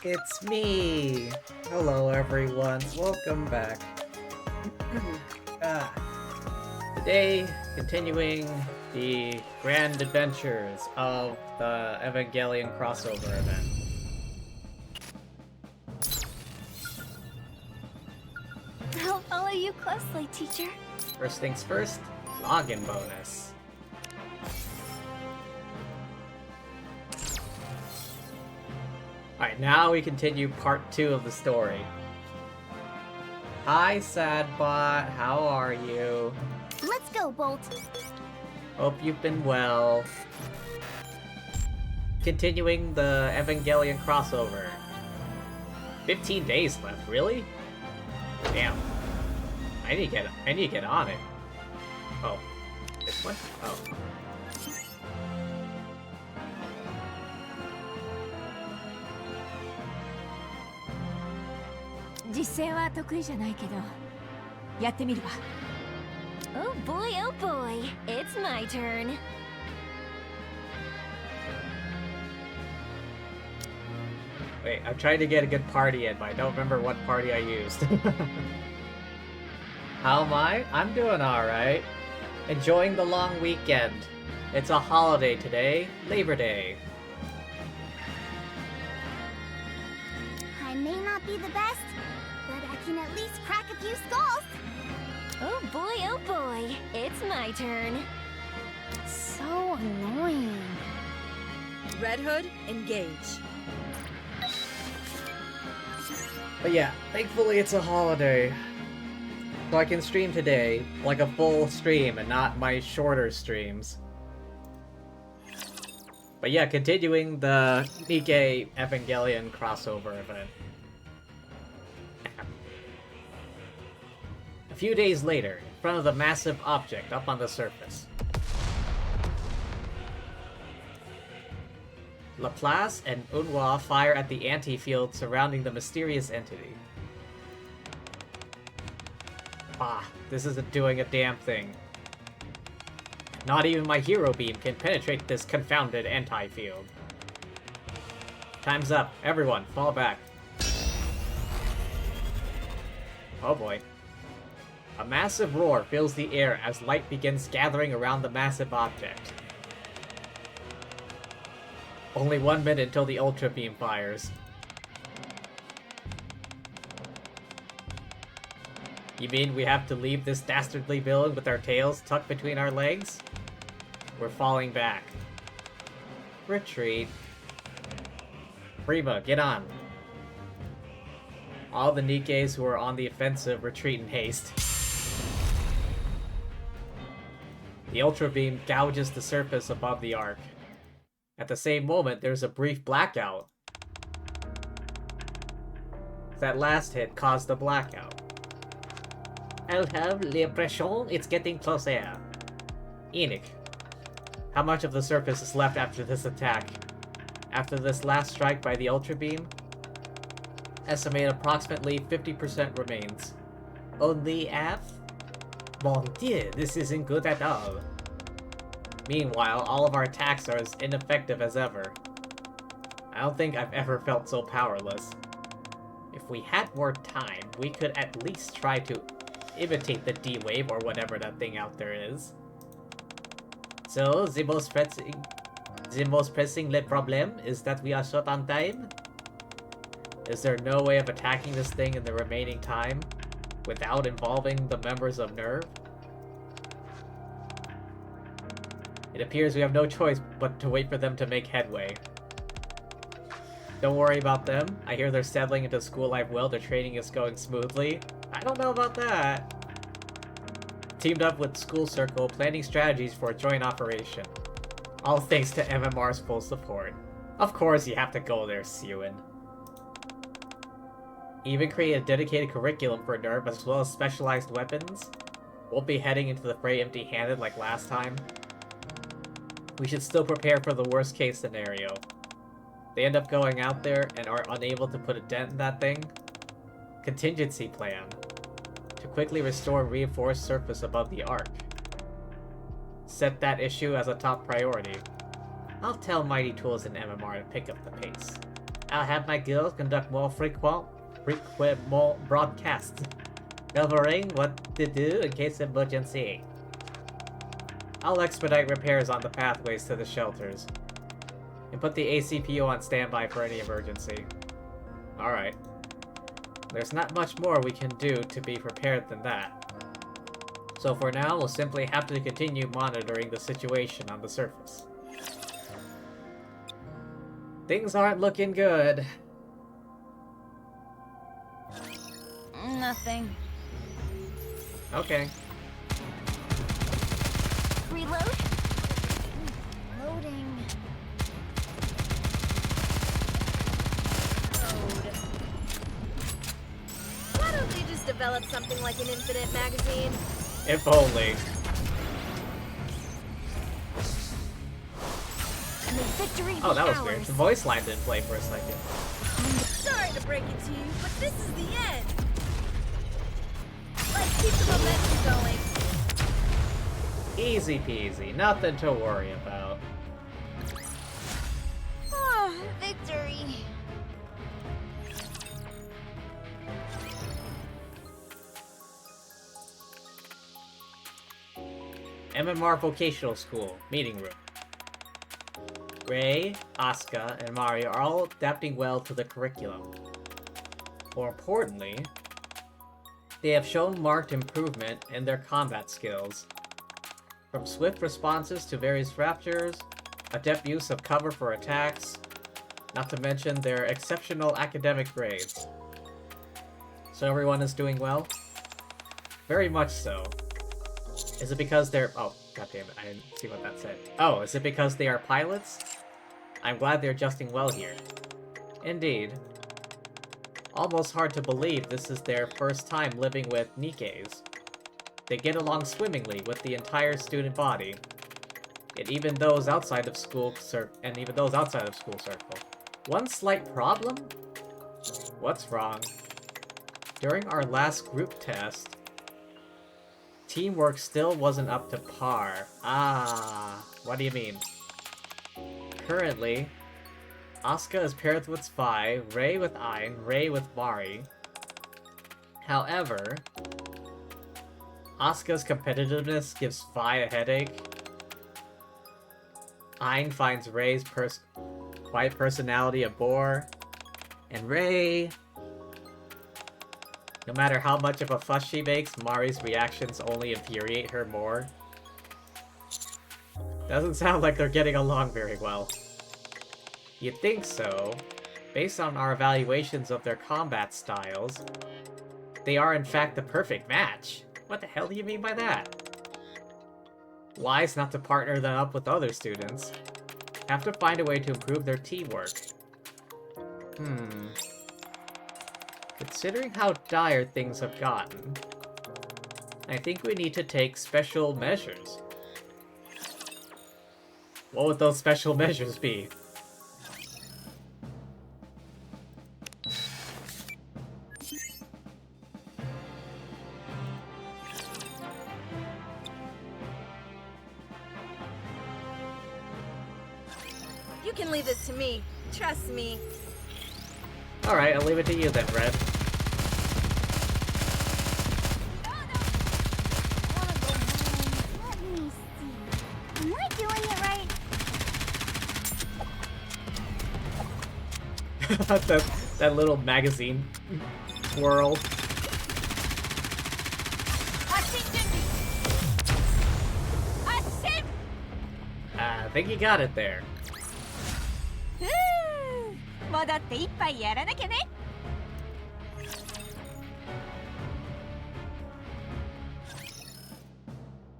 It's me! Hello everyone, welcome back. Today, continuing the grand adventures of the Evangelion crossover event. I'll follow you closely, teacher. First things first, login bonus. Alright, now we continue part 2 of the story. Hi, Sadbot. How are you? Let's go, Bolt. Hope you've been well. Continuing the Evangelion crossover. 15 days left, really? Damn. I need to get on it. Oh. This one? Oh. 実践は得意じゃないけど、やってみるわ。Oh boy, oh boy, it's my turn. Wait, I'm trying to get a good party in, but I don't remember what party I used. How am I? I'm doing alright. Enjoying the long weekend. It's a holiday today, Labor Day. may not be the best, but I can at least crack a few skulls. Oh boy, it's my turn. So annoying. Red Hood, engage. But yeah, thankfully it's a holiday. So I can stream today, like a full stream and not my shorter streams. But yeah, continuing the Nikke Evangelion crossover event. A few days later, in front of the massive object up on the surface. Laplace and Unhwa fire at the anti-field surrounding the mysterious entity. Ah, this isn't doing a damn thing. Not even my hero beam can penetrate this confounded anti-field. Time's up. Everyone, fall back. Oh boy. A massive roar fills the air as light begins gathering around the massive object. Only 1 minute until the Ultra Beam fires. You mean we have to leave this dastardly villain with our tails tucked between our legs? We're falling back. Retreat. Prima, get on. All the Nikkes who are on the offensive retreat in haste. The Ultra Beam gouges the surface above the arc. At the same moment, there's a brief blackout. That last hit caused the blackout. I have l'impression it's getting closer. Enoch, how much of the surface is left after this attack? After this last strike by the Ultra Beam? Estimate approximately 50% remains. Only half? Mon Dieu, this isn't good at all. Meanwhile, all of our attacks are as ineffective as ever. I don't think I've ever felt so powerless. If we had more time, we could at least try to imitate the D-Wave or whatever that thing out there is. So, the most pressing problem is that we are short on time? Is there no way of attacking this thing in the remaining time without involving the members of NERV? It appears we have no choice but to wait for them to make headway. Don't worry about them. I hear they're settling into school life well, their training is going smoothly. I don't know about that. Teamed up with School Circle, planning strategies for a joint operation. All thanks to MMR's full support. Of course you have to go there, Sewin. Even create a dedicated curriculum for NERV as well as specialized weapons. Won't be heading into the fray empty-handed like last time. We should still prepare for the worst case scenario. They end up going out there and are unable to put a dent in that thing. Contingency plan. To quickly restore and reinforce surface above the arc. Set that issue as a top priority. I'll tell Mighty Tools and MMR to pick up the pace. I'll have my guilds conduct more frequent broadcasts, covering what to do in case of emergency. I'll expedite repairs on the pathways to the shelters, and put the ACPO on standby for any emergency. Alright. There's not much more we can do to be prepared than that. So for now, we'll simply have to continue monitoring the situation on the surface. Things aren't looking good. Nothing. Okay. Reload? Loading. Load. Why don't they just develop something like an infinite magazine? If only. And the victory Oh, that was ours. weird. The voice line didn't play for a second. Sorry to break it to you, but this is the end. Let's keep the momentum going. Easy peasy, nothing to worry about. Oh, victory. MMR Vocational School, meeting room. Gray, Asuka, and Mario are all adapting well to the curriculum. More importantly, they have shown marked improvement in their combat skills. From swift responses to various raptors, adept use of cover for attacks, not to mention their exceptional academic grades. So everyone is doing well? Very much so. Is it because they're... Oh, goddammit, I didn't see what that said. Oh, is it because they are pilots? I'm glad they're adjusting well here. Indeed. Almost hard to believe this is their first time living with Nikkes. They get along swimmingly with the entire student body. And even those outside of school circle. One slight problem? What's wrong? During our last group test, teamwork still wasn't up to par. Ah, what do you mean? Currently, Asuka is paired with Spy, Rei with Ein, Rei with Mari. However, Asuka's competitiveness gives Spy a headache. Ein finds Rei's quiet personality a bore. And Rei... No matter how much of a fuss she makes, Mari's reactions only infuriate her more. Doesn't sound like they're getting along very well. You'd think so. Based on our evaluations of their combat styles, they are in fact the perfect match. What the hell do you mean by that? Wise not to partner them up with other students. Have to find a way to improve their teamwork. Considering how dire things have gotten, I think we need to take special measures. What would those special measures be? You can leave this to me. Trust me. Alright, I'll leave it to you then, Red. Let me see. Am I doing it right? that little magazine twirl. I think you got it there. 戻って一杯やらなきゃね。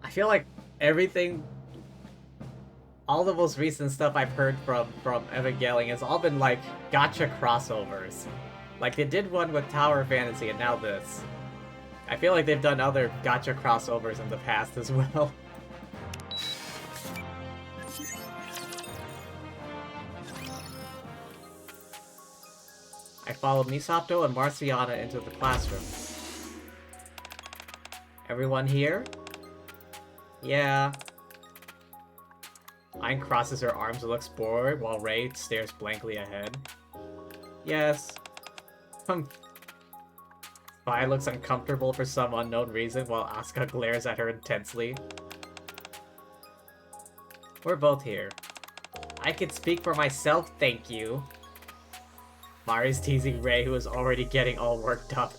I feel like everything, all the most recent stuff I've heard from Evangelion has all been like gacha crossovers. Like they did one with Tower Fantasy and now this. I feel like they've done other gacha crossovers in the past as well. I followed Misato and Marciana into the classroom. Everyone here? Yeah. Ayn crosses her arms and looks bored, while Rei stares blankly ahead. Yes. Spy looks uncomfortable for some unknown reason, while Asuka glares at her intensely. We're both here. I can speak for myself, thank you. Mari's teasing Rei, who is already getting all worked up.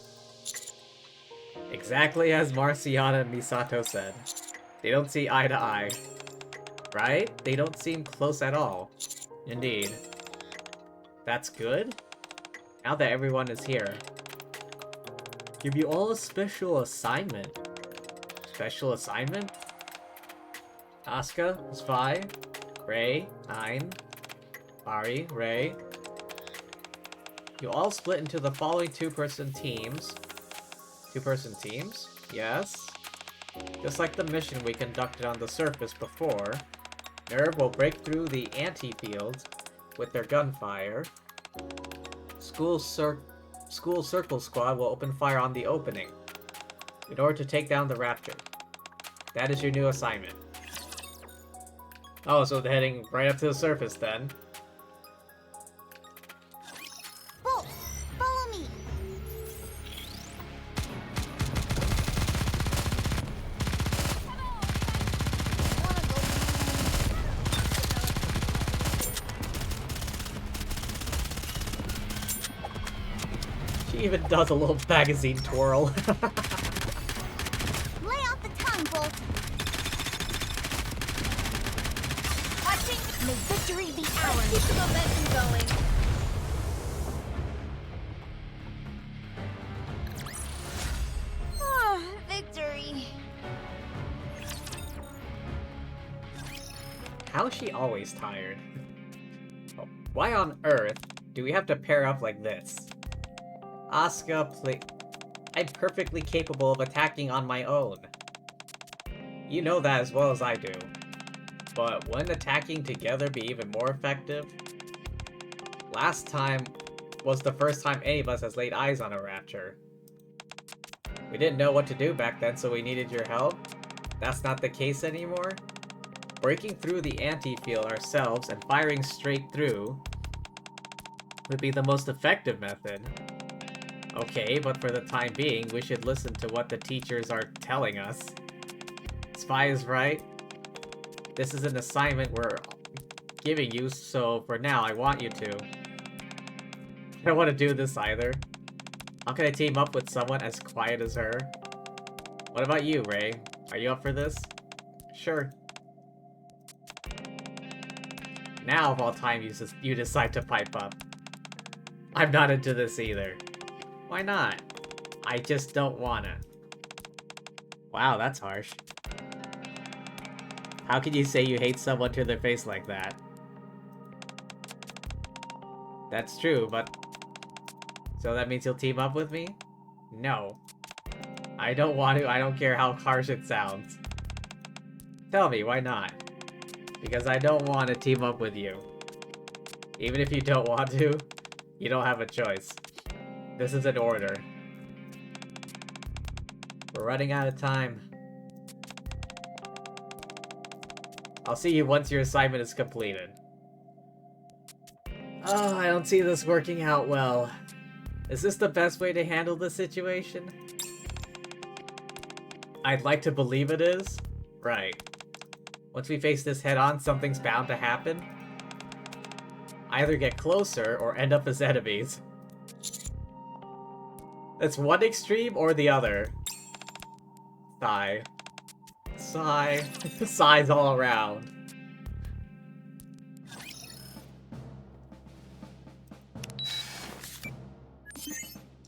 Exactly as Marciana and Misato said. They don't see eye to eye. Right? They don't seem close at all. Indeed. That's good? Now that everyone is here. Give you all a special assignment. Special assignment? Asuka, Spy, Rei, Ein, Mari, Rei. You all split into the following two-person teams. Two-person teams? Yes. Just like the mission we conducted on the surface before, Nerve will break through the anti-fields with their gunfire. School Circle Squad will open fire on the opening in order to take down the Raptor. That is your new assignment. Oh, so they're heading right up to the surface then. Bolt, follow me. She even does a little magazine twirl. Lay off the tongue, Bolt. Watching. May victory be ours. Keep the momentum going. Ah, victory. How is she always tired? Oh, why on earth do we have to pair up like this? Asuka, I'm perfectly capable of attacking on my own. You know that as well as I do. But wouldn't attacking together be even more effective? Last time was the first time any of us has laid eyes on a rapture. We didn't know what to do back then, so we needed your help. That's not the case anymore? Breaking through the anti-field ourselves and firing straight through would be the most effective method. Okay, but for the time being, we should listen to what the teachers are telling us. Spy is right. This is an assignment we're giving you, so for now, I want you to. I don't want to do this either. How can I team up with someone as quiet as her? What about you, Ray? Are you up for this? Sure. Now, of all time, you decide to pipe up. I'm not into this either. Why not? I just don't wanna. Wow, that's harsh. How can you say you hate someone to their face like that? That's true, but... So that means you'll team up with me? No. I don't want to, I don't care how harsh it sounds. Tell me, why not? Because I don't want to team up with you. Even if you don't want to, you don't have a choice. This is an order. We're running out of time. I'll see you once your assignment is completed. Oh, I don't see this working out well. Is this the best way to handle the situation? I'd like to believe it is. Right. Once we face this head-on, something's bound to happen. Either get closer or end up as enemies. It's one extreme or the other. Sigh. Sigh. Sighs all around.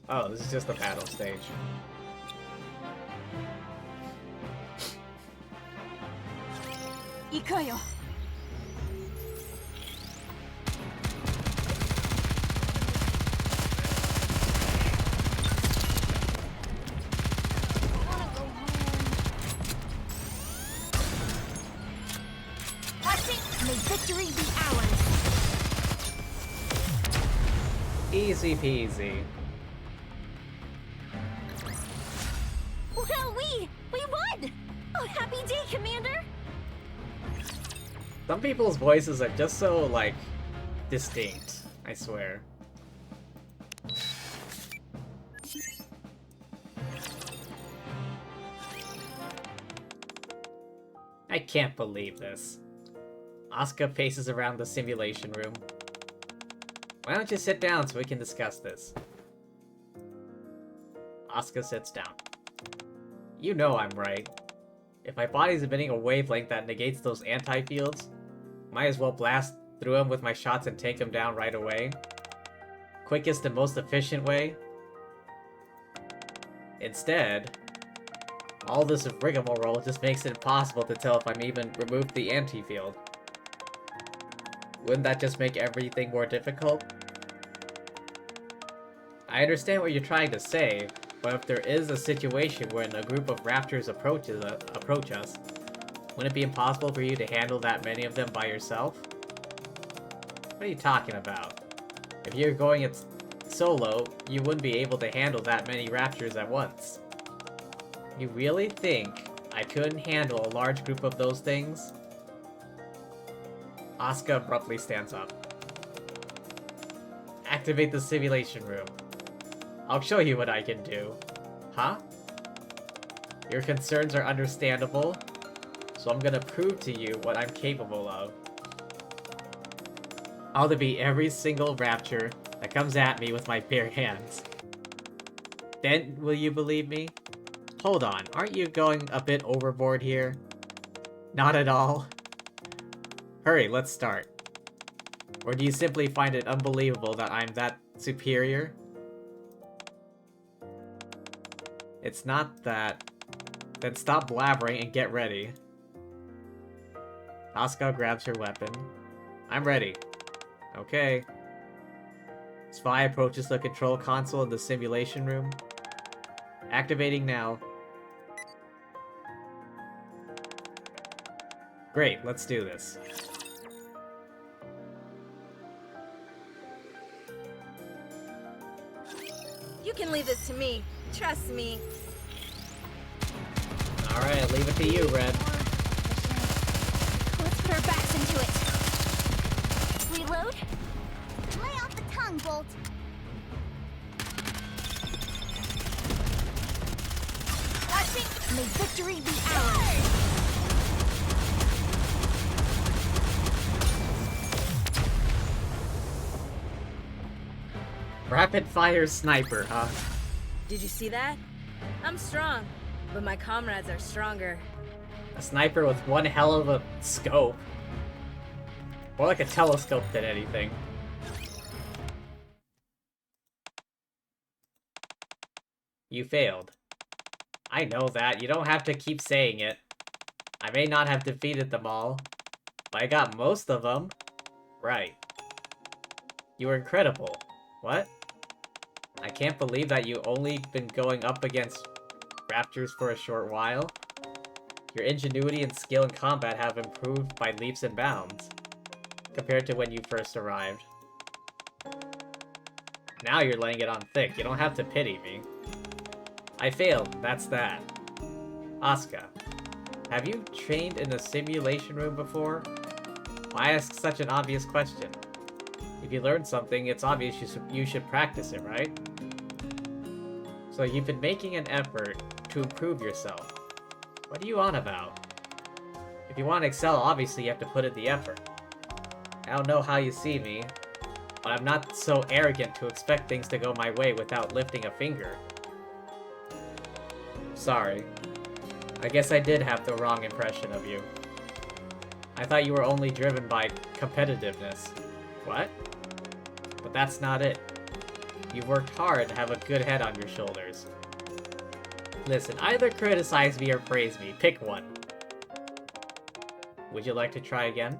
Oh, this is just the battle stage. Ikayo. May victory be ours. Easy peasy. Well, we won! Oh, happy day, Commander! Some people's voices are just so, like, distinct, I swear. I can't believe this. Asuka paces around the simulation room. Why don't you sit down so we can discuss this? Asuka sits down. You know I'm right. If my body's emitting a wavelength that negates those anti-fields, might as well blast through them with my shots and take them down right away. Quickest and most efficient way. Instead, all this rigmarole just makes it impossible to tell if I'm even removed the anti-field. Wouldn't that just make everything more difficult? I understand what you're trying to say, but if there is a situation when a group of raptors approach us, wouldn't it be impossible for you to handle that many of them by yourself? What are you talking about? If you're going it solo, you wouldn't be able to handle that many raptors at once. You really think I couldn't handle a large group of those things? Asuka abruptly stands up. Activate the simulation room. I'll show you what I can do. Huh? Your concerns are understandable, so I'm gonna prove to you what I'm capable of. I'll defeat every single rapture that comes at me with my bare hands. Then will you believe me? Hold on, aren't you going a bit overboard here? Not at all. Hurry, let's start. Or do you simply find it unbelievable that I'm that superior? It's not that. Then stop blabbering and get ready. Asuka grabs her weapon. I'm ready. Okay. Spy approaches the control console in the simulation room. Activating now. Great, let's do this. You can leave this to me. Trust me. Alright, leave it to you, Red. Let's put our backs into it. Reload. Lay off the tongue, Bolt. May victory be ours. Rapid fire sniper, huh? Did you see that? I'm strong, but my comrades are stronger. A sniper with one hell of a scope. More like a telescope than anything. You failed. I know that, you don't have to keep saying it. I may not have defeated them all, but I got most of them. Right. You were incredible. What? I can't believe that you only been going up against raptors for a short while. Your ingenuity and skill in combat have improved by leaps and bounds, compared to when you first arrived. Now you're laying it on thick, you don't have to pity me. I failed, that's that. Asuka, have you trained in a simulation room before? Why ask such an obvious question? If you learned something, it's obvious you should practice it, right? So you've been making an effort to improve yourself. What are you on about? If you want to excel, obviously you have to put in the effort. I don't know how you see me, but I'm not so arrogant to expect things to go my way without lifting a finger. Sorry. I guess I did have the wrong impression of you. I thought you were only driven by competitiveness. What? But that's not it. You've worked hard to have a good head on your shoulders. Listen, either criticize me or praise me. Pick one. Would you like to try again?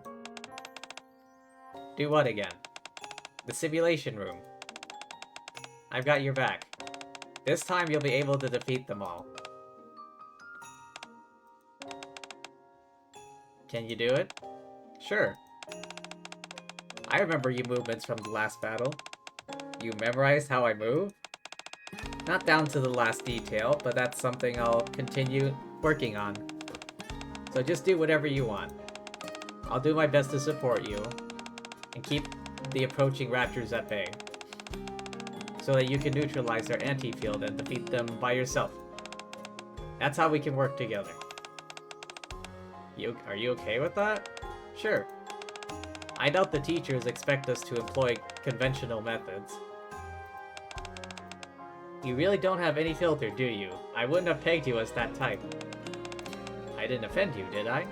Do what again? The simulation room. I've got your back. This time you'll be able to defeat them all. Can you do it? Sure. I remember your movements from the last battle. You memorized how I move? Not down to the last detail, but that's something I'll continue working on. So just do whatever you want. I'll do my best to support you, and keep the approaching raptors at bay, so that you can neutralize their anti-field and defeat them by yourself. That's how we can work together. Are you okay with that? Sure. I doubt the teachers expect us to employ conventional methods. You really don't have any filter, do you? I wouldn't have pegged you as that type. I didn't offend you, did I?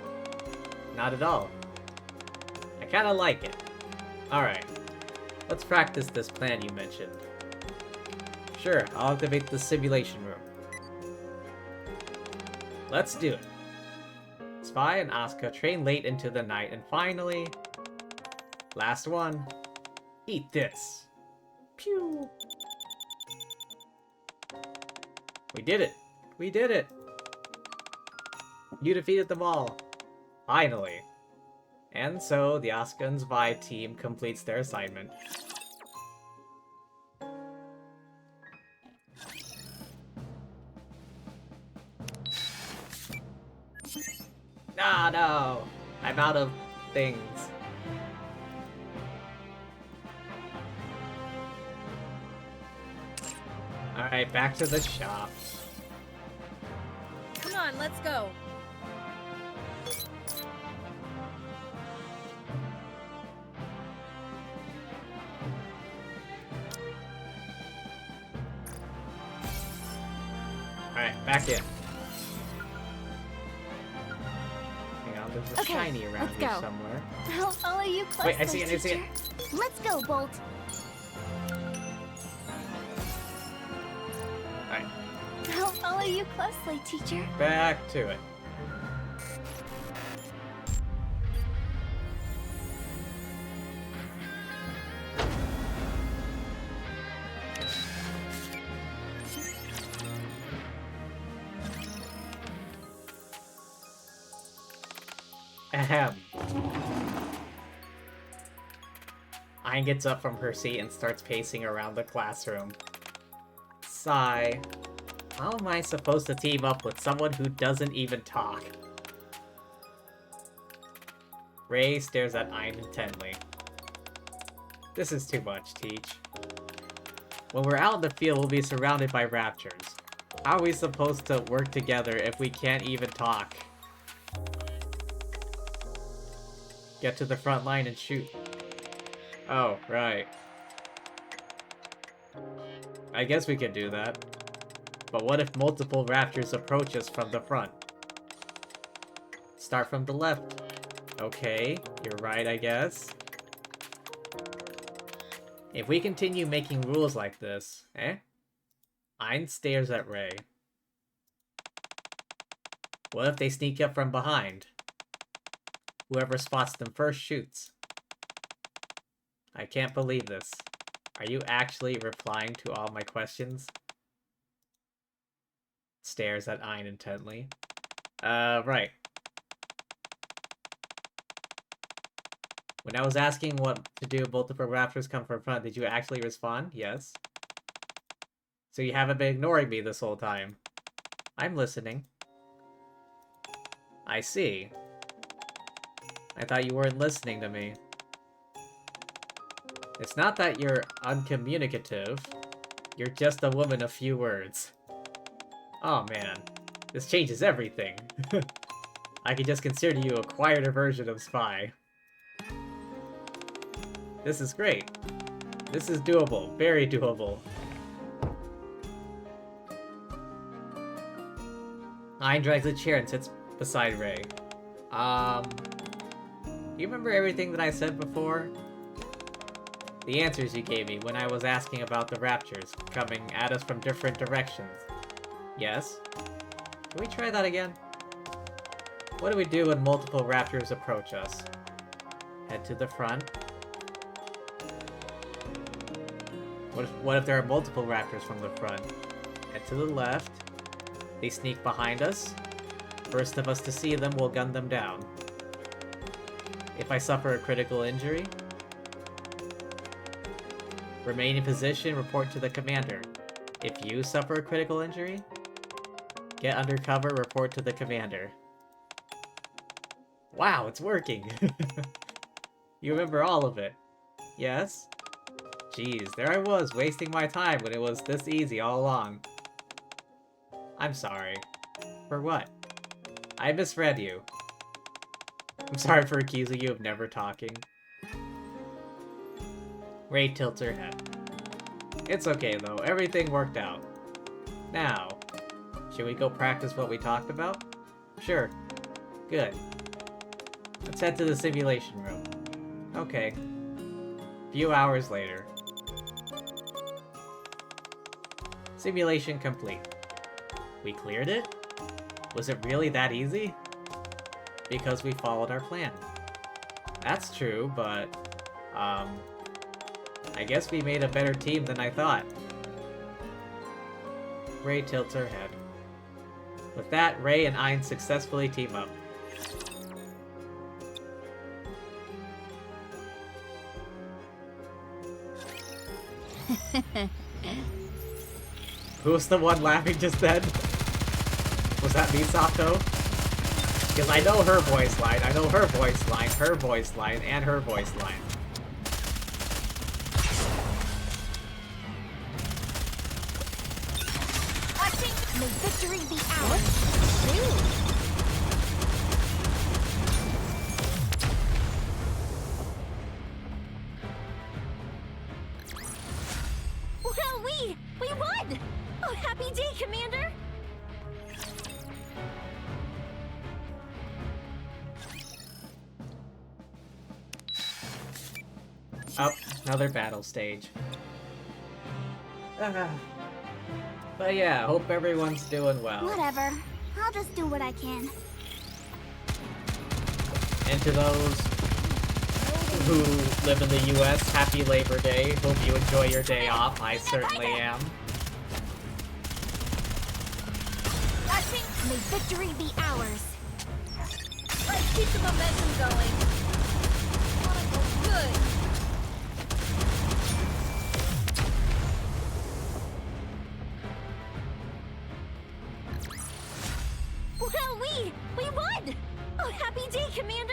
Not at all. I kinda like it. Alright. Let's practice this plan you mentioned. Sure, I'll activate the simulation room. Let's do it. Spy and Asuka train late into the night, and finally... last one. Eat this. Pew! We did it! We did it! You defeated them all! Finally! And so, the Asuka and Vi team completes their assignment. Ah, no! I'm out of things. Alright, back to the shop. Come on, let's go. Alright, back in. Hang on, there's a shiny around here somewhere. I'll follow you closely, Wait, I see it, teacher. Let's go, Bolt. Alright. I'll follow you closely, teacher. Back to it. Ahem. Ayn gets up from her seat and starts pacing around the classroom. Sigh. How am I supposed to team up with someone who doesn't even talk? Ray stares at Ayn intently. This is too much, Teach. When we're out in the field, we'll be surrounded by raptors. How are we supposed to work together if we can't even talk? Get to the front line and shoot. Oh, right. I guess we could do that. But what if multiple raptors approach us from the front? Start from the left. Okay, you're right, I guess. If we continue making rules like this, Ayn stares at Ray. What if they sneak up from behind? Whoever spots them first shoots. I can't believe this. Are you actually replying to all my questions? Stares at Ayn intently. Right. When I was asking what to do if multiple raptors come from front, did you actually respond? Yes. So you haven't been ignoring me this whole time. I'm listening. I see. I thought you weren't listening to me. It's not that you're uncommunicative. You're just a woman of few words. Oh man, this changes everything. I could just consider you a quieter version of Spy. This is great. This is doable, very doable. Ayn drags a chair and sits beside Ray. Do you remember everything that I said before? The answers you gave me when I was asking about the raptors coming at us from different directions. Yes? Can we try that again? What do we do when multiple raptors approach us? Head to the front. What if there are multiple raptors from the front? Head to the left. They sneak behind us. First of us to see them will gun them down. If I suffer a critical injury, remain in position, report to the commander. If you suffer a critical injury, get under cover, report to the commander. Wow, it's working! You remember all of it. Yes? Jeez, there I was, wasting my time when it was this easy all along. I'm sorry. For what? I misread you. I'm sorry for accusing you of never talking. Ray tilts her head. It's okay though, everything worked out. Now, should we go practice what we talked about? Sure. Good. Let's head to the simulation room. Okay. Few hours later. Simulation complete. We cleared it? Was it really that easy? Because we followed our plan. That's true, but, I guess we made a better team than I thought. Ray tilts her head. With that, Ray and Ayn successfully team up. Who was the one laughing just then? Was that Misato? Because I know her voice line, I know her voice line, her voice line, and her voice line. May victory be ours. Well, we won! Oh, happy day, Commander! Another battle stage. But yeah, hope everyone's doing well. Whatever. I'll just do what I can. And to those who live in the US, happy Labor Day. Hope you enjoy your day off. I certainly am. May victory be ours. Let's keep the momentum going. Wanna go good. Well, we won! Oh, happy day, Commander!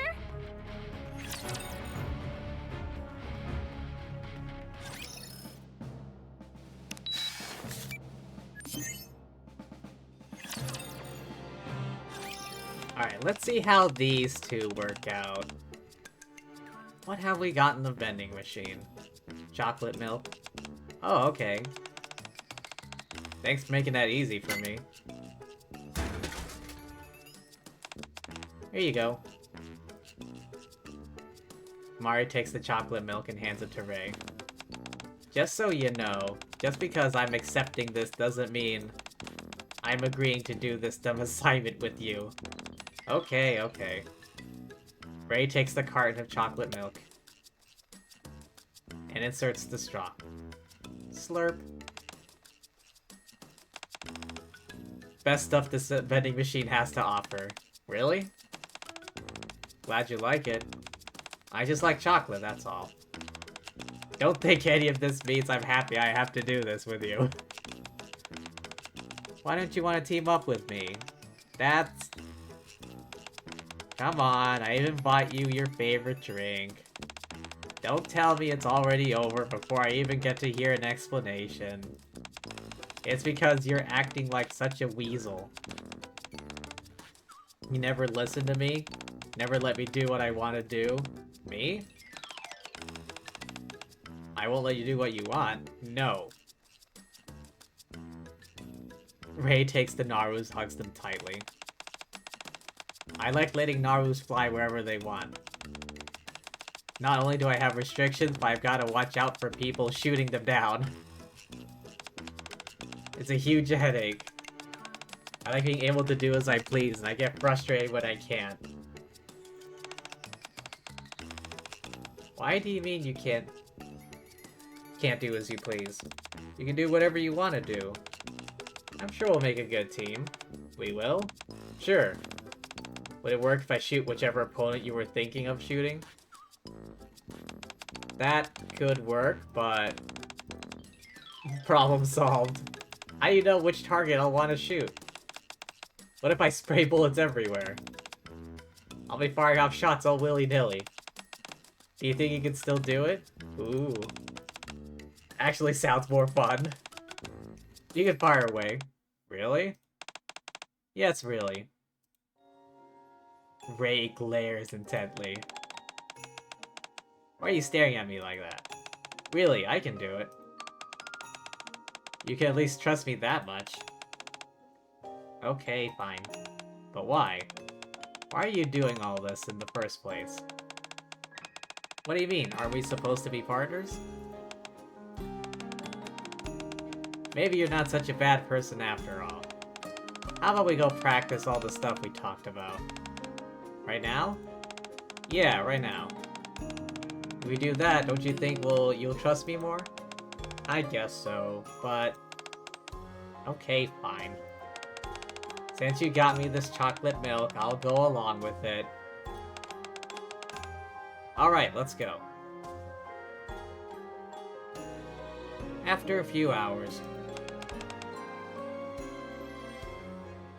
Alright, let's see how these two work out. What have we got in the vending machine? Chocolate milk. Oh, okay. Thanks for making that easy for me. Here you go. Mari takes the chocolate milk and hands it to Ray. Just so you know, just because I'm accepting this doesn't mean I'm agreeing to do this dumb assignment with you. Okay, okay. Ray takes the carton of chocolate milk and inserts the straw. Slurp. Best stuff this vending machine has to offer. Really? Glad you like it. I just like chocolate, that's all. Don't think any of this means I'm happy I have to do this with you. Why don't you want to team up with me? That's... Come on, I even bought you your favorite drink. Don't tell me it's already over before I even get to hear an explanation. It's because you're acting like such a weasel. You never listen to me? Never let me do what I want to do? Me? I won't let you do what you want. No. Ray takes the Narus, hugs them tightly. I like letting Narus fly wherever they want. Not only do I have restrictions, but I've got to watch out for people shooting them down. It's a huge headache. I like being able to do as I please, and I get frustrated when I can't. Why do you mean you can't do as you please? You can do whatever you want to do. I'm sure we'll make a good team. We will? Sure. Would it work if I shoot whichever opponent you were thinking of shooting? That could work, but... Problem solved. How do you know which target I'll want to shoot? What if I spray bullets everywhere? I'll be firing off shots all willy-nilly. Do you think you can still do it? Ooh. Actually sounds more fun. You can fire away. Really? Yes, really. Ray glares intently. Why are you staring at me like that? Really, I can do it. You can at least trust me that much. Okay, fine. But why? Why are you doing all this in the first place? What do you mean? Aren't we supposed to be partners? Maybe you're not such a bad person after all. How about we go practice all the stuff we talked about? Right now? Yeah, right now. If we do that, don't you think you'll trust me more? I guess so, but... Okay, fine. Since you got me this chocolate milk, I'll go along with it. Alright, let's go. After a few hours.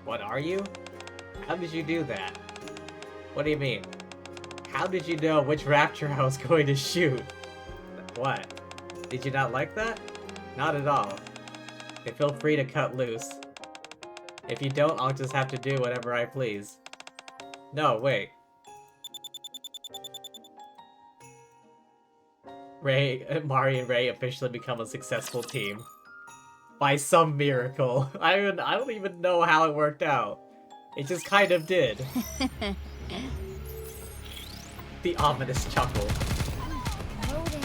What are you? How did you do that? What do you mean? How did you know which raptor I was going to shoot? What? Did you not like that? Not at all. Then feel free to cut loose. If you don't, I'll just have to do whatever I please. No, wait. Mari and Ray officially become a successful team. By some miracle. I don't even know how it worked out. It just kind of did. The ominous chuckle. Loading.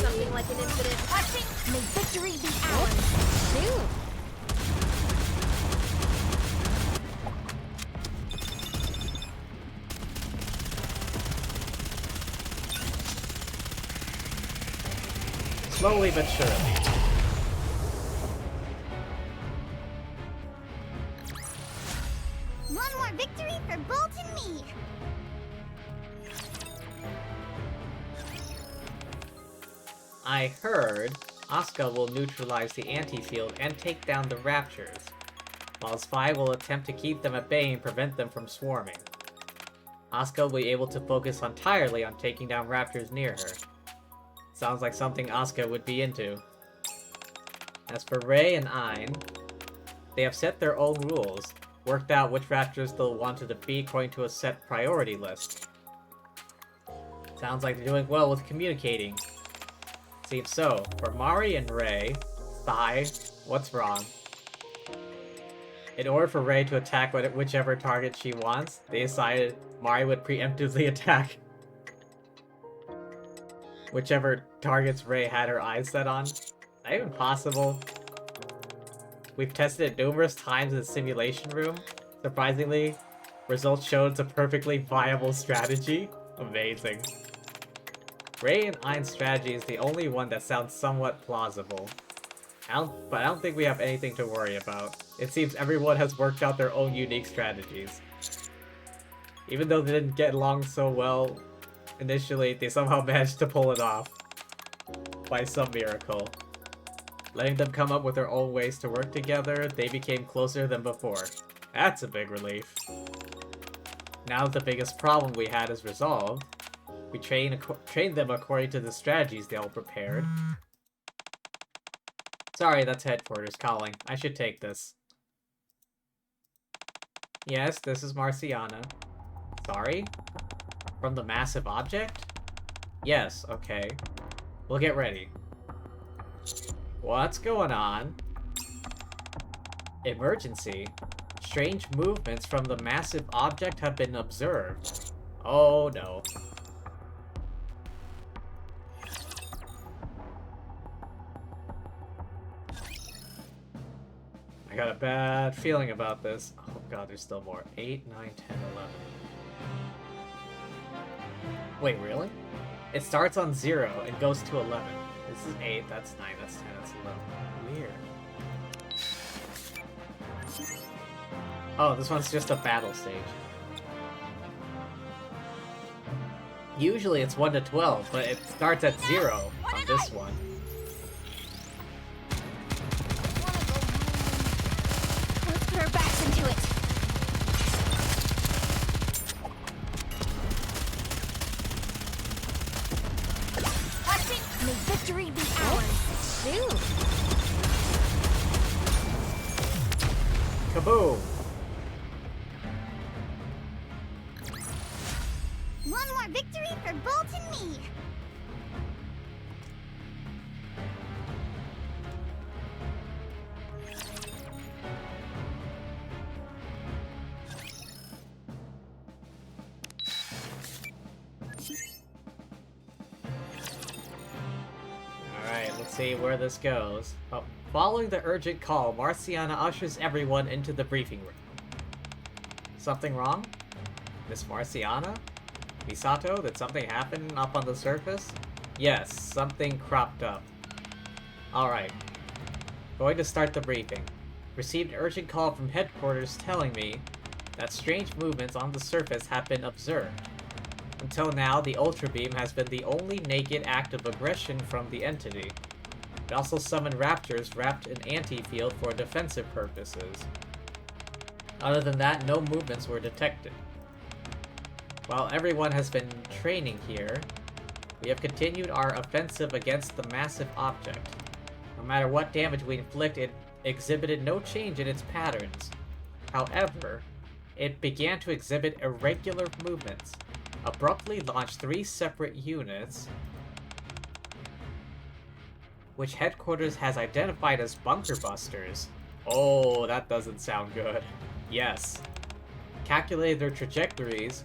something like an infinite touching. May victory be ours. Dude. Slowly but surely. One more victory for Bolt and me. I heard Asuka will neutralize the anti-field and take down the Raptures, while Spy will attempt to keep them at bay and prevent them from swarming. Asuka will be able to focus entirely on taking down Raptors near her. Sounds like something Asuka would be into. As for Rei and Ein, they have set their own rules, worked out which Raptors they'll want to defeat according to a set priority list. Sounds like they're doing well with communicating. Seems so. For Mari and Rei, Thigh, what's wrong? In order for Rei to attack whichever target she wants, they decided Mari would preemptively attack whichever targets Rei had her eyes set on. Is that even possible? We've tested it numerous times in the simulation room. Surprisingly, results showed it's a perfectly viable strategy. Amazing. Rei and Ein's strategy is the only one that sounds somewhat plausible. But I don't think we have anything to worry about. It seems everyone has worked out their own unique strategies. Even though they didn't get along so well initially, they somehow managed to pull it off. By some miracle. Letting them come up with their own ways to work together, they became closer than before. That's a big relief. Now that the biggest problem we had is resolved, we train them according to the strategies they all prepared. Sorry, that's headquarters calling. I should take this. Yes, this is Marciana. Sorry? From the massive object? Yes, okay. We'll get ready. What's going on? Emergency. Strange movements from the massive object have been observed. Oh no. I got a bad feeling about this. Oh god, there's still more. 8, 9, 10, 11. Wait, really? It starts on 0 and goes to 11. This is 8, that's 9, that's 10, that's 11. Weird. Oh, this one's just a battle stage. Usually it's 1 to 12, but it starts at 0 on this one. Let's put our backs into it. May victory be ours. Dude. Kaboom! One more victory for Bolt and me. Alright, let's see where this goes. Oh, following the urgent call, Marciana ushers everyone into the briefing room. Something wrong? Miss Marciana? Misato, did something happen up on the surface? Yes, something cropped up. Alright. Going to start the briefing. Received urgent call from headquarters telling me that strange movements on the surface have been observed. Until now, the Ultra Beam has been the only naked act of aggression from the entity. It also summoned Raptors wrapped in anti-field for defensive purposes. Other than that, no movements were detected. While everyone has been training here, we have continued our offensive against the massive object. No matter what damage we inflict, it exhibited no change in its patterns. However, it began to exhibit irregular movements, abruptly launched 3 separate units, which headquarters has identified as bunker busters. Oh, that doesn't sound good. Yes. Calculated their trajectories.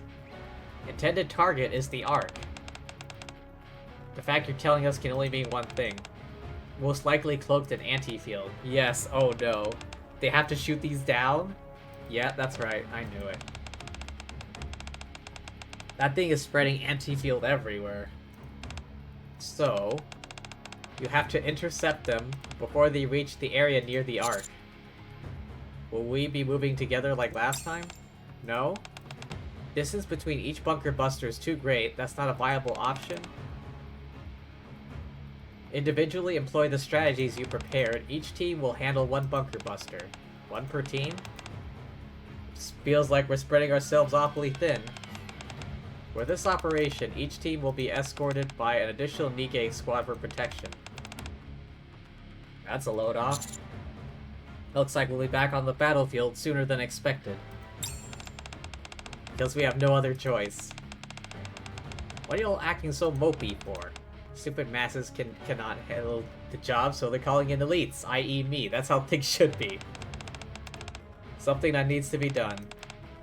Intended target is the Ark. The fact you're telling us can only mean one thing. Most likely cloaked in anti-field. Yes, oh no. They have to shoot these down? Yeah, that's right, I knew it. That thing is spreading anti-field everywhere. So, you have to intercept them before they reach the area near the Ark. Will we be moving together like last time? No? Distance between each bunker buster is too great, that's not a viable option. Individually employ the strategies you prepared. Each team will handle one bunker buster. One per team? This feels like we're spreading ourselves awfully thin. For this operation, each team will be escorted by an additional Nikke squad for protection. That's a load off. Looks like we'll be back on the battlefield sooner than expected. Because we have no other choice. What are you all acting so mopey for? Stupid masses cannot handle the job, so they're calling in elites, i.e. me. That's how things should be. Something that needs to be done.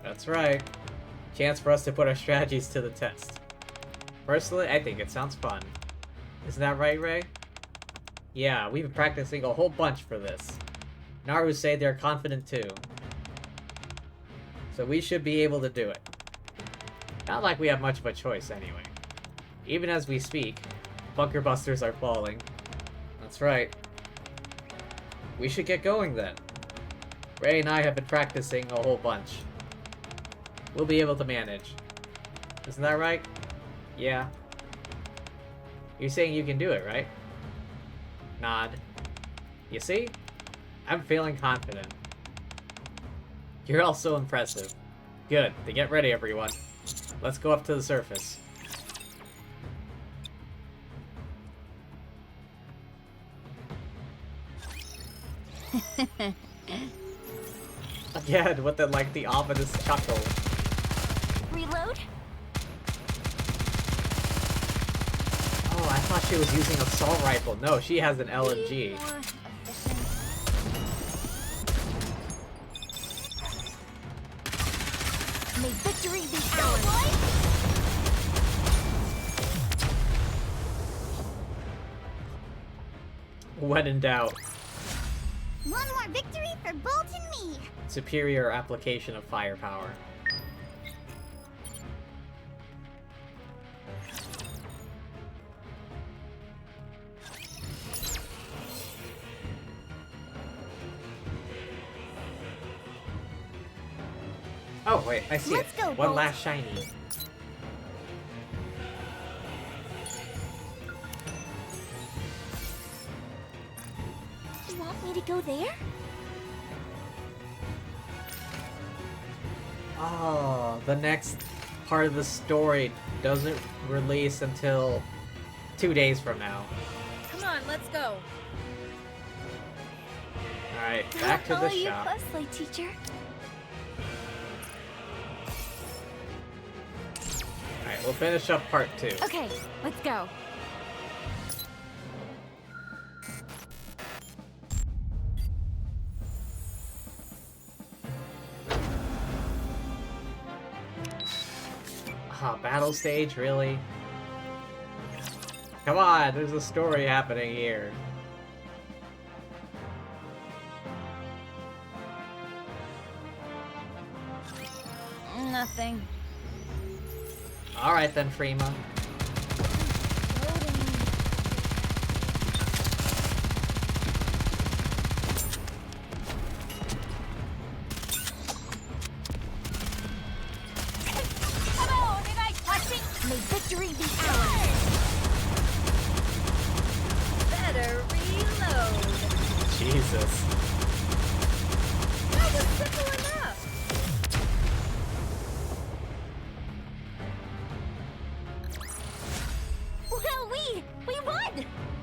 That's right. Chance for us to put our strategies to the test. Personally, I think it sounds fun. Isn't that right, Ray? Yeah, we've been practicing a whole bunch for this. Naru say they're confident too. So we should be able to do it. Not like we have much of a choice anyway. Even as we speak, bunker busters are falling. That's right. We should get going then. Ray and I have been practicing a whole bunch. We'll be able to manage. Isn't that right? Yeah. You're saying you can do it, right? Nod. You see? I'm feeling confident. You're all so impressive. Good. Then get ready, everyone. Let's go up to the surface. Again, with the ominous chuckle. Reload? Oh, I thought she was using an assault rifle. No, she has an LMG. May victory be ours! When in doubt. One more victory for Bolt and me! Superior application of firepower. Oh, wait, I see Let's it. go, One Bolt. last shiny. You want me to go there? Oh, the next part of the story doesn't release until 2 days from now. Come on, let's go. Alright, back to the Follow you shop. closely, teacher. Alright, we'll finish up part 2. Okay, let's go. Ah, battle stage, really? Come on, there's a story happening here. Nothing. Alright then, Freema. May victory be ours! Better reload. Jesus. That was simple enough. Well, we won!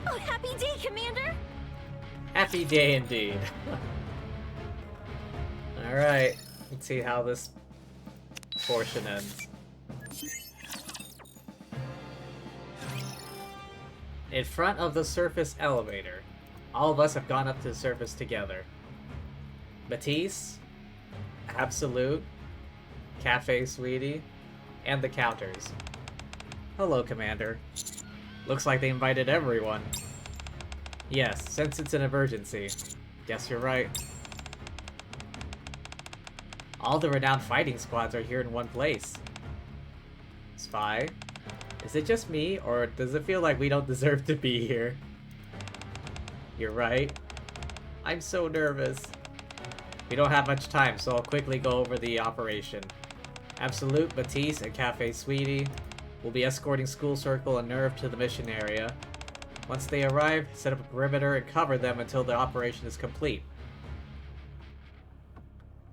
Oh, happy day, Commander! Happy day indeed. Alright, let's see how this portion ends. In front of the surface elevator, all of us have gone up to the surface together. Matisse, Absolute, Cafe Sweetie, and the counters. Hello, Commander. Looks like they invited everyone. Yes, since it's an emergency. Guess you're right. All the renowned fighting squads are here in one place. Spy? Is it just me, or does it feel like we don't deserve to be here? You're right. I'm so nervous. We don't have much time, so I'll quickly go over the operation. Absolute, Matisse, and Cafe Sweetie will be escorting School Circle and Nerve to the mission area. Once they arrive, set up a perimeter and cover them until the operation is complete.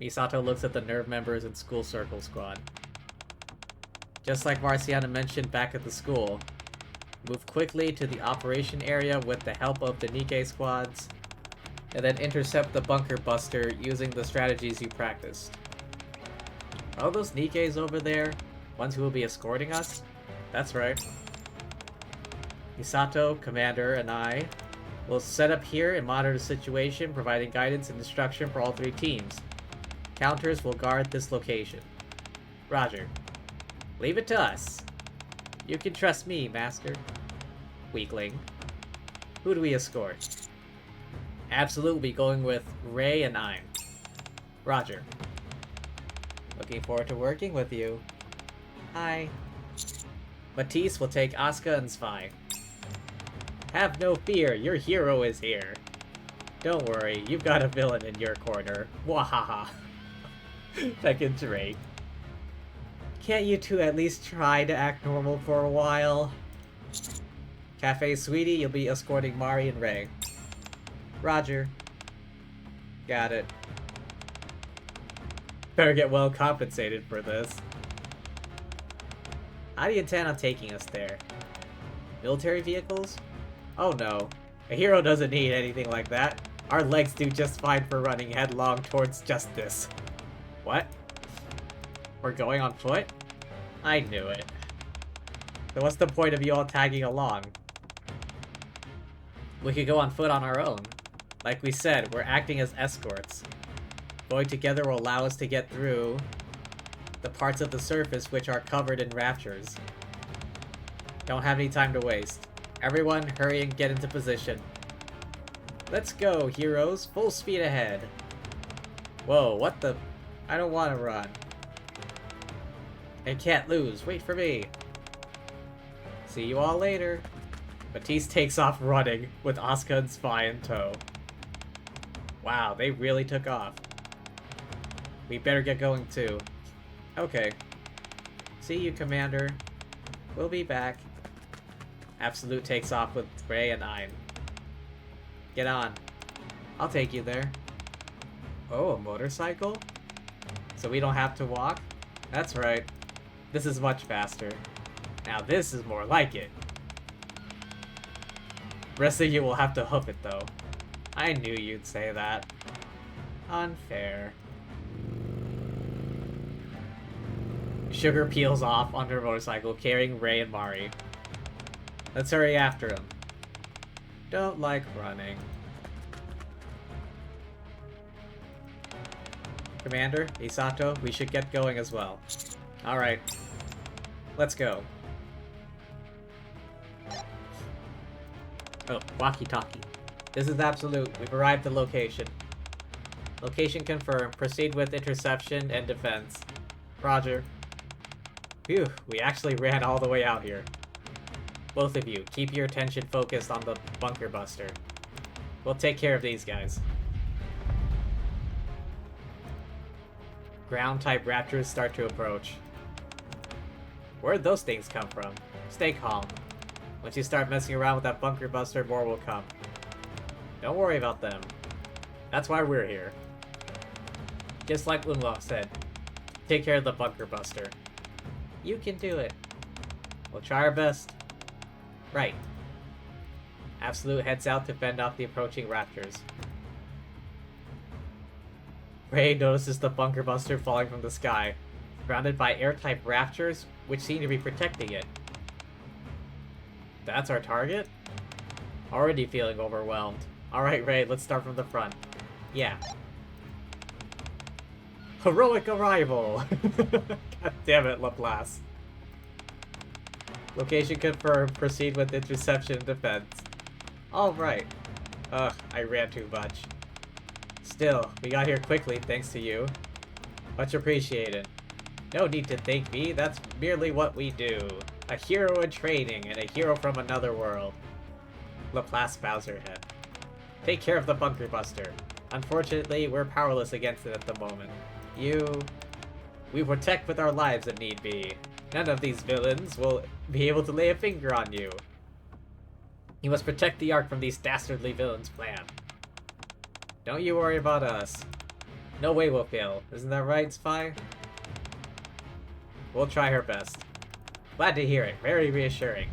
Misato looks at the Nerve members and School Circle squad. Just like Marciana mentioned back at the school, move quickly to the operation area with the help of the Nikke squads, and then intercept the bunker buster using the strategies you practiced. Are those Nikkes over there ones who will be escorting us? That's right. Misato, Commander, and I will set up here and monitor the situation, providing guidance and instruction for all three teams. Counters will guard this location. Roger. Leave it to us. You can trust me, Master. Weakling. Who do we escort? Absolute will be going with Ray and I'm. Roger. Looking forward to working with you. Hi. Matisse will take Asuka and Spy. Have no fear, your hero is here. Don't worry, you've got a villain in your corner. Wahaha. Second Ray. Can't you two at least try to act normal for a while? Cafe Sweetie, you'll be escorting Mari and Ray. Roger. Got it. Better get well compensated for this. How do you intend on taking us there? Military vehicles? Oh no. A hero doesn't need anything like that. Our legs do just fine for running headlong towards justice. What? We're going on foot? I knew it. So what's the point of you all tagging along? We could go on foot on our own. Like we said, we're acting as escorts. Going together will allow us to get through the parts of the surface which are covered in raptures. Don't have any time to waste. Everyone, hurry and get into position. Let's go, heroes. Full speed ahead. Whoa, what the... I don't want to run. I can't lose. Wait for me. See you all later. Matisse takes off running with Asuka and Spy in tow. Wow, they really took off. We better get going too. Okay. See you, Commander. We'll be back. Absolute takes off with Ray and Ein. Get on. I'll take you there. Oh, a motorcycle? So we don't have to walk? That's right. This is much faster. Now this is more like it. Rest of you will have to hoof it though. I knew you'd say that. Unfair. Sugar peels off on her motorcycle, carrying Ray and Mari. Let's hurry after him. Don't like running. Commander, Misato, we should get going as well. Alright. Let's go. Oh, walkie-talkie. This is Absolute. We've arrived at location. Location confirmed. Proceed with interception and defense. Roger. Phew, we actually ran all the way out here. Both of you, keep your attention focused on the bunker buster. We'll take care of these guys. Ground-type raptors start to approach. Where'd those things come from? Stay calm. Once you start messing around with that bunker buster, more will come. Don't worry about them. That's why we're here. Just like Unlock said, take care of the bunker buster. You can do it. We'll try our best. Right. Absolute heads out to fend off the approaching raptors. Ray notices the bunker buster falling from the sky, surrounded by air-type raptors, which seem to be protecting it. That's our target? Already feeling overwhelmed. Alright, Ray, let's start from the front. Yeah. Heroic arrival! God damn it, Laplace. Location confirmed. Proceed with interception and defense. Alright. Ugh, I ran too much. Still, we got here quickly thanks to you. Much appreciated. No need to thank me, that's merely what we do. A hero in training and a hero from another world. Laplace bows her head. Take care of the bunker buster. Unfortunately, we're powerless against it at the moment. We protect with our lives if need be. None of these villains will be able to lay a finger on you. You must protect the Ark from these dastardly villains' plan. Don't you worry about us. No way we'll fail. Isn't that right, Spy? We'll try our best. Glad to hear it. Very reassuring.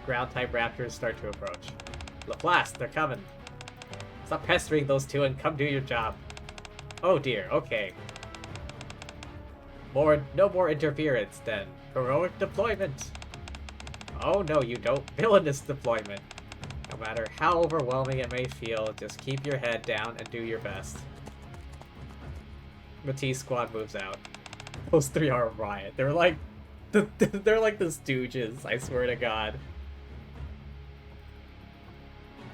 Ground-type raptors start to approach. Laplace, they're coming. Stop pestering those two and come do your job. Oh dear, okay. No more interference, then. Heroic deployment. Oh no, you don't. Villainous deployment. No matter how overwhelming it may feel, just keep your head down and do your best. Matisse squad moves out. Those three are a riot. They're like the Stooges, I swear to God.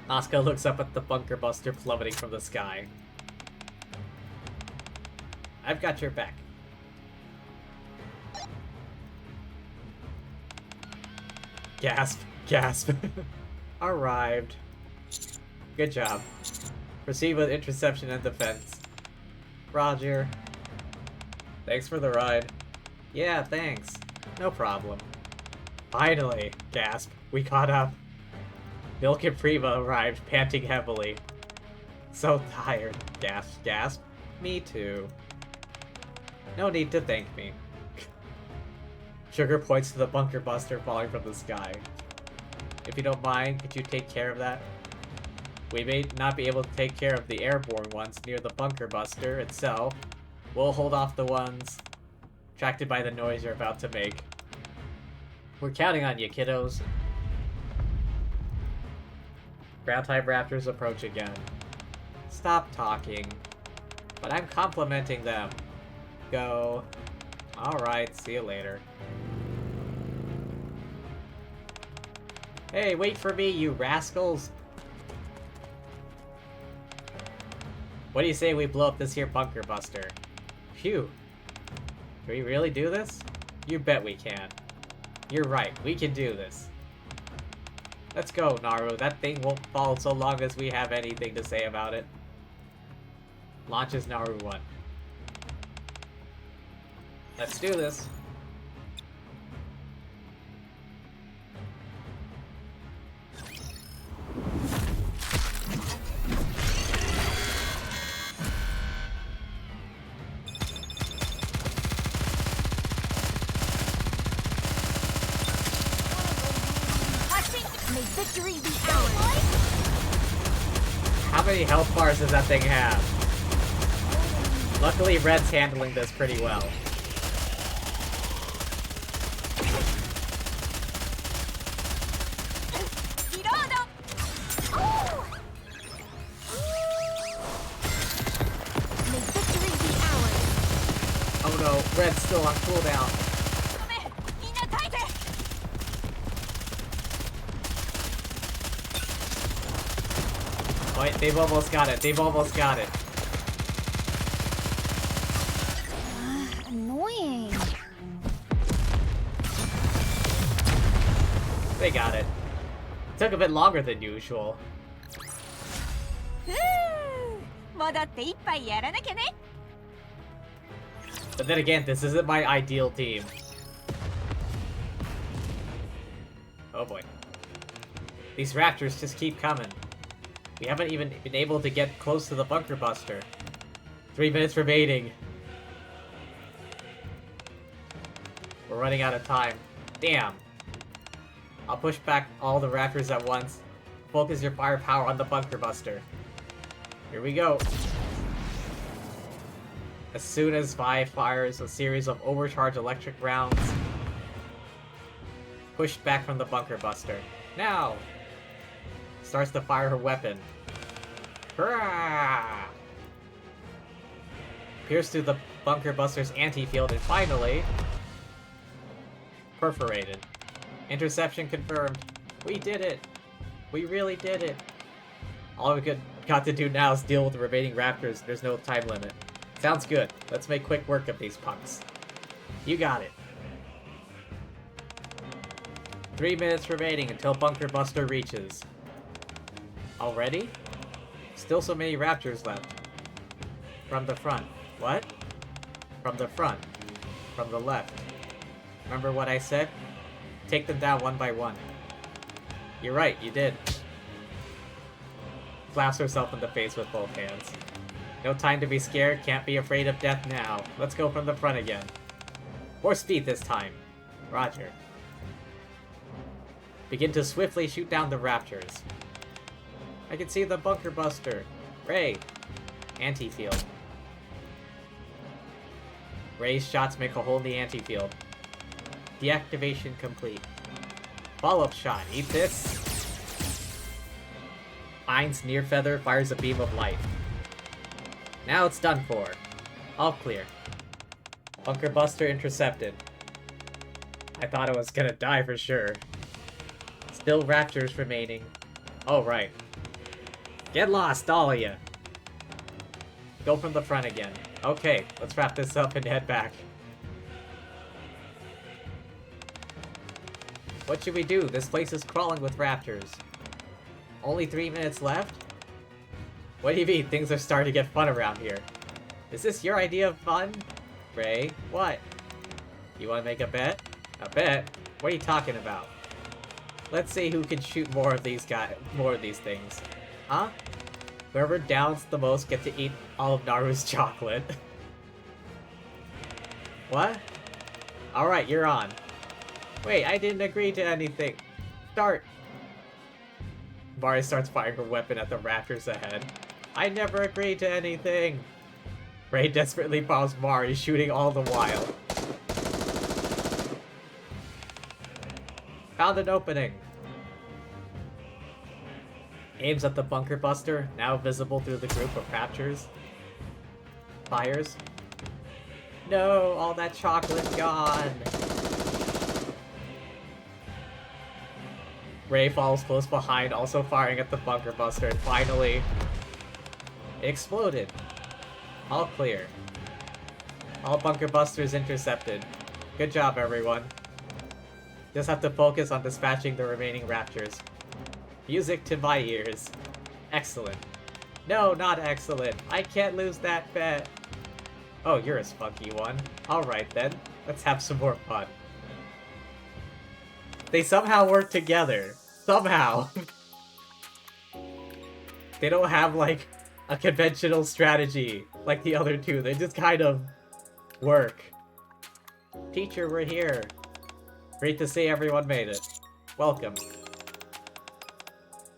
Asuka looks up at the bunker buster plummeting from the sky. I've got your back. Gasp, gasp. Arrived. Good job. Proceed with interception and defense. Roger. Thanks for the ride. Yeah, thanks. No problem. Finally, gasp. We caught up. Milk and Prima arrived, panting heavily. So tired. Gasp, gasp. Me too. No need to thank me. Sugar points to the bunker buster falling from the sky. If you don't mind, could you take care of that? We may not be able to take care of the airborne ones near the bunker buster itself. We'll hold off the ones attracted by the noise you're about to make. We're counting on you, kiddos. Ground-type raptors approach again. Stop talking. But I'm complimenting them. Go. Alright, see you later. Hey, wait for me, you rascals! What do you say we blow up this here bunker buster? Phew. Can we really do this? You bet we can. You're right, we can do this. Let's go, Naru. That thing won't fall so long as we have anything to say about it. Launches Naru 1. Let's do this. May victory be ours. How many health bars does that thing have? Luckily, Red's handling this pretty well. May victory be ours. Oh no, Red's still on cooldown. Wait, they've almost got it. They've almost got it. Annoying. They got it. Took a bit longer than usual. But then again, this isn't my ideal team. Oh boy. These raptors just keep coming. We haven't even been able to get close to the bunker buster. 3 minutes remaining. We're running out of time. Damn. I'll push back all the raptors at once. Focus your firepower on the bunker buster. Here we go. As soon as Vi fires a series of overcharged electric rounds, pushed back from the bunker buster. Now! Starts to fire her weapon. Hurrah! Pierce through the bunker buster's anti-field, and finally, Perforated. Interception confirmed. We did it! We really did it! All we got to do now is deal with the remaining raptors. There's no time limit. Sounds good. Let's make quick work of these punks. You got it. 3 minutes remaining until Bunker Buster reaches. Already? Still so many raptors left. From the front. What? From the front. From the left. Remember what I said? Take them down one by one. You're right, you did. Slaps herself in the face with both hands. No time to be scared, can't be afraid of death now. Let's go from the front again. More speed this time. Roger. Begin to swiftly shoot down the raptors. I can see the Bunker Buster. Ray. Anti-field. Ray's shots make a hole in the anti-field. Deactivation complete. Follow-up shot. Eat this. Ein's near feather fires a beam of light. Now it's done for. All clear. Bunker Buster intercepted. I thought I was gonna die for sure. Still raptors remaining. Oh, right. Get lost, all of ya. Go from the front again. Okay, let's wrap this up and head back. What should we do? This place is crawling with raptors. Only 3 minutes left? What do you mean? Things are starting to get fun around here. Is this your idea of fun? Ray, what? You want to make a bet? A bet? What are you talking about? Let's see who can shoot more of these things. Huh? Whoever downs the most gets to eat all of Naru's chocolate. What? Alright, you're on. Wait, I didn't agree to anything. Start! Mari starts firing her weapon at the raptors ahead. I never agreed to anything! Ray desperately follows Mari, shooting all the while. Found an opening! Aims at the Bunker Buster, now visible through the group of raptors. Fires. No, all that chocolate gone! Ray follows close behind, also firing at the Bunker Buster, and finally... it exploded. All clear. All Bunker Busters intercepted. Good job, everyone. Just have to focus on dispatching the remaining raptors. Music to my ears. Excellent. No, not excellent. I can't lose that bet. Oh, you're a spunky one. Alright then. Let's have some more fun. They somehow work together. Somehow. They don't have, like, a conventional strategy like the other two. They just kind of work. Teacher, we're here. Great to see everyone made it. Welcome.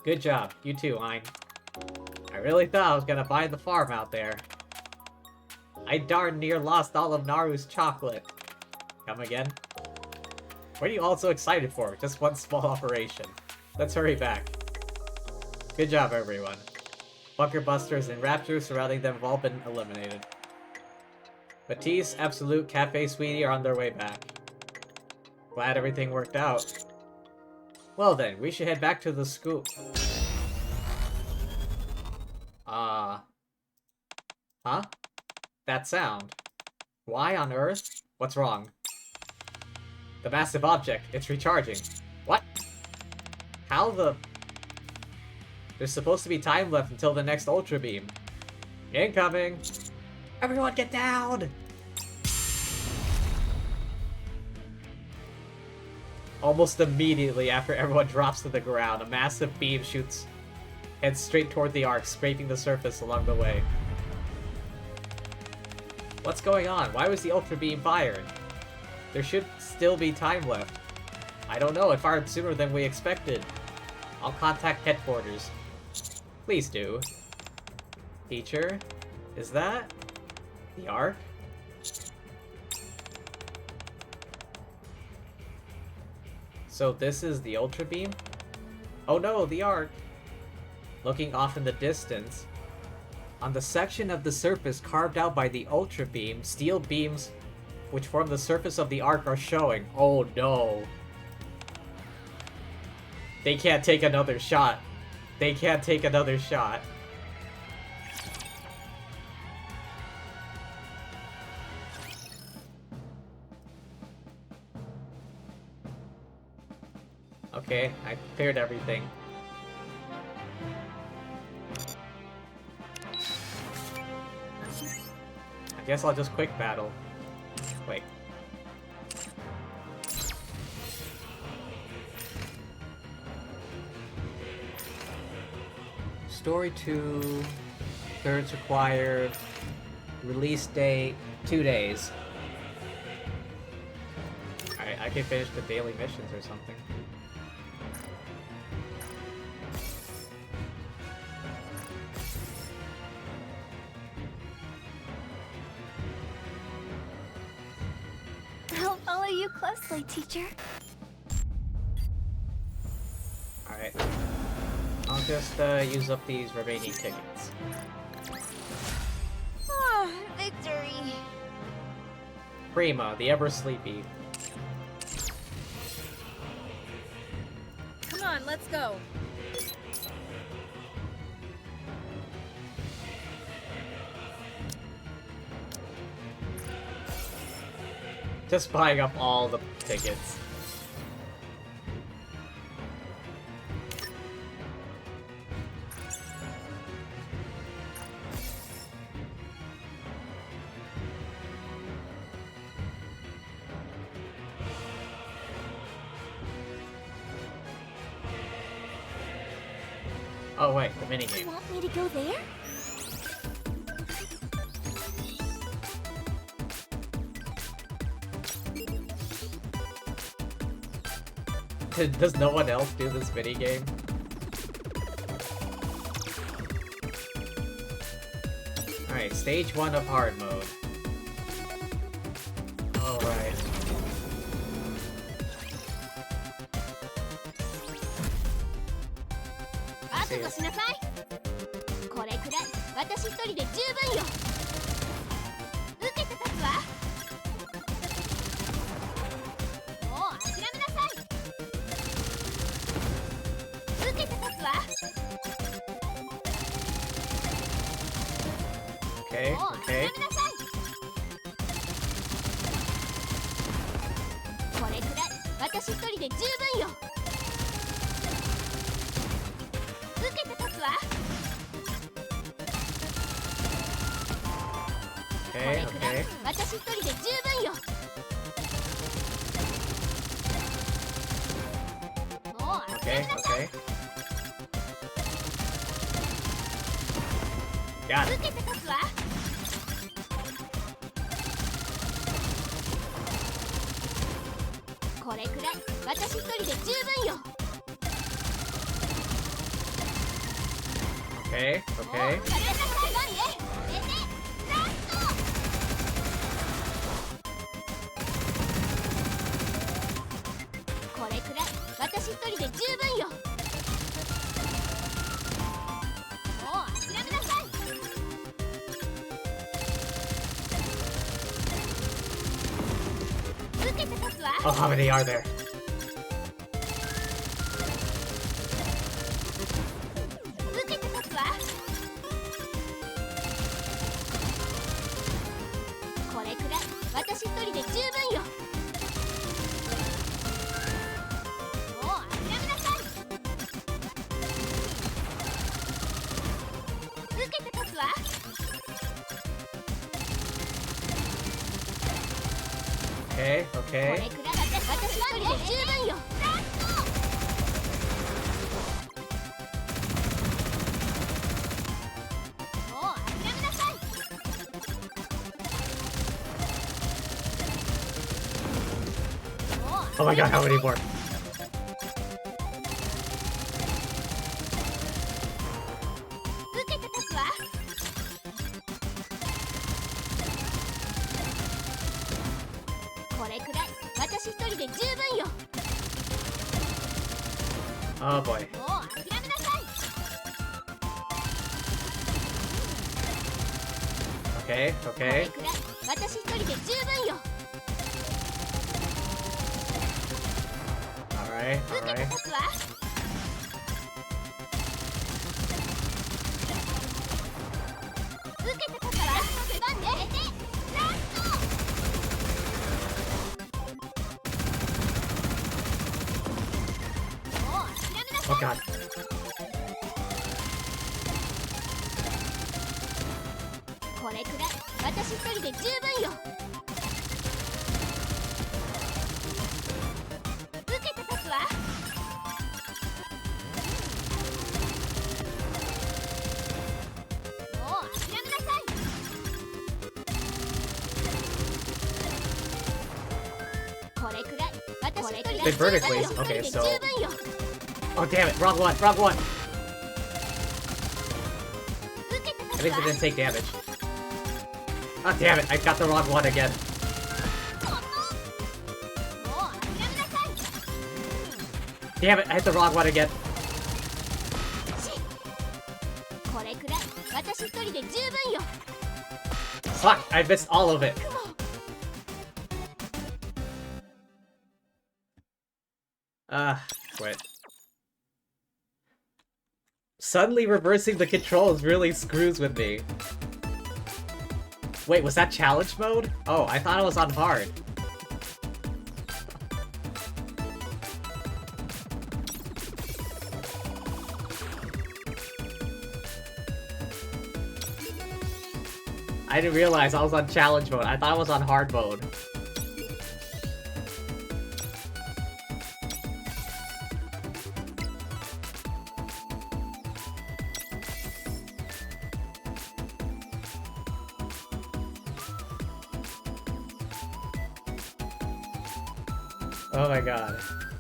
Good job. You too, Ein. I really thought I was gonna buy the farm out there. I darn near lost all of Naru's chocolate. Come again? What are you all so excited for? Just one small operation. Let's hurry back. Good job, everyone. Bunker Busters and raptors surrounding them have all been eliminated. Matisse, Absolute, Cafe Sweetie are on their way back. Glad everything worked out. Well then, we should head back to the school. Huh? That sound. Why on earth? What's wrong? The massive object, it's recharging. What? How the... There's supposed to be time left until the next Ultra Beam. Incoming! Everyone get down! Almost immediately after everyone drops to the ground, a massive beam heads straight toward the arc, scraping the surface along the way. What's going on? Why was the Ultra Beam fired? There should still be time left. I don't know, it fired sooner than we expected. I'll contact headquarters. Please do. Teacher? Is that... the arc? So this is the Ultra Beam? Oh no, the arc! Looking off in the distance, on the section of the surface carved out by the Ultra Beam, steel beams which form the surface of the arc are showing. Oh no. They can't take another shot. They can't take another shot. Okay, I cleared everything. I guess I'll just quick battle. Wait. Story 2, thirds required, release date, 2 days. Alright, I can finish the daily missions or something. I'll follow you closely, teacher. Alright. I'll just use up these remaining tickets. Ah, victory. Prima, the ever sleepy. Come on, let's go. Just buying up all the tickets. Oh wait, the You minigame. want me to go there? Does no one else do this minigame? Alright, stage 1 of hard mode. Alright. Okay, okay. Okay, okay. Okay, okay. Got it. Okay, okay. Oh, how many are there? Okay, okay. Oh my god, how many more? Oh boy. Okay, okay. Alright, alright. Oh god. They vertically. Okay, so. Oh damn it! Wrong one! Wrong one! At least it didn't take damage. Oh damn it! I got the wrong one again. Damn it! I hit the wrong one again. Fuck! I missed all of it. Quit. Suddenly reversing the controls really screws with me. Wait, was that challenge mode? Oh, I thought it was on hard. I didn't realize I was on challenge mode. I thought I was on hard mode. Oh my god.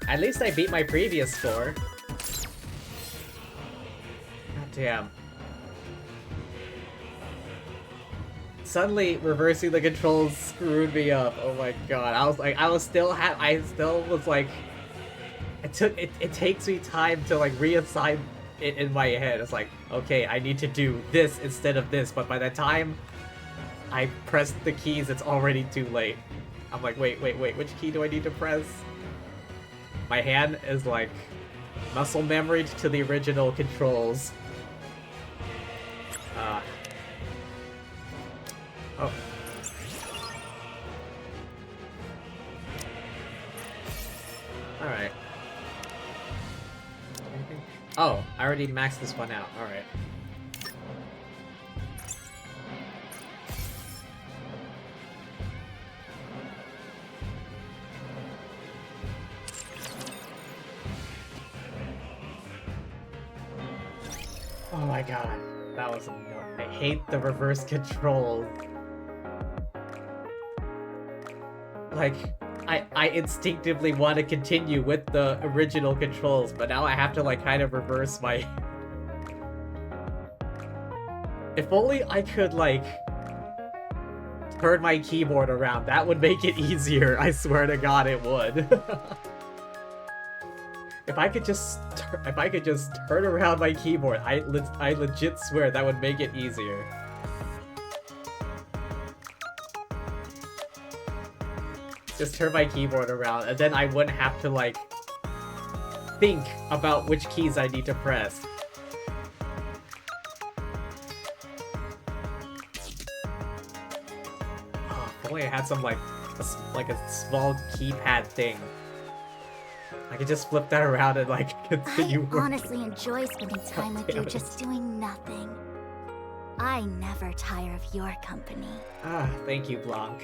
At least I beat my previous score. God damn. Suddenly reversing the controls screwed me up. Oh my god. I was like, I still was like, it takes me time to like reassign it in my head. It's like, okay, I need to do this instead of this, but by the time I press the keys, it's already too late. I'm like, wait, which key do I need to press? My hand is like muscle memory to the original controls. Oh. Alright. Oh, I already maxed this one out. Alright. Oh my god, that was annoying. I hate the reverse control. Like, I instinctively want to continue with the original controls, but now I have to like kind of reverse my... If only I could like turn my keyboard around, that would make it easier. I swear to god it would. If I could just turn around my keyboard, I legit swear that would make it easier. Just turn my keyboard around, and then I wouldn't have to, like, think about which keys I need to press. Oh, if only I had some, like a small keypad thing. I could just flip that around and, like, continue working. I honestly enjoy spending time with you just doing nothing. I never tire of your company. Ah, thank you, Blanc.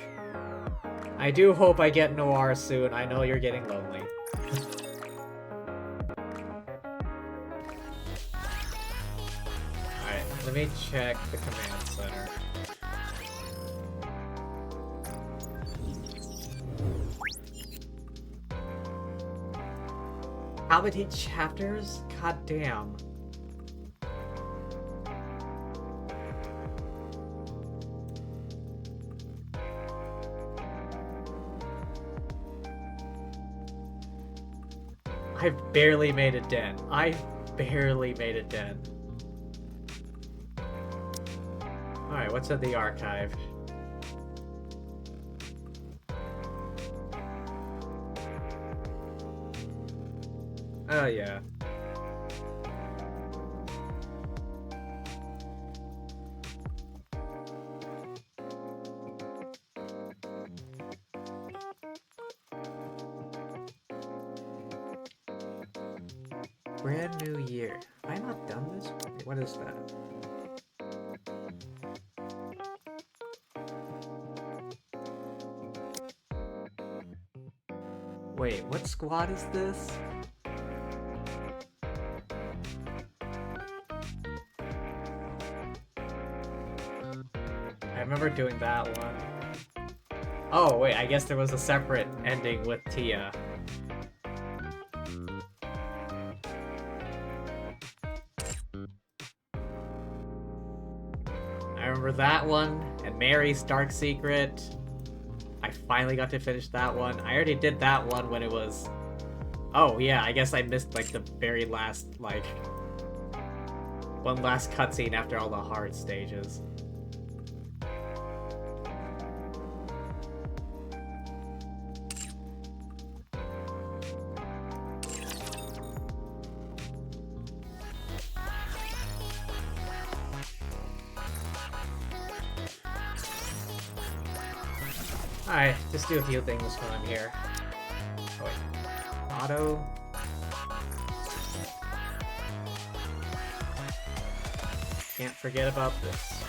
I do hope I get Noir soon. I know you're getting lonely. Alright, let me check the command center. How many chapters? God damn. I barely made a dent. I barely made a dent. Alright, what's in the archive? Oh, yeah. Brand new year. Have I not done this? Wait, what is that? Wait, what squad is this? I remember doing that one. Oh, wait, I guess there was a separate ending with Tia. I remember that one, and Mary's Dark Secret. I finally got to finish that one. I already did that one when it was... Oh, yeah, I guess I missed, like, the very last, like... one last cutscene after all the hard stages. Alright, just do a few things while I'm here. Oh, wait. Auto. Can't forget about this.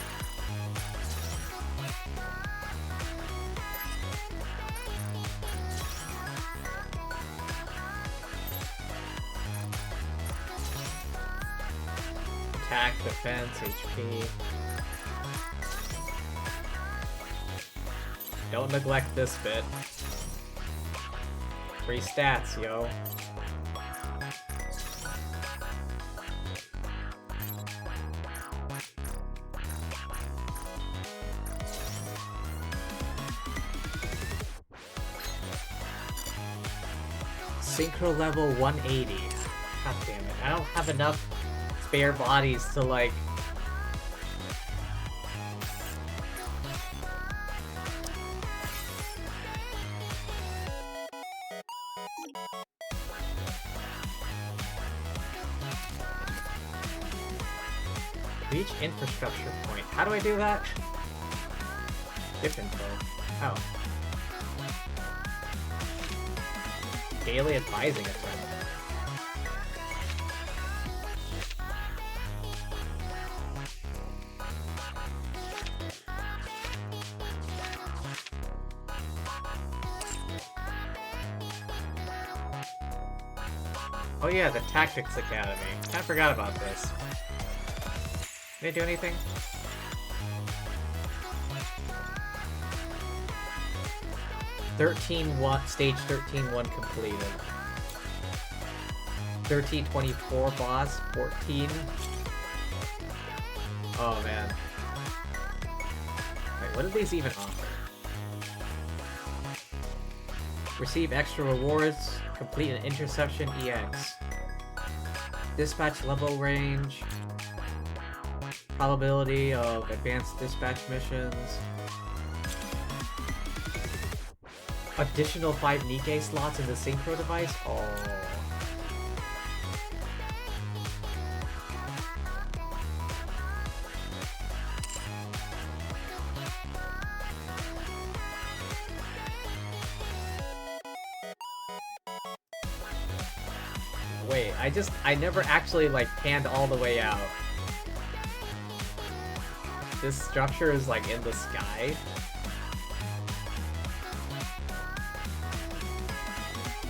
Attack, defense, HP. Don't neglect this bit. Free stats, yo. Synchro level 180. God damn it. I don't have enough spare bodies to, like... Reach infrastructure point. How do I do that? Skip info. Oh. Daily advising effect. Oh yeah, the Tactics Academy. I forgot about this. Did I do anything? Stage 13-1 completed. 13-24 boss, 14. Oh man. Wait, what do these even offer? Receive extra rewards, complete an interception EX. Dispatch level range. Probability of advanced dispatch missions. Additional 5 Nikke slots in the synchro device? Oh. Wait, I never actually, like, panned all the way out. This structure is, like, in the sky.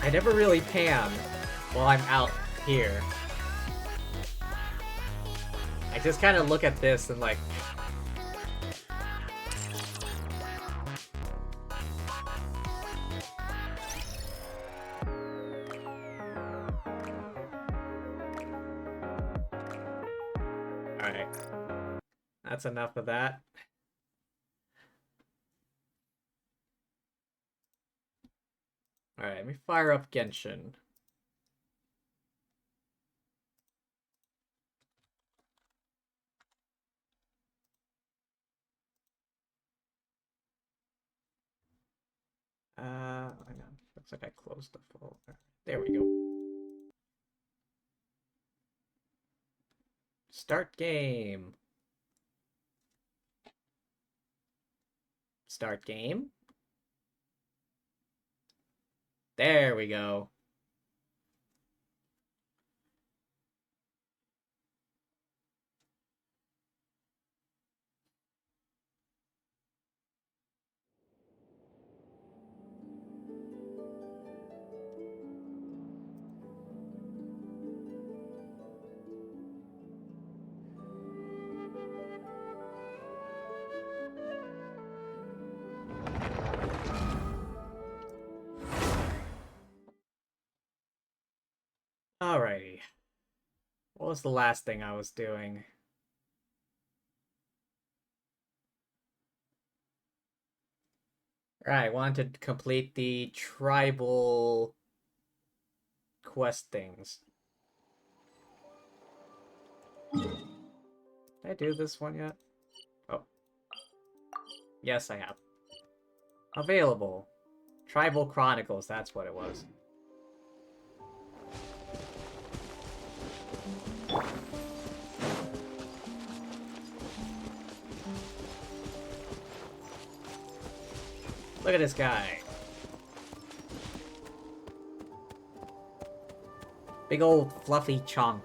I never really pan while I'm out here. I just kind of look at this and like... Alright. That's enough of that. Alright, let me fire up Genshin. Hang on. Looks like I closed the folder. There we go. Start game. Start game. There we go. Alrighty. What was the last thing I was doing? Right, I wanted to complete the tribal quest things. Did I do this one yet? Oh. Yes, I have. Available. Tribal Chronicles, that's what it was. Look at this guy. Big old fluffy chunk.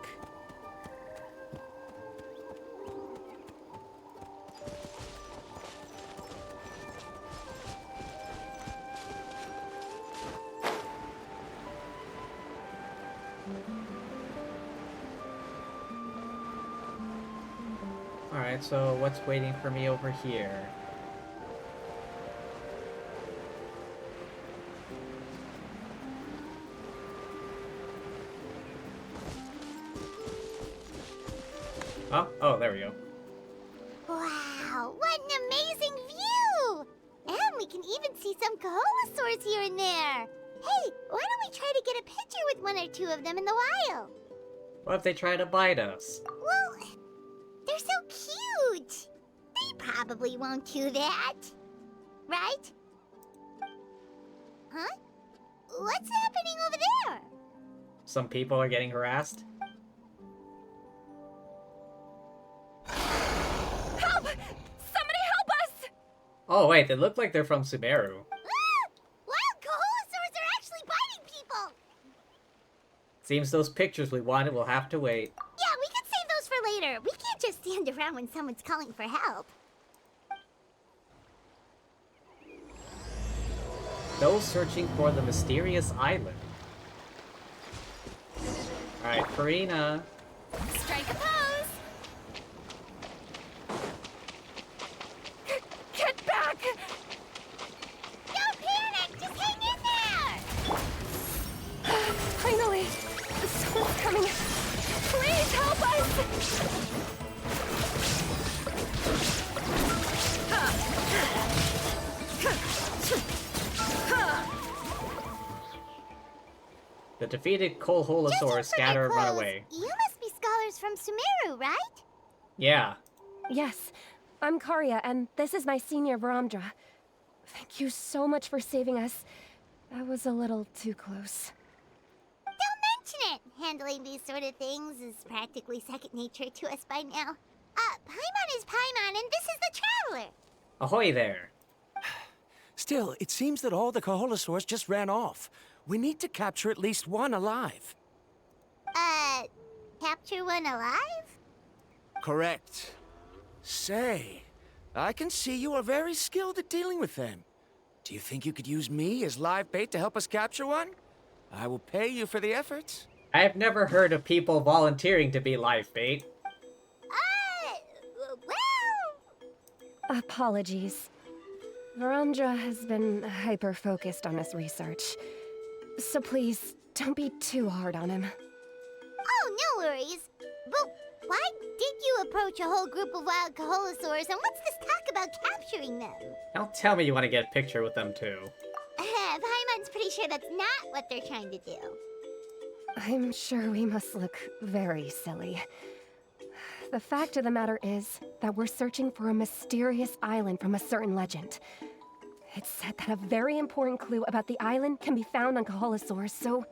Alright, so what's waiting for me over here? Oh, there we go. Wow, what an amazing view! And we can even see some Kaholosaurs here and there. Hey, why don't we try to get a picture with one or two of them in the wild? What if they try to bite us? Well, they're so cute. They probably won't do that. Right? Huh? What's happening over there? Some people are getting harassed? Help! Somebody help us! Oh wait, they look like they're from Sumeru. Ah! Wild Kaholosaurs are actually biting people! Seems those pictures we wanted will have to wait. Yeah, we could save those for later. We can't just stand around when someone's calling for help. Those searching for the mysterious island. Alright, Farina. Strike a pose! Get back! Don't panic! Just hang in there! Finally! Someone's coming! Please help us! The defeated Kaholosaurs scatter and run away. You must be scholars from Sumeru, right? Yeah. Yes, I'm Karya, and this is my senior Varamdra. Thank you so much for saving us. That was a little too close. Don't mention it! Handling these sort of things is practically second nature to us by now. Paimon is Paimon, and this is the Traveler! Ahoy there. Still, it seems that all the Kaholosaurs just ran off. We need to capture at least one alive. Capture one alive? Correct. Say, I can see you are very skilled at dealing with them. Do you think you could use me as live bait to help us capture one? I will pay you for the efforts. I've never heard of people volunteering to be live bait. Well... Apologies. Varamdra has been hyper-focused on his research. So please, don't be too hard on him. Oh, no worries. But why did you approach a whole group of wild Kaholosaurs, and what's this talk about capturing them? Don't tell me you want to get a picture with them too. Paimon's pretty sure that's not what they're trying to do. I'm sure we must look very silly. The fact of the matter is that we're searching for a mysterious island from a certain legend. It's said that a very important clue about the island can be found on Kaholosaurs, so...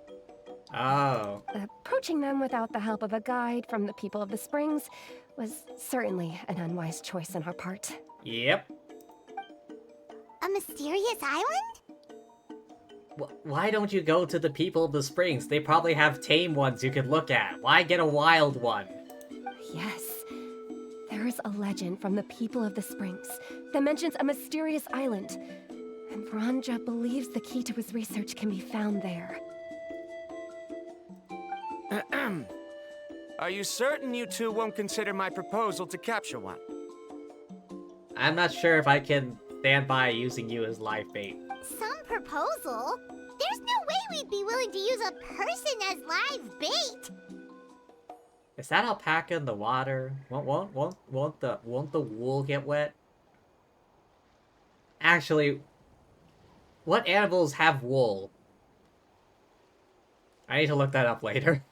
Oh. Approaching them without the help of a guide from the people of the springs was certainly an unwise choice on our part. Yep. A mysterious island? Why don't you go to the people of the springs? They probably have tame ones you could look at. Why get a wild one? Yes. There is a legend from the people of the springs that mentions a mysterious island, and Vranja believes the key to his research can be found there. Are you certain you two won't consider my proposal to capture one? I'm not sure if I can stand by using you as live bait. Some proposal? There's no way we'd be willing to use a person as live bait! Is that alpaca in the water? Won't the wool get wet? Actually, what animals have wool? I need to look that up later.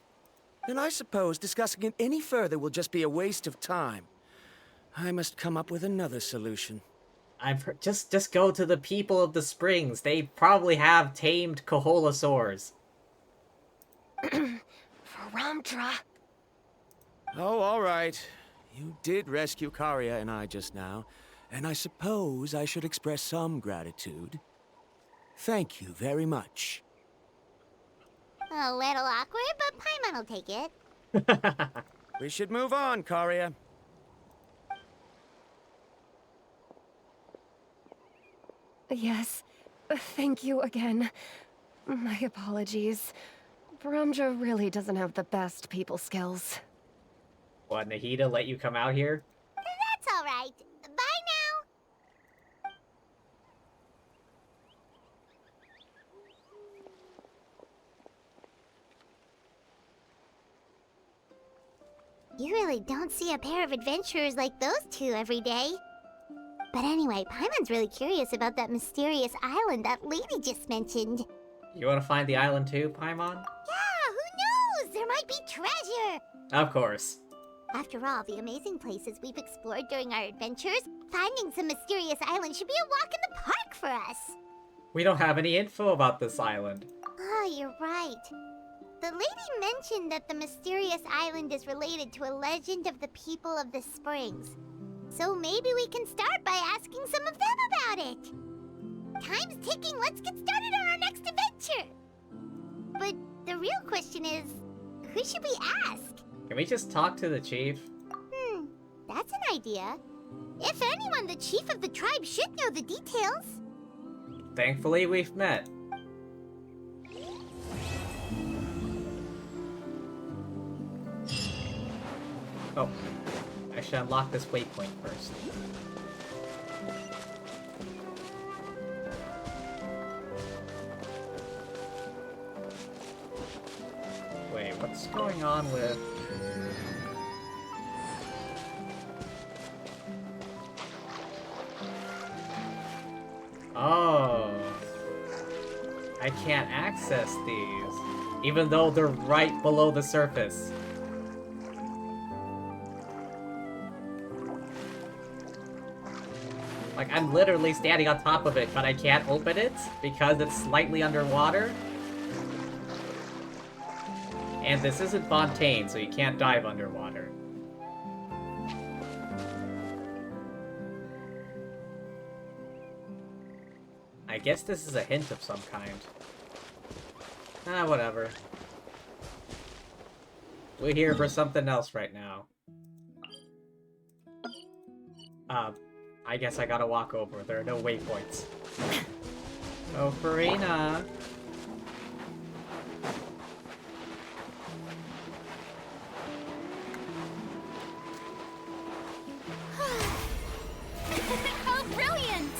Then I suppose discussing it any further will just be a waste of time. I must come up with another solution. Just go to the people of the springs. They probably have tamed koholosaurs. Vranja. Oh, all right. You did rescue Karia and I just now, and I suppose I should express some gratitude. Thank you very much. A little awkward, but Paimon will take it. We should move on, Karia. Yes, thank you again. My apologies. Vranja really doesn't have the best people skills. What, Nahida let you come out here? That's alright. Bye now! You really don't see a pair of adventurers like those two every day. But anyway, Paimon's really curious about that mysterious island that lady just mentioned. You want to find the island too, Paimon? Yeah, who knows? There might be treasure! Of course. After all the amazing places we've explored during our adventures, finding some mysterious island should be a walk in the park for us. We don't have any info about this island. Oh, you're right. The lady mentioned that the mysterious island is related to a legend of the people of the springs. So maybe we can start by asking some of them about it. Time's ticking, let's get started on our next adventure. But the real question is, who should we ask? Can we just talk to the chief? That's an idea. If anyone, the chief of the tribe should know the details. Thankfully, we've met. Oh, I should unlock this waypoint first. Wait, what's going on with... Oh. I can't access these, even though they're right below the surface. Like, I'm literally standing on top of it, but I can't open it because it's slightly underwater. And this isn't Fontaine, so you can't dive underwater. I guess this is a hint of some kind. Ah, whatever. We're here for something else right now. I guess I gotta walk over. There are no waypoints. Oh, Farina. Oh, brilliant!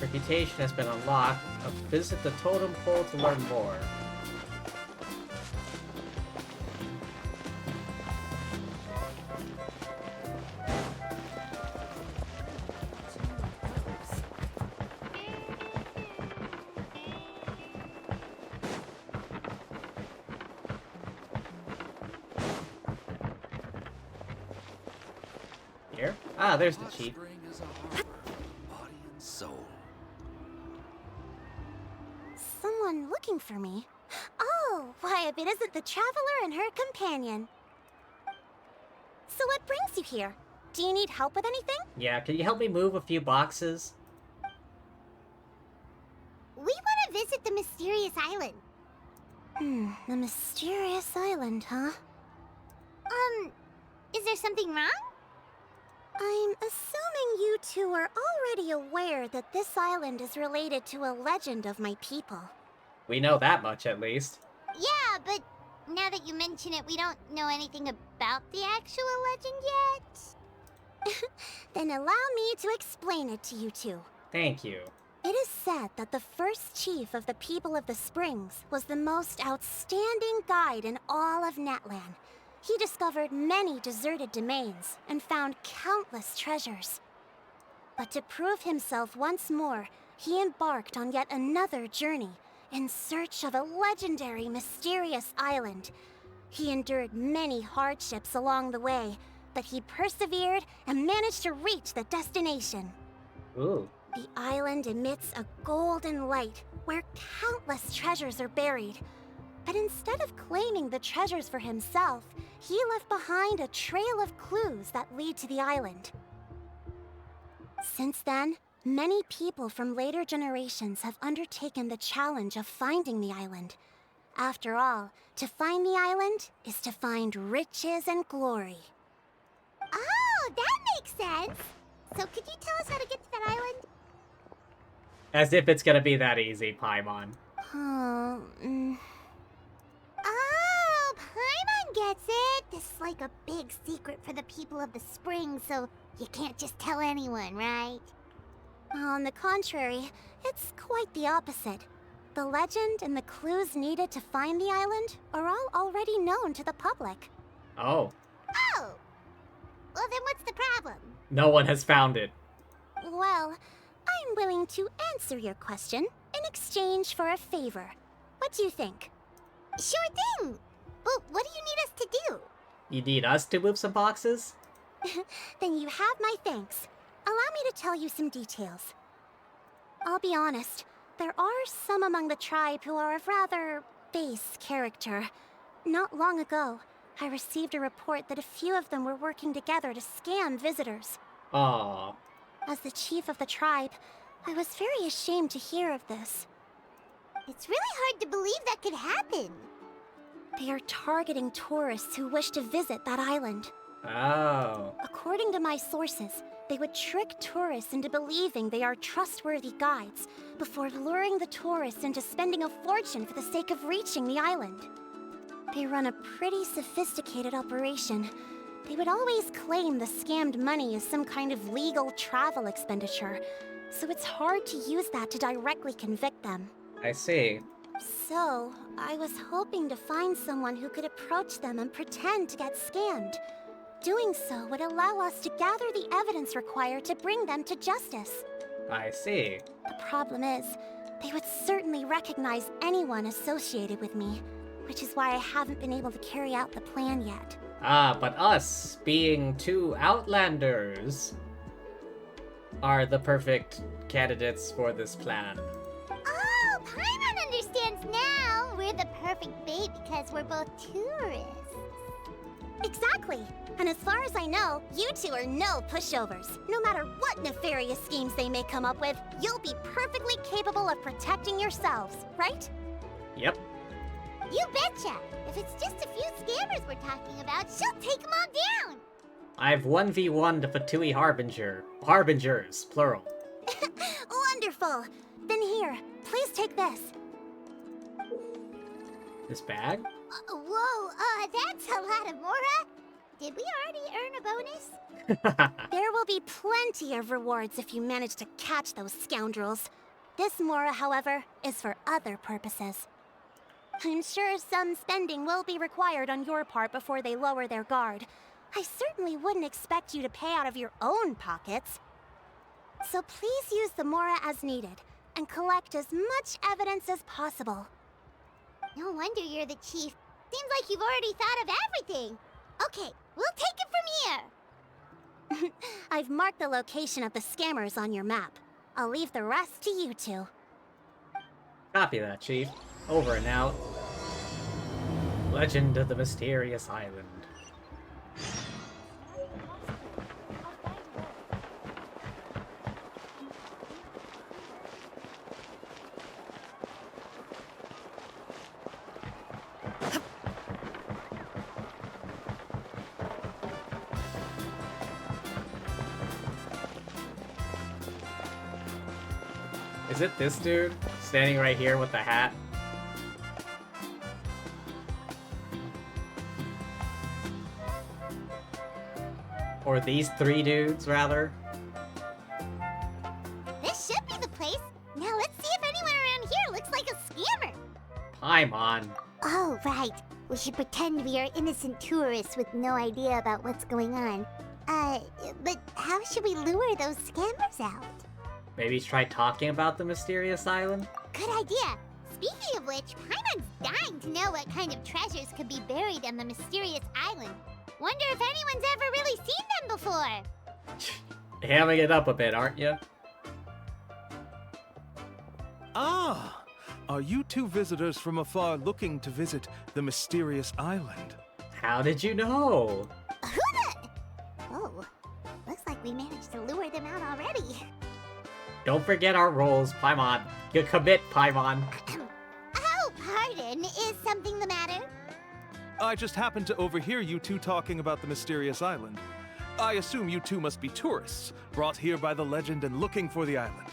Reputation has been unlocked. Visit the totem pole to learn more. Ah, there's the chief. Spring is a heart, body and soul. Someone looking for me? Oh, why, if it isn't the Traveler and her companion. So what brings you here? Do you need help with anything? Yeah, can you help me move a few boxes? We want to visit the mysterious island. The mysterious island, huh? Is there something wrong? I'm assuming you two are already aware that this island is related to a legend of my people. We know that much, at least. Yeah, but now that you mention it, we don't know anything about the actual legend yet. Then allow me to explain it to you two. Thank you. It is said that the first chief of the people of the Springs was the most outstanding guide in all of Natlan. He discovered many deserted domains and found countless treasures. But to prove himself once more, he embarked on yet another journey in search of a legendary, mysterious island. He endured many hardships along the way, but he persevered and managed to reach the destination. Ooh. The island emits a golden light where countless treasures are buried. But instead of claiming the treasures for himself, he left behind a trail of clues that lead to the island. Since then, many people from later generations have undertaken the challenge of finding the island. After all, to find the island is to find riches and glory. Oh, that makes sense! So could you tell us how to get to that island? As if it's gonna be that easy, Paimon. Oh, Oh, Paimon gets it! This is like a big secret for the people of the spring, so you can't just tell anyone, right? On the contrary, it's quite the opposite. The legend and the clues needed to find the island are all already known to the public. Oh. Oh! Well, then what's the problem? No one has found it. Well, I'm willing to answer your question in exchange for a favor. What do you think? Sure thing! But what do you need us to do? You need us to move some boxes? Then you have my thanks. Allow me to tell you some details. I'll be honest, there are some among the tribe who are of rather base character. Not long ago, I received a report that a few of them were working together to scam visitors. Aww. As the chief of the tribe, I was very ashamed to hear of this. It's really hard to believe that could happen. They are targeting tourists who wish to visit that island. Oh. According to my sources, they would trick tourists into believing they are trustworthy guides before luring the tourists into spending a fortune for the sake of reaching the island. They run a pretty sophisticated operation. They would always claim the scammed money is some kind of legal travel expenditure, so it's hard to use that to directly convict them. I see. So, I was hoping to find someone who could approach them and pretend to get scammed. Doing so would allow us to gather the evidence required to bring them to justice. I see. The problem is, they would certainly recognize anyone associated with me, which is why I haven't been able to carry out the plan yet. Ah, but us, being two Outlanders, are the perfect candidates for this plan. Oh, Paimon understands now! We're the perfect bait because we're both tourists. Exactly! And as far as I know, you two are no pushovers. No matter what nefarious schemes they may come up with, you'll be perfectly capable of protecting yourselves, right? Yep. You betcha! If it's just a few scammers we're talking about, she'll take them all down! I've 1v1 the Fatui Harbingers, plural. Wonderful! Then here, please take this. This bag? Whoa, that's a lot of Mora. Did we already earn a bonus? There will be plenty of rewards if you manage to catch those scoundrels. This Mora, however, is for other purposes. I'm sure some spending will be required on your part before they lower their guard. I certainly wouldn't expect you to pay out of your own pockets. So please use the Mora as needed, and collect as much evidence as possible. No wonder you're the chief. Seems like you've already thought of everything. Okay, we'll take it from here. I've marked the location of the scammers on your map. I'll leave the rest to you two. Copy that, Chief. Over and out. Legend of the Mysterious Island. Is it this dude? Standing right here with the hat? Or these three dudes, rather? This should be the place. Now let's see if anyone around here looks like a scammer. Paimon. Oh, right. We should pretend we are innocent tourists with no idea about what's going on. But how should we lure those scammers out? Maybe try talking about the mysterious island? Good idea. Speaking of which, Paimon's dying to know what kind of treasures could be buried on the mysterious island. Wonder if anyone's ever really seen them before. Hamming it up a bit, aren't you? Ah! Are you two visitors from afar looking to visit the mysterious island? How did you know? Who the? Oh, looks like we managed to lure them out already. Don't forget our roles, Paimon. You commit, Paimon. Oh, pardon. Is something the matter? I just happened to overhear you two talking about the mysterious island. I assume you two must be tourists, brought here by the legend and looking for the island.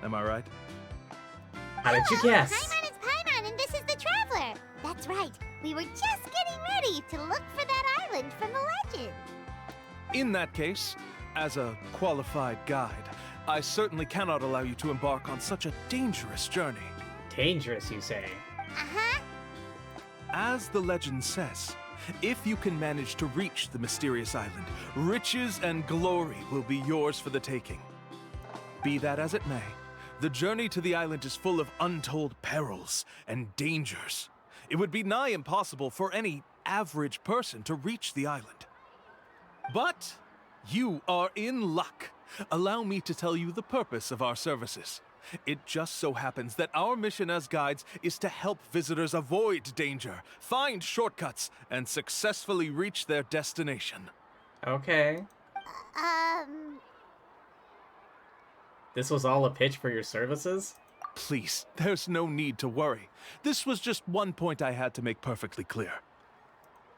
Am I right? How did you guess? Paimon is Paimon, and this is the Traveler. That's right. We were just getting ready to look for that island from the legend. In that case, as a qualified guide, I certainly cannot allow you to embark on such a dangerous journey. Dangerous, you say? Uh-huh. As the legend says, if you can manage to reach the mysterious island, riches and glory will be yours for the taking. Be that as it may, the journey to the island is full of untold perils and dangers. It would be nigh impossible for any average person to reach the island. But you are in luck. Allow me to tell you the purpose of our services. It just so happens that our mission as guides is to help visitors avoid danger, find shortcuts, and successfully reach their destination. Okay. This was all a pitch for your services? Please, there's no need to worry. This was just one point I had to make perfectly clear.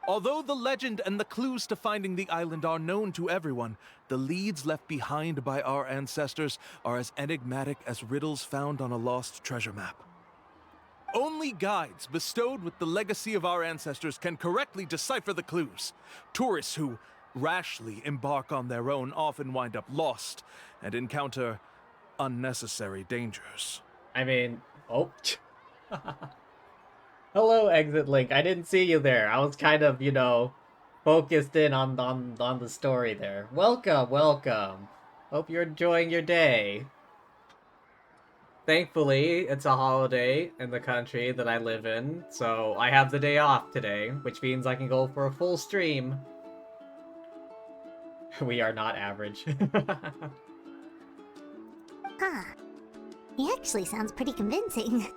Although the legend and the clues to finding the island are known to everyone, the leads left behind by our ancestors are as enigmatic as riddles found on a lost treasure map. Only guides bestowed with the legacy of our ancestors can correctly decipher the clues. Tourists who rashly embark on their own often wind up lost and encounter unnecessary dangers. I mean, oh. Hello, Exit Link. I didn't see you there. I was kind of, focused in on the story there. Welcome, welcome. Hope you're enjoying your day. Thankfully, it's a holiday in the country that I live in, so I have the day off today, which means I can go for a full stream. We are not average. He actually sounds pretty convincing.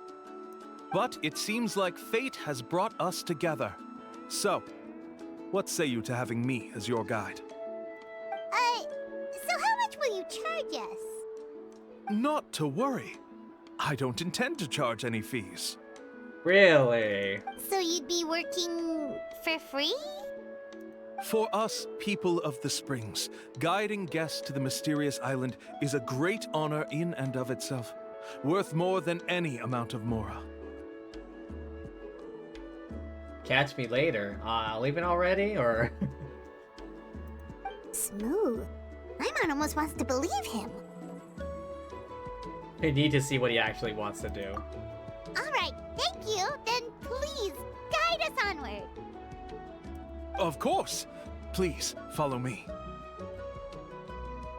But it seems like fate has brought us together. So, what say you to having me as your guide? So how much will you charge us? Not to worry. I don't intend to charge any fees. Really? So you'd be working for free? For us, people of the Springs, guiding guests to the mysterious island is a great honor in and of itself, worth more than any amount of mora. Catch me later. Leaving already, or? Smooth. Paimon almost wants to believe him. I need to see what he actually wants to do. Alright, thank you. Then please, guide us onward. Of course. Please, follow me.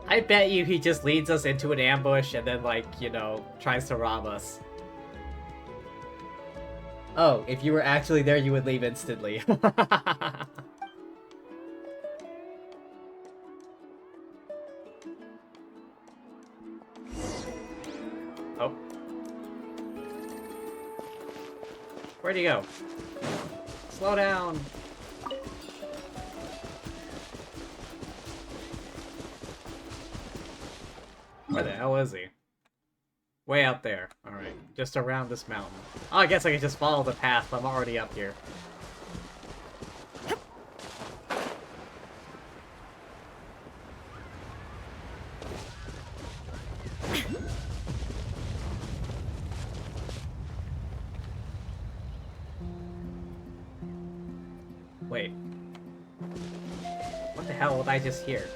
I bet you he just leads us into an ambush and then, tries to rob us. Oh, if you were actually there, you would leave instantly. Where'd he go? Slow down. Where the hell is he? Way out there. Alright, just around this mountain. Oh, I guess I can just follow the path. I'm already up here. Wait. What the hell did I just hear?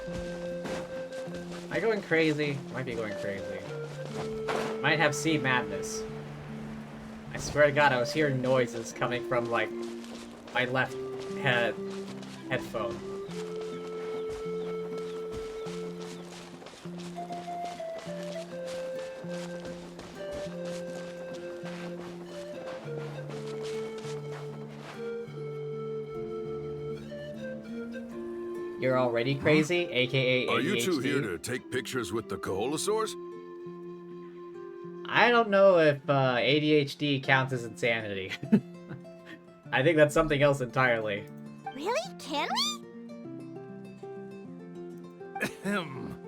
Am I going crazy? Might be going crazy. Might have sea madness. I swear to God, I was hearing noises coming from, like, my left headphone. You're already crazy, aka ADHD? Are you two here to take pictures with the Koholosaurs? I don't know if ADHD counts as insanity. I think that's something else entirely. Really? Can we? Ahem.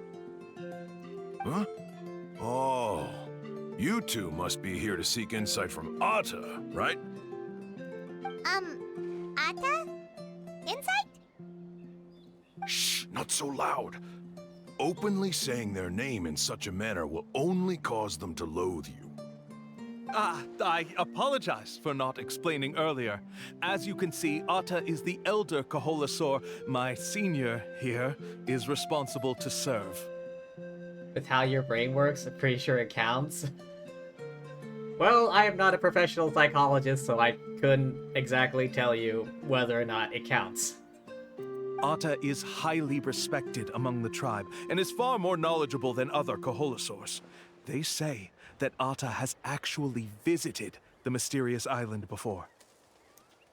Huh? Oh, you two must be here to seek insight from Atta, right? Atta? Insight? Shh, not so loud. Openly saying their name in such a manner will only cause them to loathe you. I apologize for not explaining earlier. As you can see, Atta is the elder Koholosaur. My senior here is responsible to serve. With how your brain works, I'm pretty sure it counts. Well, I am not a professional psychologist, so I couldn't exactly tell you whether or not it counts. Atta is highly respected among the tribe and is far more knowledgeable than other Koholosaurs. They say that Atta has actually visited the mysterious island before.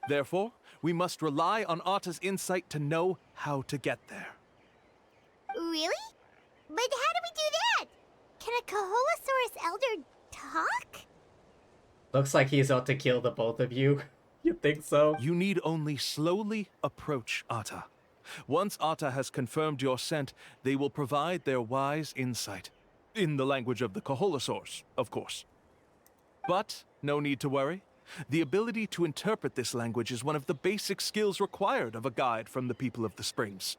Therefore, we must rely on Atta's insight to know how to get there. Really? But how do we do that? Can a Koholosaurus elder talk? Looks like he's out to kill the both of you. You think so? You need only slowly approach Atta. Once Atta has confirmed your scent, they will provide their wise insight. In the language of the Koholosaurs, of course. But no need to worry. The ability to interpret this language is one of the basic skills required of a guide from the people of the Springs.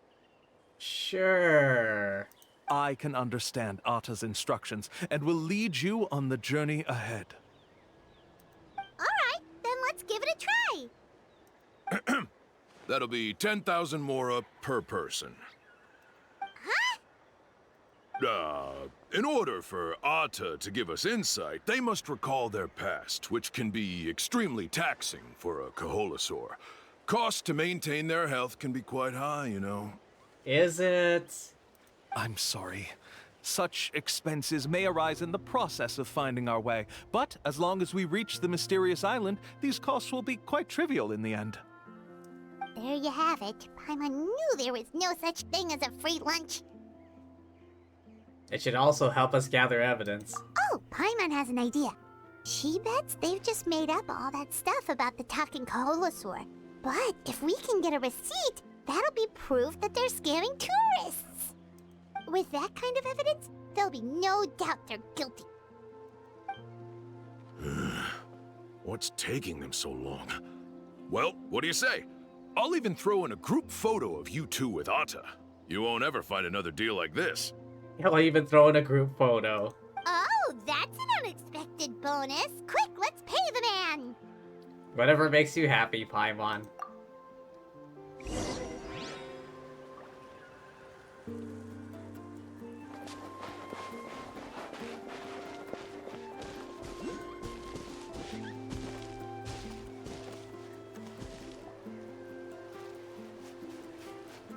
Sure. I can understand Atta's instructions and will lead you on the journey ahead. Alright, then let's give it a try. That'll be 10,000 mora per person. In order for Atta to give us insight, they must recall their past, which can be extremely taxing for a Koholosaur. Costs to maintain their health can be quite high, you know. Is it? I'm sorry. Such expenses may arise in the process of finding our way, but as long as we reach the mysterious island, these costs will be quite trivial in the end. There you have it. Paimon knew there was no such thing as a free lunch. It should also help us gather evidence. Oh, Paimon has an idea. She bets they've just made up all that stuff about the talking Koholosaur. But if we can get a receipt, that'll be proof that they're scamming tourists. With that kind of evidence, there'll be no doubt they're guilty. What's taking them so long? Well, what do you say? I'll even throw in a group photo of you two with Atta. You won't ever find another deal like this. He'll even throw in a group photo. Oh, that's an unexpected bonus. Quick, let's pay the man. Whatever makes you happy, Paimon.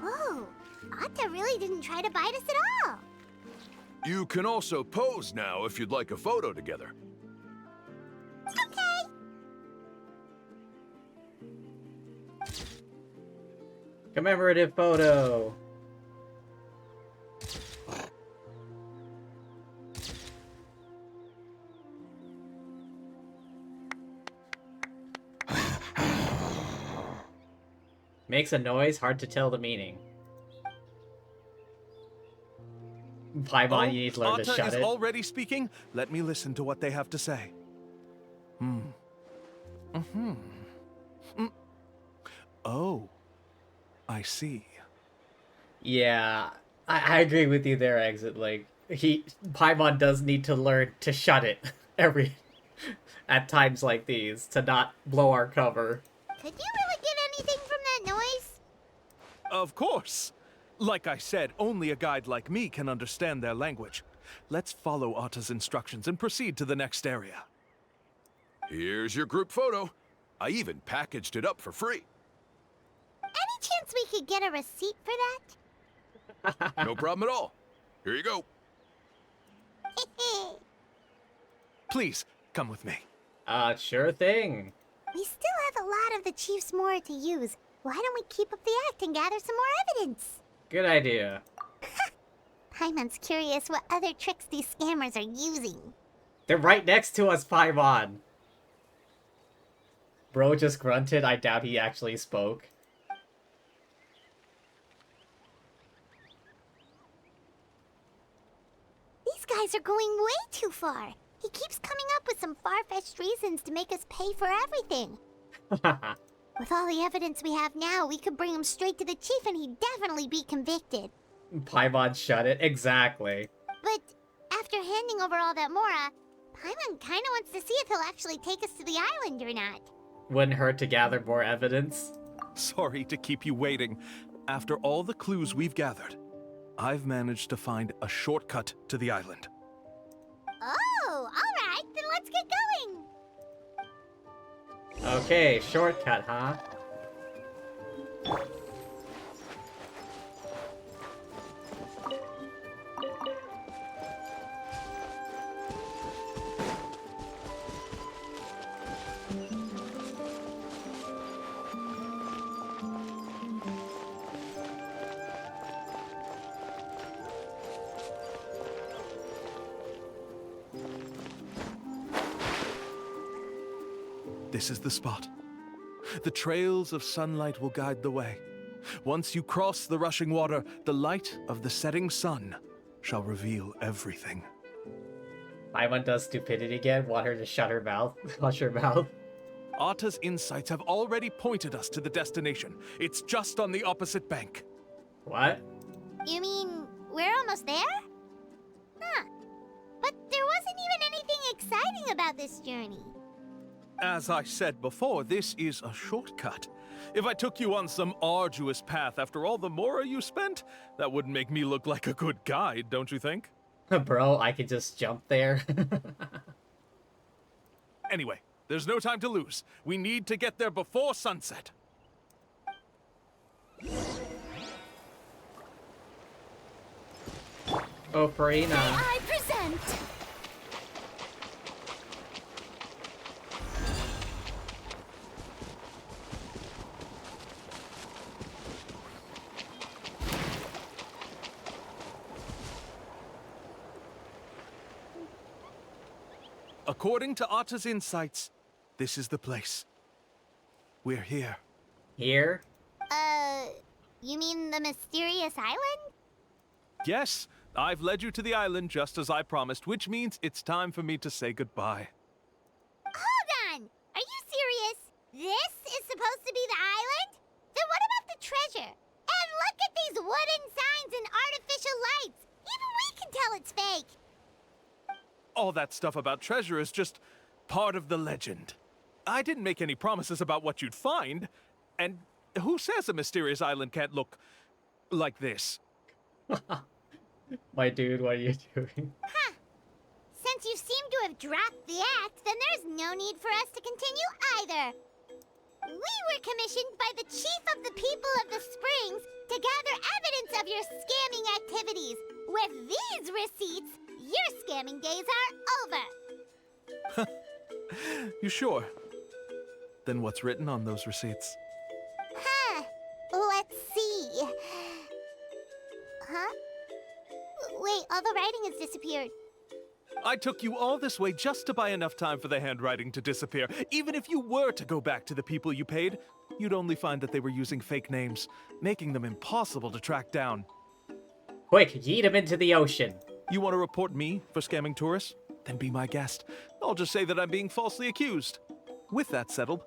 Whoa, Atta really didn't try to bite us at all. You can also pose now if you'd like a photo together. Okay. Commemorative photo. Makes a noise, hard to tell the meaning. Paimon, you need to learn to Ata shut is it. already speaking. Let me listen to what they have to say. Oh, I see. Yeah, I agree with you there, Exit. Like, Paimon does need to learn to shut it at times like these, to not blow our cover. Could you really get anything from that noise? Of course. Like I said, only a guide like me can understand their language. Let's follow Ata's instructions and proceed to the next area. Here's your group photo. I even packaged it up for free. Any chance we could get a receipt for that? No problem at all. Here you go. Please, come with me. Sure thing. We still have a lot of the Chief's Mora to use. Why don't we keep up the act and gather some more evidence? Good idea. Paimon's curious what other tricks these scammers are using. They're right next to us, Paimon. Bro just grunted. I doubt he actually spoke. These guys are going way too far. He keeps coming up with some far-fetched reasons to make us pay for everything. With all the evidence we have now, we could bring him straight to the chief and he'd definitely be convicted. Paimon shut it. Exactly. But after handing over all that Mora, Paimon kinda wants to see if he'll actually take us to the island or not. Wouldn't hurt to gather more evidence. Sorry to keep you waiting. After all the clues we've gathered, I've managed to find a shortcut to the island. Oh, alright, then let's get going. Okay, shortcut, huh? This is the spot. The trails of sunlight will guide the way. Once you cross the rushing water, the light of the setting sun shall reveal everything. Paimon does stupidity again. Want her to shut her mouth. Hush her mouth. Ata's insights have already pointed us to the destination. It's just on the opposite bank. What? You mean, we're almost there? Huh. But there wasn't even anything exciting about this journey. As I said before, this is a shortcut. If I took you on some arduous path after all the Mora you spent, that wouldn't make me look like a good guide, don't you think? Bro, I could just jump there. Anyway, there's no time to lose. We need to get there before sunset. Oh, Farina. I present. According to Ata's insights, this is the place. We're here. Here? You mean the mysterious island? Yes, I've led you to the island just as I promised, which means it's time for me to say goodbye. Hold on! Are you serious? This is supposed to be the island? Then what about the treasure? And look at these wooden signs and artificial lights! Even we can tell it's fake! All that stuff about treasure is just part of the legend. I didn't make any promises about what you'd find, and who says a mysterious island can't look like this? My dude, what are you doing? Huh. Since you seem to have dropped the act, then there's no need for us to continue either. We were commissioned by the chief of the people of the Springs to gather evidence of your scamming activities. With these receipts, your scamming days are over. You sure? Then what's written on those receipts? Huh. Let's see. Huh? Wait, all the writing has disappeared. I took you all this way just to buy enough time for the handwriting to disappear. Even if you were to go back to the people you paid, you'd only find that they were using fake names, making them impossible to track down. Quick, yeet him into the ocean. You want to report me for scamming tourists? Then be my guest. I'll just say that I'm being falsely accused. With that settled,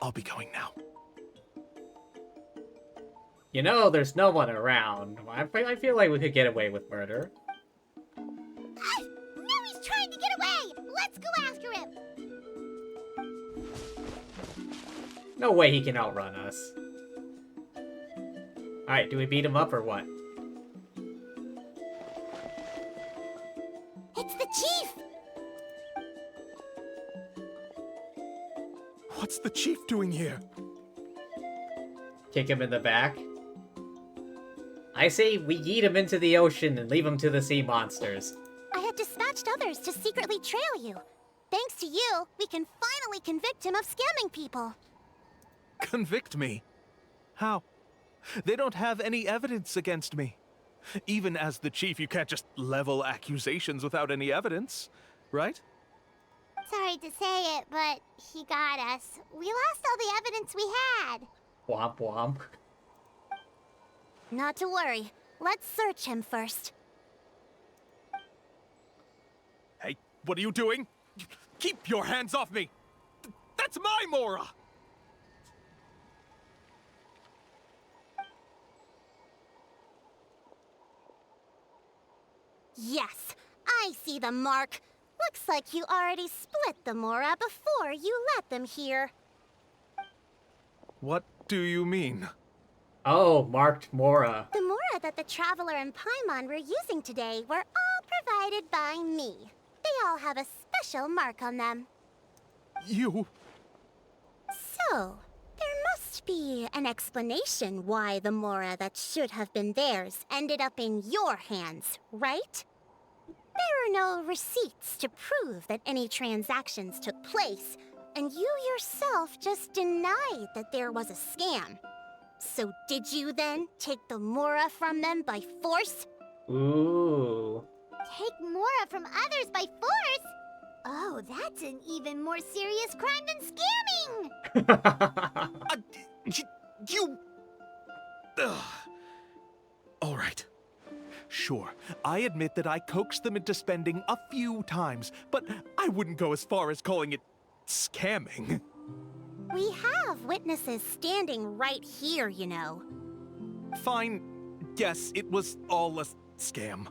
I'll be going now. You know, there's no one around. I feel like we could get away with murder. Now he's trying to get away! Let's go after him! No way he can outrun us. Alright, do we beat him up or what? It's the chief! What's the chief doing here? Kick him in the back? I say we yeet him into the ocean and leave him to the sea monsters. I had dispatched others to secretly trail you. Thanks to you, we can finally convict him of scamming people. Convict me? How? They don't have any evidence against me. Even as the chief, you can't just level accusations without any evidence, right? Sorry to say it, but he got us. We lost all the evidence we had. Womp womp. Not to worry. Let's search him first. Hey, what are you doing? Keep your hands off me! That's my Mora! Yes, I see the mark. Looks like you already split the Mora before you let them here. What do you mean? Oh, marked Mora. The Mora that the Traveler and Paimon were using today were all provided by me. They all have a special mark on them. You... So, there must be an explanation why the Mora that should have been theirs ended up in your hands, right? There are no receipts to prove that any transactions took place, and you yourself just denied that there was a scam. So did you then take the Mora from them by force? Ooh. Take Mora from others by force? Oh, that's an even more serious crime than scamming! You... Ugh. All right. Sure, I admit that I coaxed them into spending a few times, but I wouldn't go as far as calling it scamming. We have witnesses standing right here, you know. Fine. Yes, it was all a scam.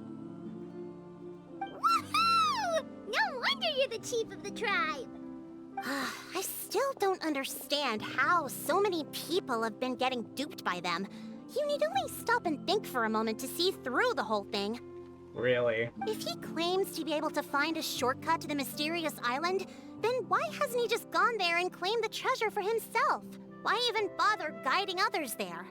Woohoo! No wonder you're the chief of the tribe! I still don't understand how so many people have been getting duped by them. You need only stop and think for a moment to see through the whole thing. Really? If he claims to be able to find a shortcut to the mysterious island, then why hasn't he just gone there and claimed the treasure for himself? Why even bother guiding others there?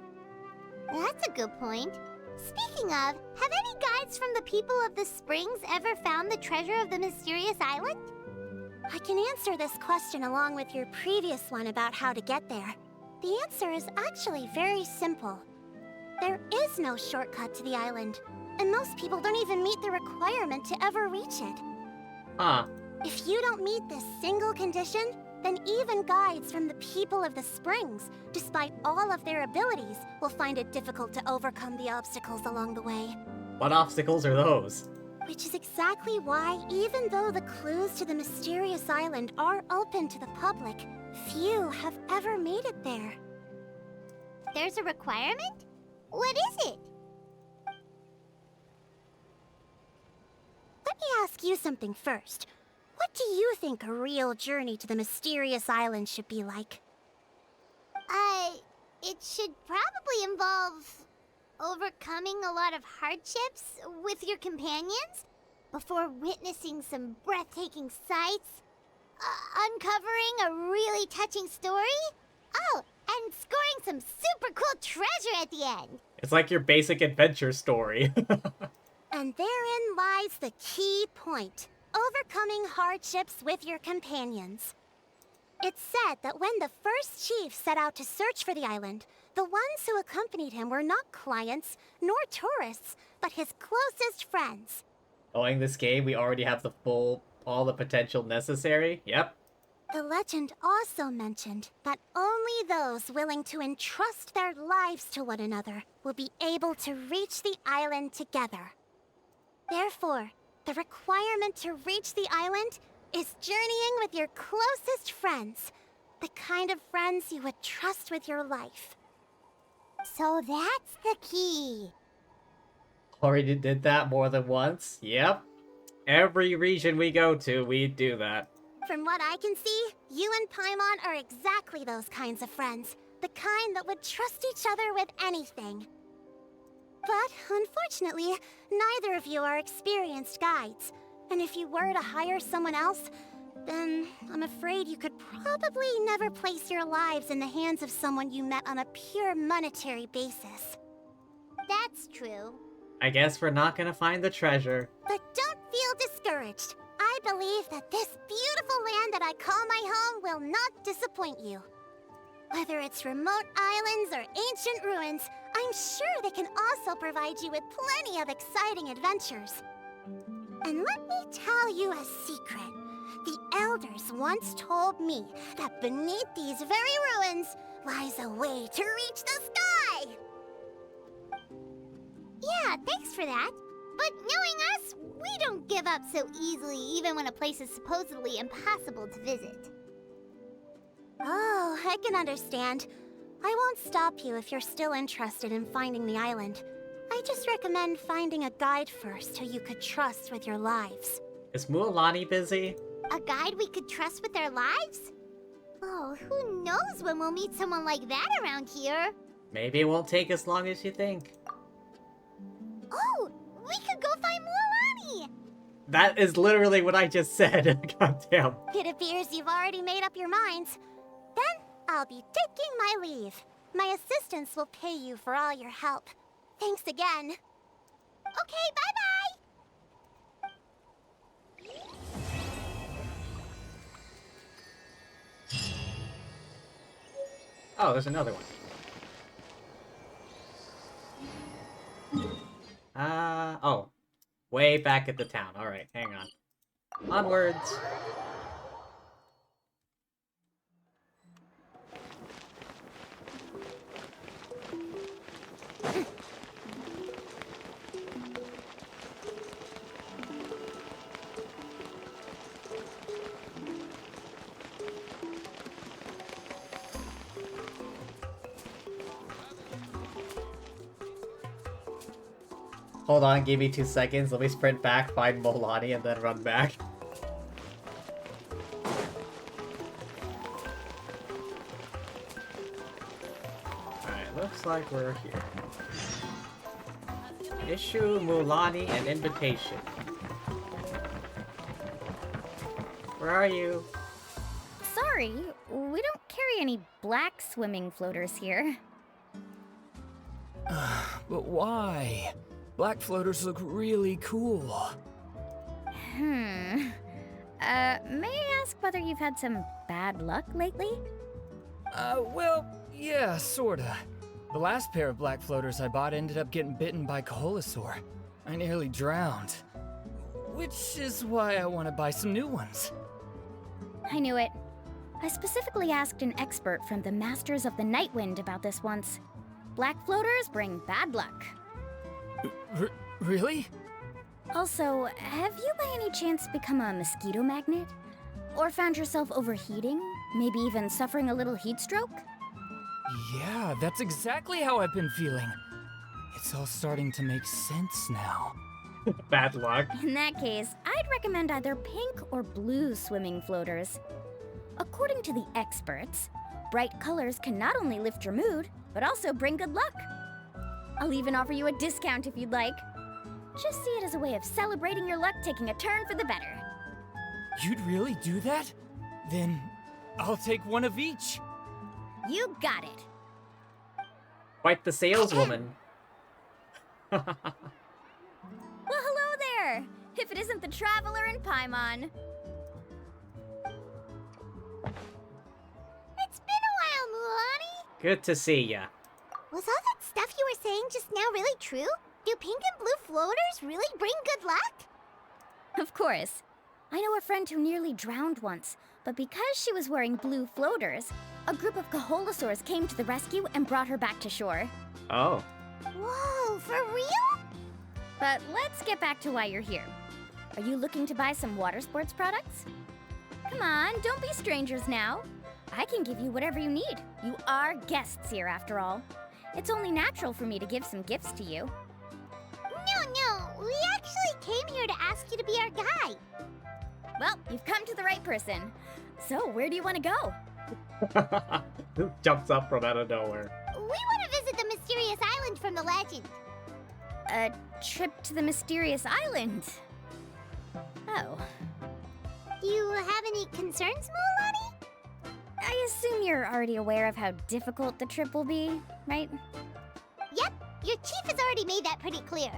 That's a good point. Speaking of, have any guides from the people of the Springs ever found the treasure of the mysterious island? I can answer this question along with your previous one about how to get there. The answer is actually very simple. There is no shortcut to the island, and most people don't even meet the requirement to ever reach it. Huh. If you don't meet this single condition, then even guides from the people of the Springs, despite all of their abilities, will find it difficult to overcome the obstacles along the way. What obstacles are those? Which is exactly why, even though the clues to the mysterious island are open to the public, few have ever made it there. There's a requirement? What is it? Let me ask you something first. What do you think a real journey to the mysterious island should be like? It should probably involve overcoming a lot of hardships with your companions before witnessing some breathtaking sights, uncovering a really touching story, oh, and scoring some super cool treasure at the end. It's like your basic adventure story. And therein lies the key point. Overcoming hardships with your companions. It's said that when the first chief set out to search for the island, the ones who accompanied him were not clients nor tourists, but his closest friends. Knowing this game, we already have all the potential necessary. Yep. The legend also mentioned that only those willing to entrust their lives to one another will be able to reach the island together. Therefore, the requirement to reach the island is journeying with your closest friends, the kind of friends you would trust with your life. So that's the key. Already did that more than once. Yep. Every region we go to, we do that. From what I can see, you and Paimon are exactly those kinds of friends. The kind that would trust each other with anything. But, unfortunately, neither of you are experienced guides. And if you were to hire someone else, then I'm afraid you could probably never place your lives in the hands of someone you met on a pure monetary basis. That's true. I guess we're not gonna find the treasure. But don't feel discouraged. I believe that this beautiful land that I call my home will not disappoint you. Whether it's remote islands or ancient ruins, I'm sure they can also provide you with plenty of exciting adventures. And let me tell you a secret. The elders once told me that beneath these very ruins lies a way to reach the sky! Yeah, thanks for that. But knowing us, we don't give up so easily even when a place is supposedly impossible to visit. Oh, I can understand. I won't stop you if you're still interested in finding the island. I just recommend finding a guide first who you could trust with your lives. Is Mualani busy? A guide we could trust with our lives? Oh, who knows when we'll meet someone like that around here? Maybe it won't take as long as you think. Oh, we could go find Mualani! That is literally what I just said. Goddamn. It appears you've already made up your minds. Then I'll be taking my leave. My assistants will pay you for all your help. Thanks again. Okay, bye-bye! Oh, there's another one. Oh. Way back at the town. Alright, hang on. Onwards. Hold on, give me 2 seconds. Let me sprint back, find Mualani, and then run back. Alright, looks like we're here. Issue Mualani an invitation. Where are you? Sorry, we don't carry any black swimming floaters here. But why? Black floaters look really cool. May I ask whether you've had some bad luck lately? Well, yeah, sorta. The last pair of black floaters I bought ended up getting bitten by Coholosaur. I nearly drowned. Which is why I want to buy some new ones. I knew it. I specifically asked an expert from the Masters of the Nightwind about this once. Black floaters bring bad luck. Really? Also, have you by any chance become a mosquito magnet? Or found yourself overheating? Maybe even suffering a little heat stroke? Yeah, that's exactly how I've been feeling. It's all starting to make sense now. Bad luck. In that case, I'd recommend either pink or blue swimming floaters. According to the experts, bright colors can not only lift your mood, but also bring good luck. I'll even offer you a discount if you'd like. Just see it as a way of celebrating your luck taking a turn for the better. You'd really do that? Then I'll take one of each. You got it. Quite the saleswoman. Well, hello there! If it isn't the Traveler in Paimon. It's been a while, Mualani. Good to see ya. Was all that stuff you were saying just now really true? Do pink and blue floaters really bring good luck? Of course. I know a friend who nearly drowned once, but because she was wearing blue floaters, a group of Kaholasaurs came to the rescue and brought her back to shore. Oh. Whoa, for real? But let's get back to why you're here. Are you looking to buy some water sports products? Come on, don't be strangers now. I can give you whatever you need. You are guests here, after all. It's only natural for me to give some gifts to you. No, we actually came here to ask you to be our guide. Well, you've come to the right person. So, where do you want to go? Jumps up from out of nowhere. We want to visit the mysterious island from the legend. A trip to the mysterious island. Oh. Do you have any concerns, Mulani? I assume you're already aware of how difficult the trip will be, right? Yep, your chief has already made that pretty clear.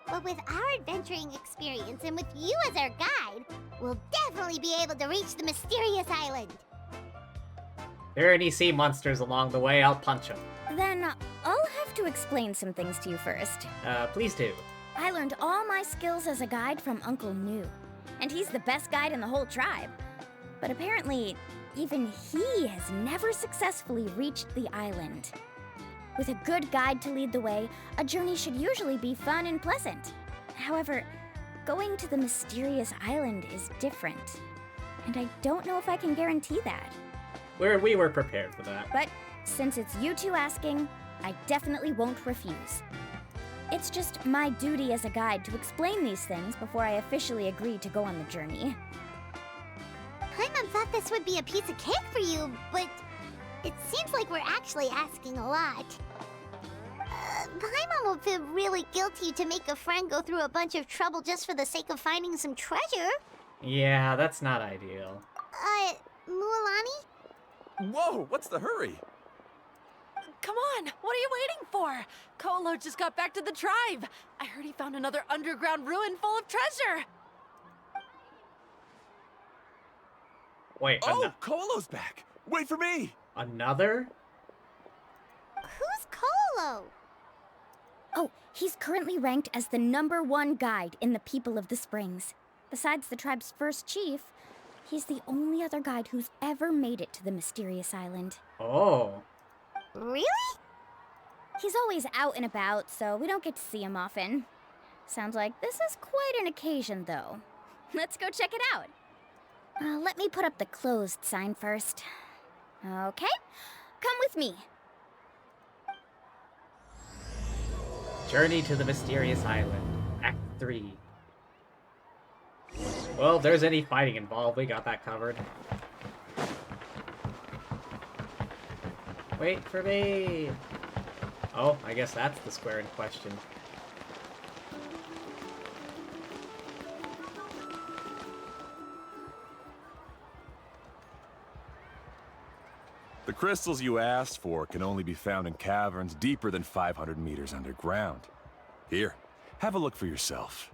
But with our adventuring experience and with you as our guide, we'll definitely be able to reach the mysterious island. If there are any sea monsters along the way, I'll punch them. Then I'll have to explain some things to you first. Please do. I learned all my skills as a guide from Uncle New, and he's the best guide in the whole tribe. But apparently, even he has never successfully reached the island. With a good guide to lead the way, a journey should usually be fun and pleasant. However, going to the mysterious island is different, and I don't know if I can guarantee that. We were prepared for that. But since it's you two asking, I definitely won't refuse. It's just my duty as a guide to explain these things before I officially agree to go on the journey. Paimon thought this would be a piece of cake for you, but it seems like we're actually asking a lot. Paimon will feel really guilty to make a friend go through a bunch of trouble just for the sake of finding some treasure. Yeah, that's not ideal. Mualani? Whoa, what's the hurry? Come on, what are you waiting for? Kolo just got back to the tribe. I heard he found another underground ruin full of treasure. Wait, Oh, Kolo's back. Wait for me. another? Who's Kolo? Oh, he's currently ranked as the #1 guide in the People of the Springs. Besides the tribe's first chief, he's the only other guide who's ever made it to the mysterious island. Oh. Really? He's always out and about, so we don't get to see him often. Sounds like this is quite an occasion, though. Let's go check it out. Let me put up the closed sign first. Okay, come with me. Journey to the Mysterious Island, Act 3. Well, if there's any fighting involved, we got that covered. Wait for me! Oh, I guess that's the square in question. The crystals you asked for can only be found in caverns deeper than 500 meters underground. Here, have a look for yourself.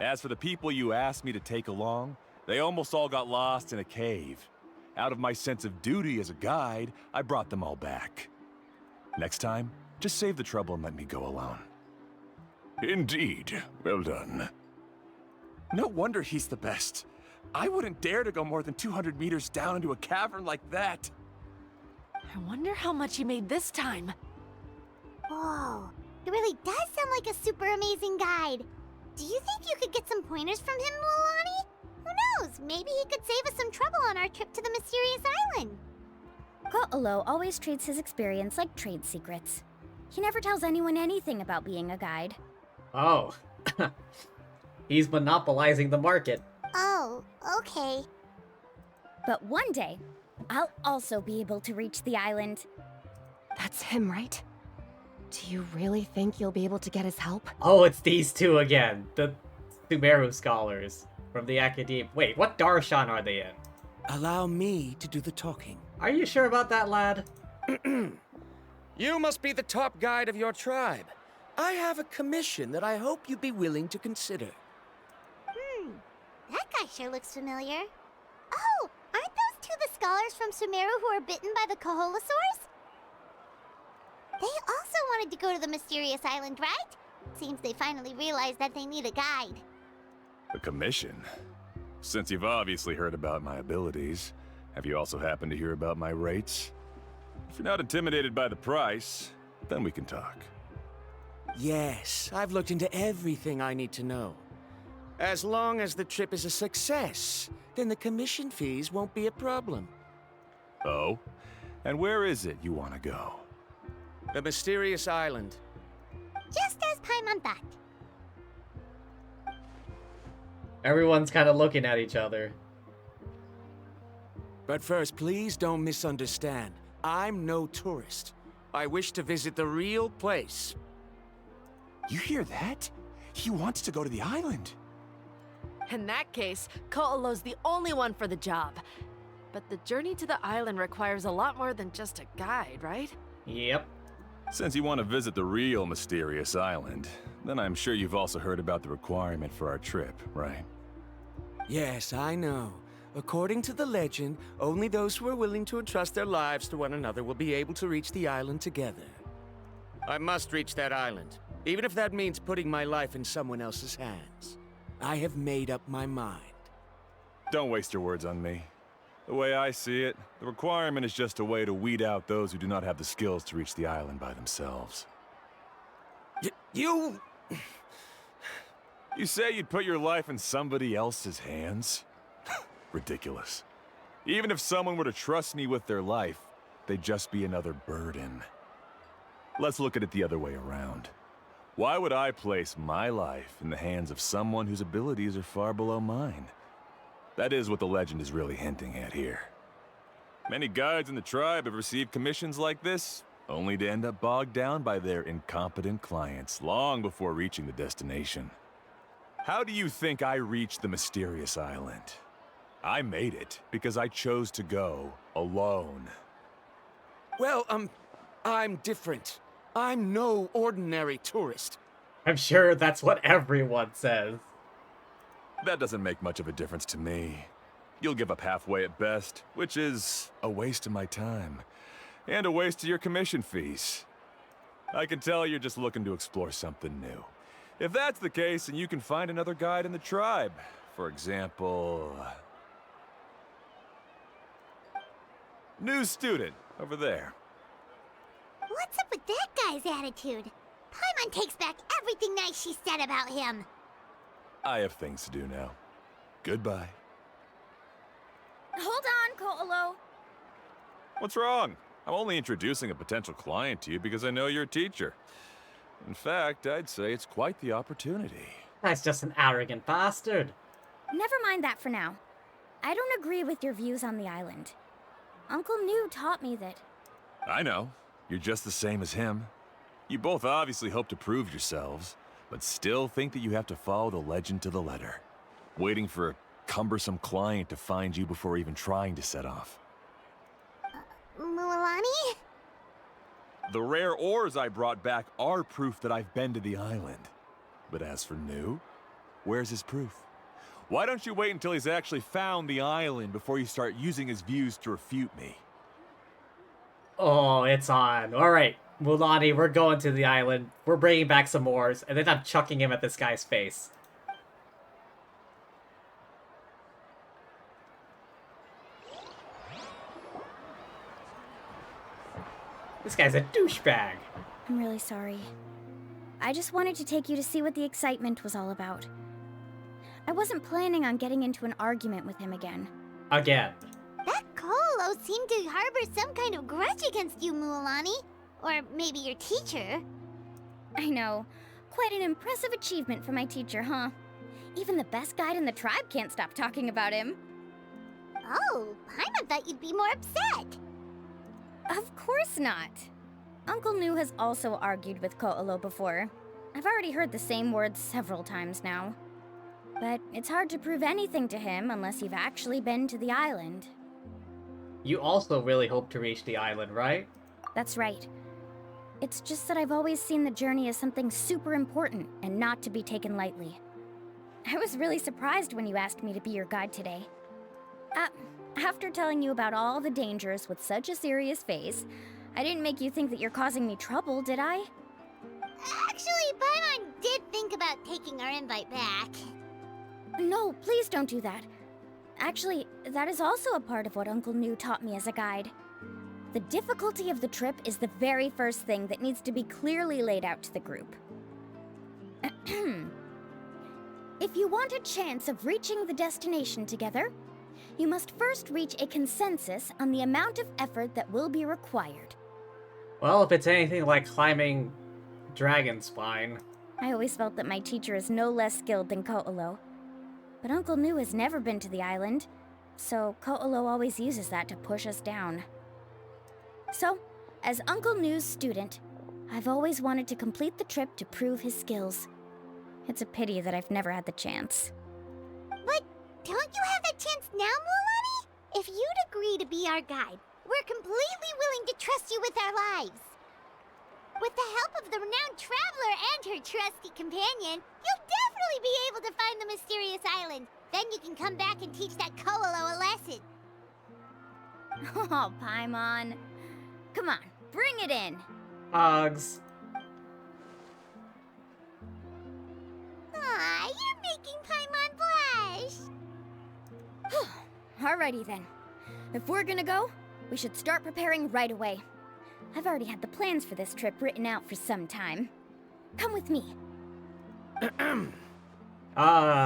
As for the people you asked me to take along, they almost all got lost in a cave. Out of my sense of duty as a guide, I brought them all back. Next time, just save the trouble and let me go alone. Indeed. Well done. No wonder he's the best. I wouldn't dare to go more than 200 meters down into a cavern like that. I wonder how much he made this time. Whoa, it really does sound like a super amazing guide. Do you think you could get some pointers from him, Mualani? Who knows? Maybe he could save us some trouble on our trip to the mysterious island. Ko'olo always treats his experience like trade secrets. He never tells anyone anything about being a guide. Oh. He's monopolizing the market. Oh, okay. But one day, I'll also be able to reach the island. That's him, right? Do you really think you'll be able to get his help? Oh, it's these two again. The Sumeru scholars from the Academe. Wait, what Darshan are they in? Allow me to do the talking. Are you sure about that, lad? You must be the top guide of your tribe. I have a commission that I hope you'd be willing to consider. That guy sure looks familiar. Oh, aren't those two the scholars from Sumeru who are bitten by the Kaholasaurs? They also wanted to go to the mysterious island, right? Seems they finally realized that they need a guide. A commission? Since you've obviously heard about my abilities, have you also happened to hear about my rates? If you're not intimidated by the price, then we can talk. Yes, I've looked into everything I need to know. As long as the trip is a success, then the commission fees won't be a problem. Oh? And where is it you want to go? The mysterious island. Just as Paimon thought. Everyone's kind of looking at each other. But first, please don't misunderstand. I'm no tourist. I wish to visit the real place. You hear that? He wants to go to the island. In that case, Ko'olo's the only one for the job. But the journey to the island requires a lot more than just a guide, right? Yep. Since you want to visit the real mysterious island, then I'm sure you've also heard about the requirement for our trip, right? Yes, I know. According to the legend, only those who are willing to entrust their lives to one another will be able to reach the island together. I must reach that island, even if that means putting my life in someone else's hands. I have made up my mind. Don't waste your words on me. The way I see it, the requirement is just a way to weed out those who do not have the skills to reach the island by themselves. You... You say you'd put your life in somebody else's hands? Ridiculous. Even if someone were to trust me with their life, they'd just be another burden. Let's look at it the other way around. Why would I place my life in the hands of someone whose abilities are far below mine? That is what the legend is really hinting at here. Many guides in the tribe have received commissions like this, only to end up bogged down by their incompetent clients long before reaching the destination. How do you think I reached the mysterious island? I made it because I chose to go alone. Well, I'm different. I'm no ordinary tourist. I'm sure that's what everyone says. That doesn't make much of a difference to me. You'll give up halfway at best, which is a waste of my time. And a waste of your commission fees. I can tell you're just looking to explore something new. If that's the case, then you can find another guide in the tribe. For example... new student, over there. What's up with that guy's attitude? Paimon takes back everything nice she said about him. I have things to do now. Goodbye. Hold on, Ko'olo. What's wrong? I'm only introducing a potential client to you because I know you're a teacher. In fact, I'd say it's quite the opportunity. That's just an arrogant bastard. Never mind that for now. I don't agree with your views on the island. Uncle New taught me that... I know. You're just the same as him. You both obviously hope to prove yourselves, but still think that you have to follow the legend to the letter, waiting for a cumbersome client to find you before even trying to set off. Mualani? The rare ores I brought back are proof that I've been to the island. But as for New, where's his proof? Why don't you wait until he's actually found the island before you start using his views to refute me? Oh, it's on. Alright, Mulani, we're going to the island. We're bringing back some ores, and then I'm chucking him at this guy's face. This guy's a douchebag. I'm really sorry. I just wanted to take you to see what the excitement was all about. I wasn't planning on getting into an argument with him again. Again. That Ko'olo seemed to harbor some kind of grudge against you, Mualani. Or maybe your teacher. I know. Quite an impressive achievement for my teacher, huh? Even the best guide in the tribe can't stop talking about him. Oh, Paimon thought you'd be more upset. Of course not. Uncle New has also argued with Ko'olo before. I've already heard the same words several times now. But it's hard to prove anything to him unless you've actually been to the island. You also really hope to reach the island, right? That's right. It's just that I've always seen the journey as something super important and not to be taken lightly. I was really surprised when you asked me to be your guide today. After telling you about all the dangers with such a serious face, I didn't make you think that you're causing me trouble, did I? Actually, Paimon did think about taking our invite back. No, please don't do that. Actually, that is also a part of what Uncle New taught me as a guide. The difficulty of the trip is the very first thing that needs to be clearly laid out to the group. If you want a chance of reaching the destination together, you must first reach a consensus on the amount of effort that will be required. Well, if it's anything like climbing Dragon Spine. I always felt that my teacher is no less skilled than Ko'olo. But Uncle New has never been to the island, so Ko'olo always uses that to push us down. So, as Uncle New's student, I've always wanted to complete the trip to prove his skills. It's a pity that I've never had the chance. But don't you have that chance now, Mualani? If you'd agree to be our guide, we're completely willing to trust you with our lives. With the help of the renowned traveler and her trusty companion, you'll definitely be able to find the mysterious island. Then you can come back and teach that Ko'olo a lesson. Oh, Paimon. Come on, bring it in. Hugs. Aw, you're making Paimon blush. Alrighty then. If we're gonna go, we should start preparing right away. I've already had the plans for this trip written out for some time. Come with me.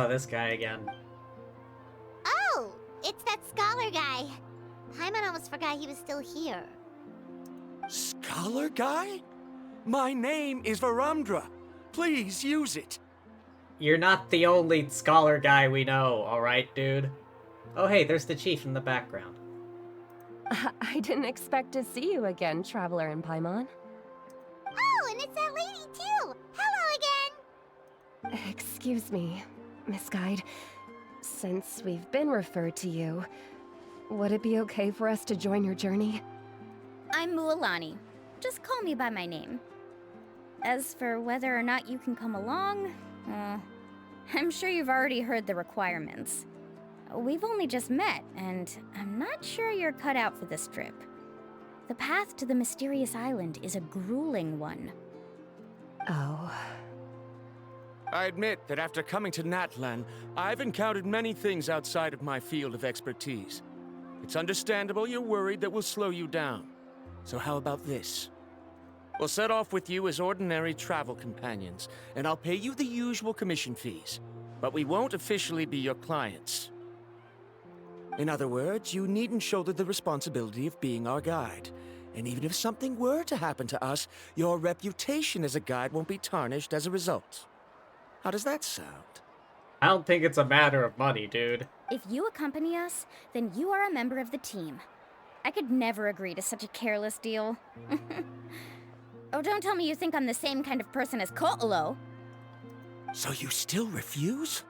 This guy again. Oh, it's that scholar guy. Paimon almost forgot he was still here. Scholar guy? My name is Varamdra. Please use it. You're not the only scholar guy we know, alright, dude? Oh, hey, there's the chief in the background. I didn't expect to see you again, Traveler in Paimon. Oh, and it's that lady too. Hello again. Excuse me, Miss Guide. Since we've been referred to you, would it be okay for us to join your journey? I'm Mualani. Just call me by my name. As for whether or not you can come along, I'm sure you've already heard the requirements. We've only just met, and I'm not sure you're cut out for this trip. The path to the mysterious island is a grueling one. Oh. I admit that after coming to Natlan, I've encountered many things outside of my field of expertise. It's understandable you're worried that we'll slow you down. So how about this? We'll set off with you as ordinary travel companions, and I'll pay you the usual commission fees. But we won't officially be your clients. In other words, you needn't shoulder the responsibility of being our guide. And even if something were to happen to us, your reputation as a guide won't be tarnished as a result. How does that sound? I don't think it's a matter of money, dude. If you accompany us, then you are a member of the team. I could never agree to such a careless deal. Oh, don't tell me you think I'm the same kind of person as Ko'olo. So you still refuse?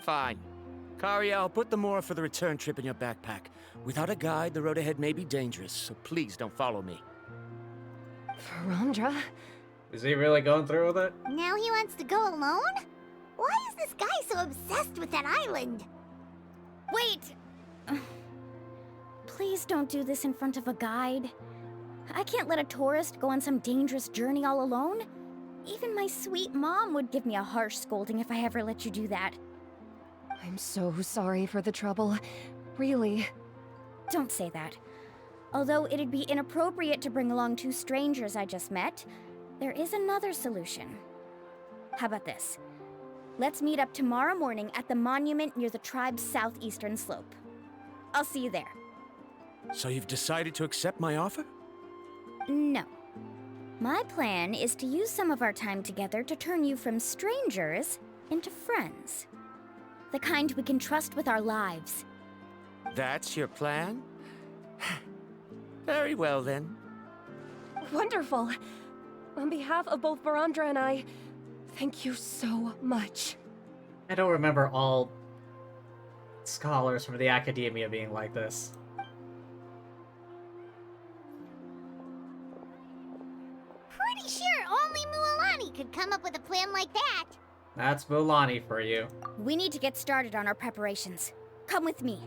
Fine. Kariel, put the more for the return trip in your backpack. Without a guide, the road ahead may be dangerous, so please don't follow me. Varamdra? Is he really going through with it? Now he wants to go alone? Why is this guy so obsessed with that island? Wait! Please don't do this in front of a guide. I can't let a tourist go on some dangerous journey all alone. Even my sweet mom would give me a harsh scolding if I ever let you do that. I'm so sorry for the trouble. Really. Don't say that. Although it'd be inappropriate to bring along two strangers I just met, there is another solution. How about this? Let's meet up tomorrow morning at the monument near the tribe's southeastern slope. I'll see you there. So you've decided to accept my offer? No. My plan is to use some of our time together to turn you from strangers into friends. The kind we can trust with our lives. That's your plan? Very well, then. Wonderful. On behalf of both Varamdra and I, thank you so much. I don't remember all scholars from the academia being like this. Pretty sure only Mualani could come up with a plan like that. That's Mualani for you. We need to get started on our preparations. Come with me.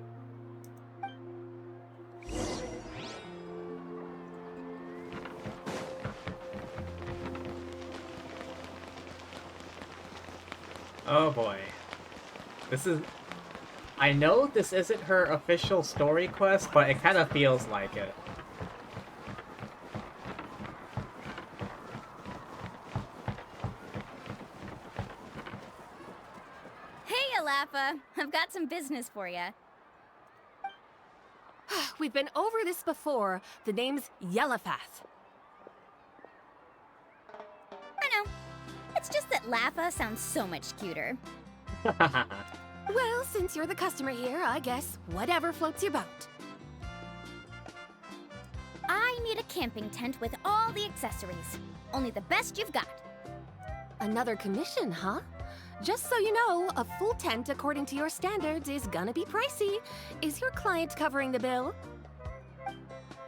Oh boy. This is... I know this isn't her official story quest, but it kind of feels like it. Hey, Alafa. I've got some business for you. We've been over this before. The name's Yellowfath. I know. It's just that Lafa sounds so much cuter. Well, since you're the customer here, I guess whatever floats your boat. I need a camping tent with all the accessories. Only the best you've got. Another commission, huh? Just so you know, a full tent according to your standards is gonna be pricey. Is your client covering the bill?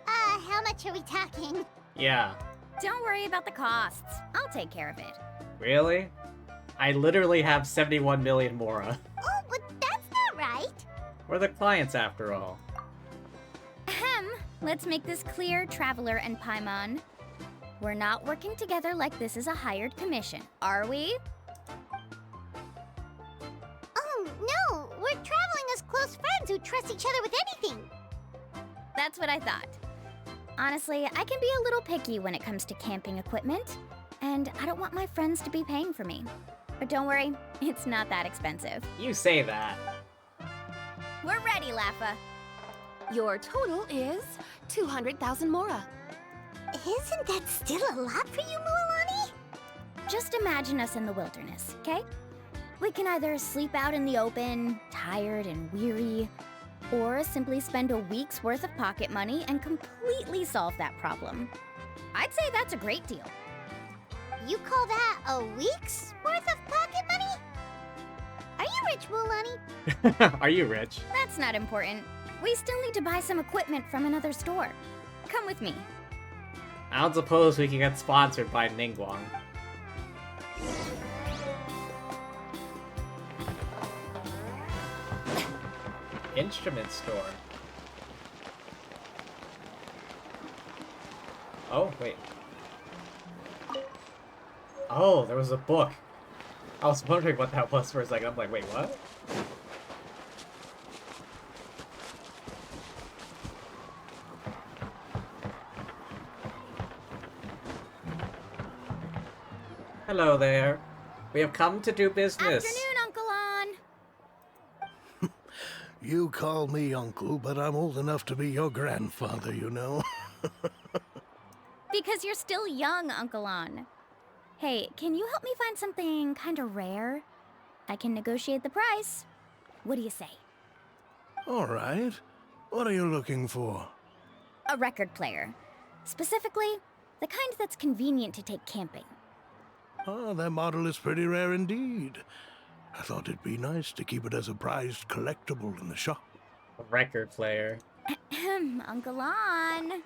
How much are we talking? Yeah. Don't worry about the costs. I'll take care of it. Really? I literally have 71 million Mora. Oh, but that's not right. We're the clients after all. Ahem. Let's make this clear, Traveler and Paimon. We're not working together like this is a hired commission, are we? Oh, no. We're traveling as close friends who trust each other with anything. That's what I thought. Honestly, I can be a little picky when it comes to camping equipment, and I don't want my friends to be paying for me. But don't worry, it's not that expensive. You say that. We're ready, Lafa. Your total is 200,000 Mora. Isn't that still a lot for you, Mualani? Just imagine us in the wilderness, okay? We can either sleep out in the open, tired and weary, or simply spend a week's worth of pocket money and completely solve that problem. I'd say that's a great deal. You call that a week's worth of pocket money? Are you rich, Mualani? Are you rich? That's not important. We still need to buy some equipment from another store. Come with me. I don't suppose we can get sponsored by Ningguang. Instrument store. Oh, wait. Oh, there was a book. I was wondering what that was for a second. I'm like, wait, what? Hello there. We have come to do business. Afternoon, Uncle On. You call me uncle, but I'm old enough to be your grandfather, you know. Because you're still young, Uncle On. Hey, can you help me find something kinda rare? I can negotiate the price. What do you say? All right. What are you looking for? A record player. Specifically, the kind that's convenient to take camping. Oh, that model is pretty rare indeed. I thought it'd be nice to keep it as a prized collectible in the shop. A record player. Uncle On.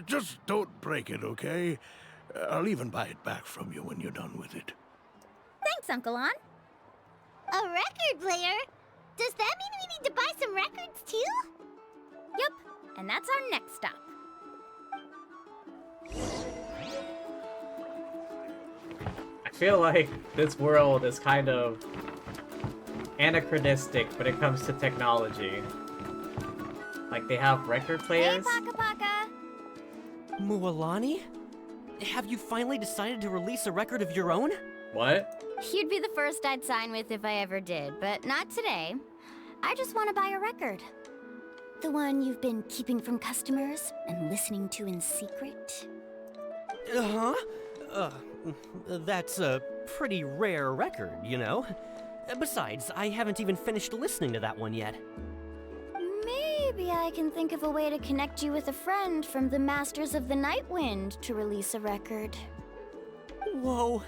Just don't break it, okay? I'll even buy it back from you when you're done with it. Thanks, Uncle On. A record player? Does that mean we need to buy some records too? Yep, and that's our next stop. I feel like this world is kind of anachronistic when it comes to technology. Like, they have record Hey, players. Paka Paka. Mualani? Have you finally decided to release a record of your own? What? You'd be the first I'd sign with if I ever did, but not today. I just want to buy a record. The one you've been keeping from customers and listening to in secret. Uh-huh. That's a pretty rare record, you know? Besides, I haven't even finished listening to that one yet. Maybe I can think of a way to connect you with a friend from the Masters of the Night Wind to release a record. Whoa,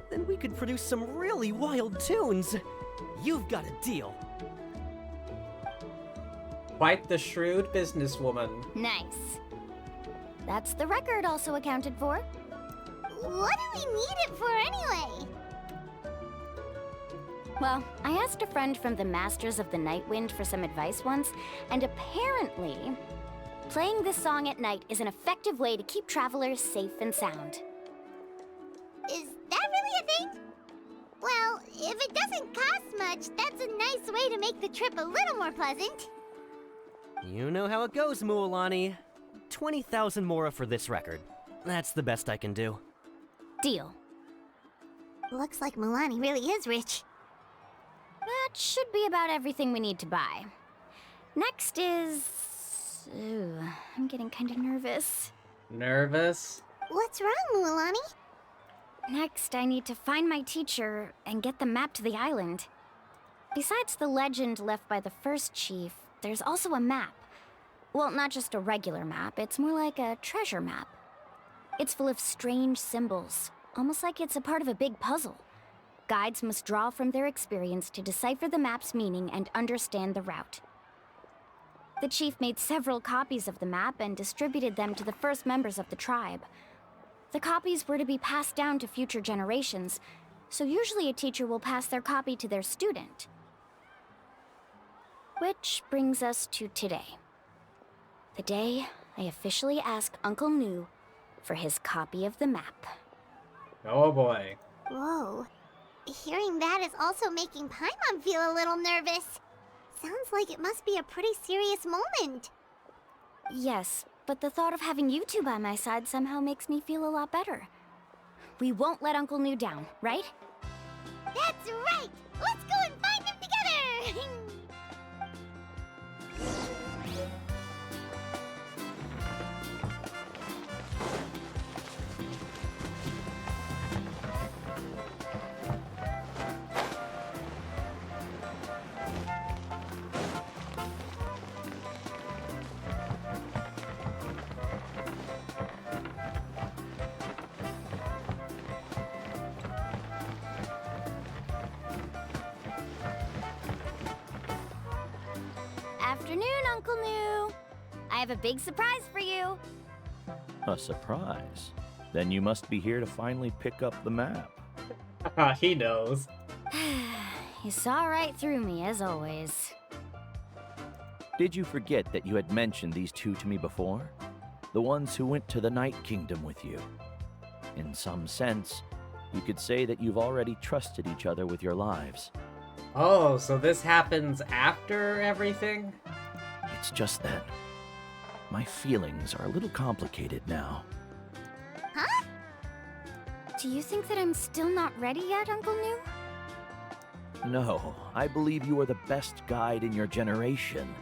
then we could produce some really wild tunes. You've got a deal. Quite the shrewd businesswoman. Nice. That's the record also accounted for. What do we need it for anyway? Well, I asked a friend from the Masters of the Night Wind for some advice once, and apparently, playing this song at night is an effective way to keep travelers safe and sound. Is that really a thing? Well, if it doesn't cost much, that's a nice way to make the trip a little more pleasant. You know how it goes, Mualani. 20,000 mora for this record. That's the best I can do. Deal. Looks like Mualani really is rich. That should be about everything we need to buy. Next is... Ooh, I'm getting kind of nervous. Nervous? What's wrong, Mualani? Next, I need to find my teacher and get the map to the island. Besides the legend left by the first chief, there's also a map. Well, not just a regular map, it's more like a treasure map. It's full of strange symbols, almost like it's a part of a big puzzle. Guides must draw from their experience to decipher the map's meaning and understand the route. The chief made several copies of the map and distributed them to the first members of the tribe. The copies were to be passed down to future generations, so usually a teacher will pass their copy to their student. Which brings us to today. The day I officially ask Uncle Nu for his copy of the map. Oh boy. Whoa. Hearing that is also making Paimon feel a little nervous. Sounds like it must be a pretty serious moment. Yes, but the thought of having you two by my side somehow makes me feel a lot better. We won't let Uncle Nu down, right? That's right! Let's go and find them together! Afternoon, Uncle Nu. I have a big surprise for you. A surprise? Then you must be here to finally pick up the map. He knows. You saw right through me, as always. Did you forget that you had mentioned these two to me before? The ones who went to the Night Kingdom with you. In some sense, you could say that you've already trusted each other with your lives. Oh, so this happens after everything? It's just that my feelings are a little complicated now. Huh? Do you think that I'm still not ready yet, Uncle Nu? No, I believe you are the best guide in your generation.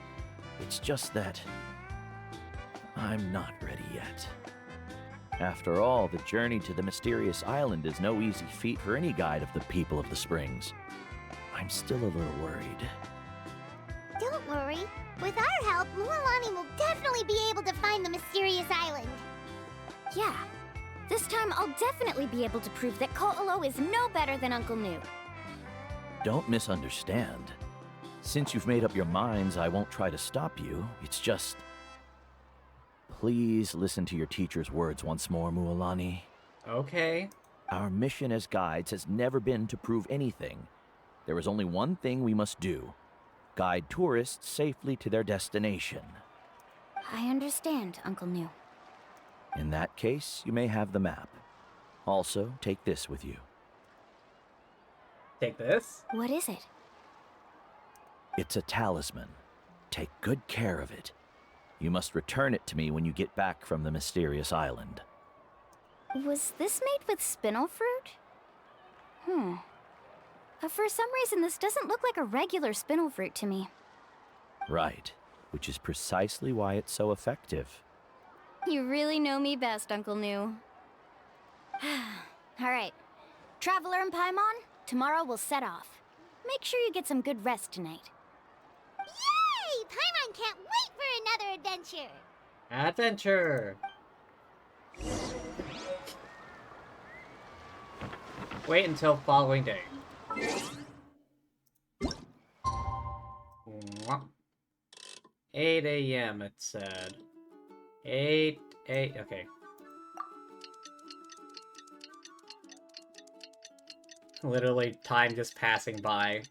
It's just that I'm not ready yet. After all, the journey to the mysterious island is no easy feat for any guide of the people of the Springs. I'm still a little worried. Don't worry. With our help, Mualani will definitely be able to find the mysterious island. Yeah. This time I'll definitely be able to prove that Ko'olo is no better than Uncle Nu. Don't misunderstand. Since you've made up your minds, I won't try to stop you. It's just... Please listen to your teacher's words once more, Mualani. Okay. Our mission as guides has never been to prove anything. There is only one thing we must do. Guide tourists safely to their destination. I understand, Uncle Nu. In that case, you may have the map. Also, take this with you. Take this? What is it? It's a talisman. Take good care of it. You must return it to me when you get back from the mysterious island. Was this made with spinel fruit? For some reason, this doesn't look like a regular spinel fruit to me. Right, which is precisely why it's so effective. You really know me best, Uncle Nu. All right. Traveler and Paimon, tomorrow we'll set off. Make sure you get some good rest tonight. Yay! Paimon can't wait for another adventure! Adventure! Wait until following day. 8 a.m. it said. 8, okay. Literally, time just passing by.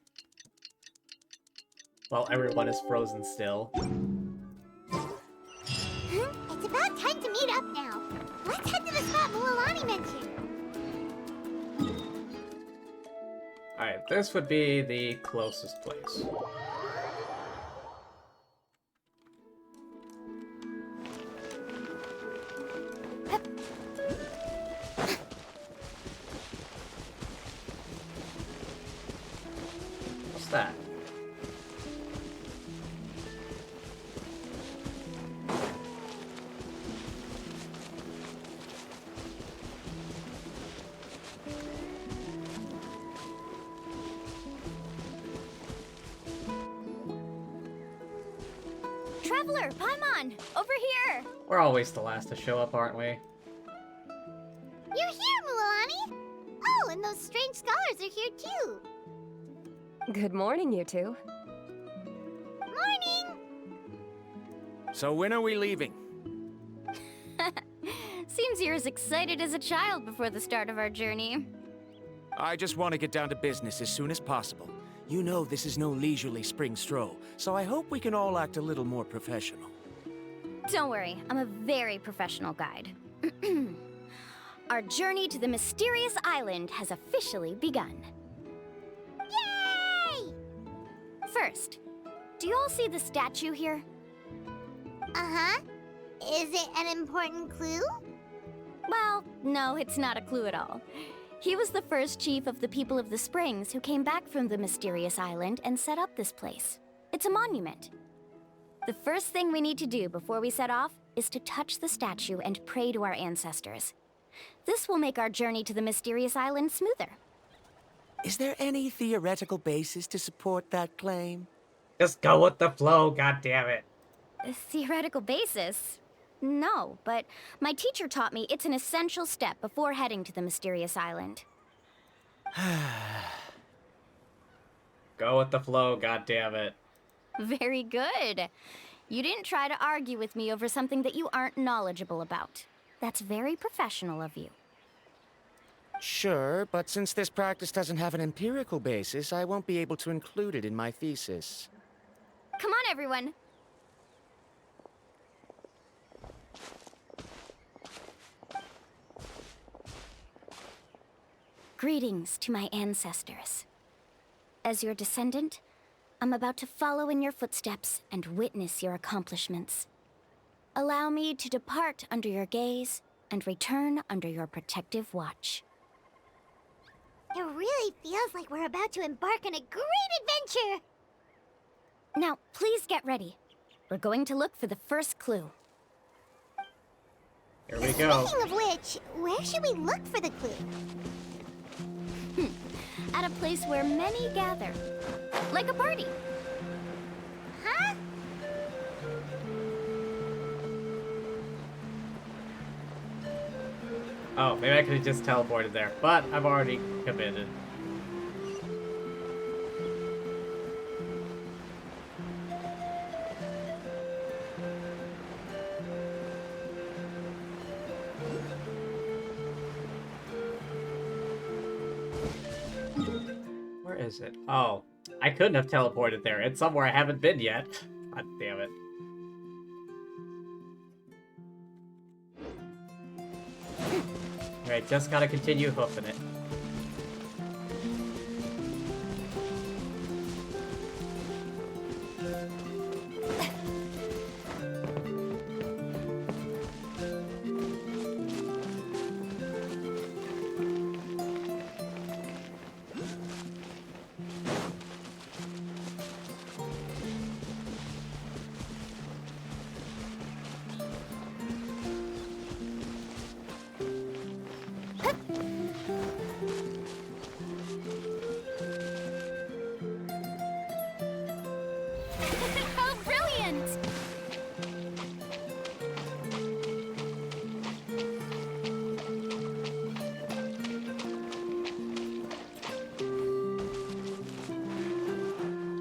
While everyone is frozen still. It's about time to meet up now. Let's head to the spot Mualani mentioned. This would be the closest place. What's that? Traveler, Paimon, over here! We're always the last to show up, aren't we? You're here, Mualani! Oh, and those strange scholars are here too! Good morning, you two. Morning! So when are we leaving? Seems you're as excited as a child before the start of our journey. I just want to get down to business as soon as possible. You know this is no leisurely spring stroll, so I hope we can all act a little more professional. Don't worry, I'm a very professional guide. Our journey to the mysterious island has officially begun. Yay! First, do you all see the statue here? Uh-huh. Is it an important clue? Well, no, it's not a clue at all. He was the first chief of the people of the Springs who came back from the mysterious island and set up this place. It's a monument. The first thing we need to do before we set off is to touch the statue and pray to our ancestors. This will make our journey to the mysterious island smoother. Is there any theoretical basis to support that claim? Just go with the flow, goddammit. A theoretical basis? No, but my teacher taught me it's an essential step before heading to the mysterious island. Go with the flow, goddammit. Very good. You didn't try to argue with me over something that you aren't knowledgeable about. That's very professional of you. Sure, but since this practice doesn't have an empirical basis, I won't be able to include it in my thesis. Come on, everyone. Greetings to my ancestors. As your descendant, I'm about to follow in your footsteps and witness your accomplishments. Allow me to depart under your gaze and return under your protective watch. It really feels like we're about to embark on a great adventure! Now, please get ready. We're going to look for the first clue. Here we go. Speaking of which, where should we look for the clue? At a place where many gather. Like a party. Huh? Oh, maybe I could have just teleported there, but I've already committed. Where is it? Oh, I couldn't have teleported there. It's somewhere I haven't been yet. God damn it. Alright, just gotta continue hoofing it. How brilliant!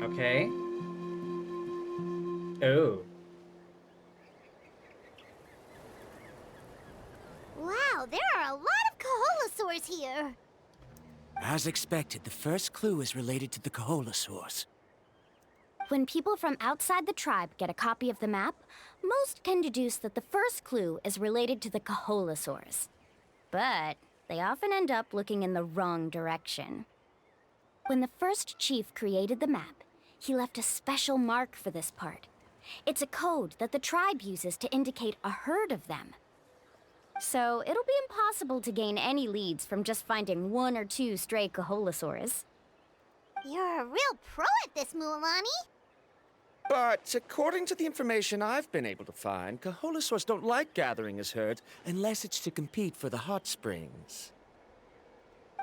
Okay. Oh. Wow, there are a lot of Kaholasaurs here! As expected, the first clue is related to the Kaholasaurs. When people from outside the tribe get a copy of the map, most can deduce that the first clue is related to the Kaholasaurs. But they often end up looking in the wrong direction. When the first chief created the map, he left a special mark for this part. It's a code that the tribe uses to indicate a herd of them. So it'll be impossible to gain any leads from just finding 1 or 2 stray Kaholosaurs. You're a real pro at this, Mualani. But according to the information I've been able to find, Kaholosaurs don't like gathering as herds unless it's to compete for the hot springs.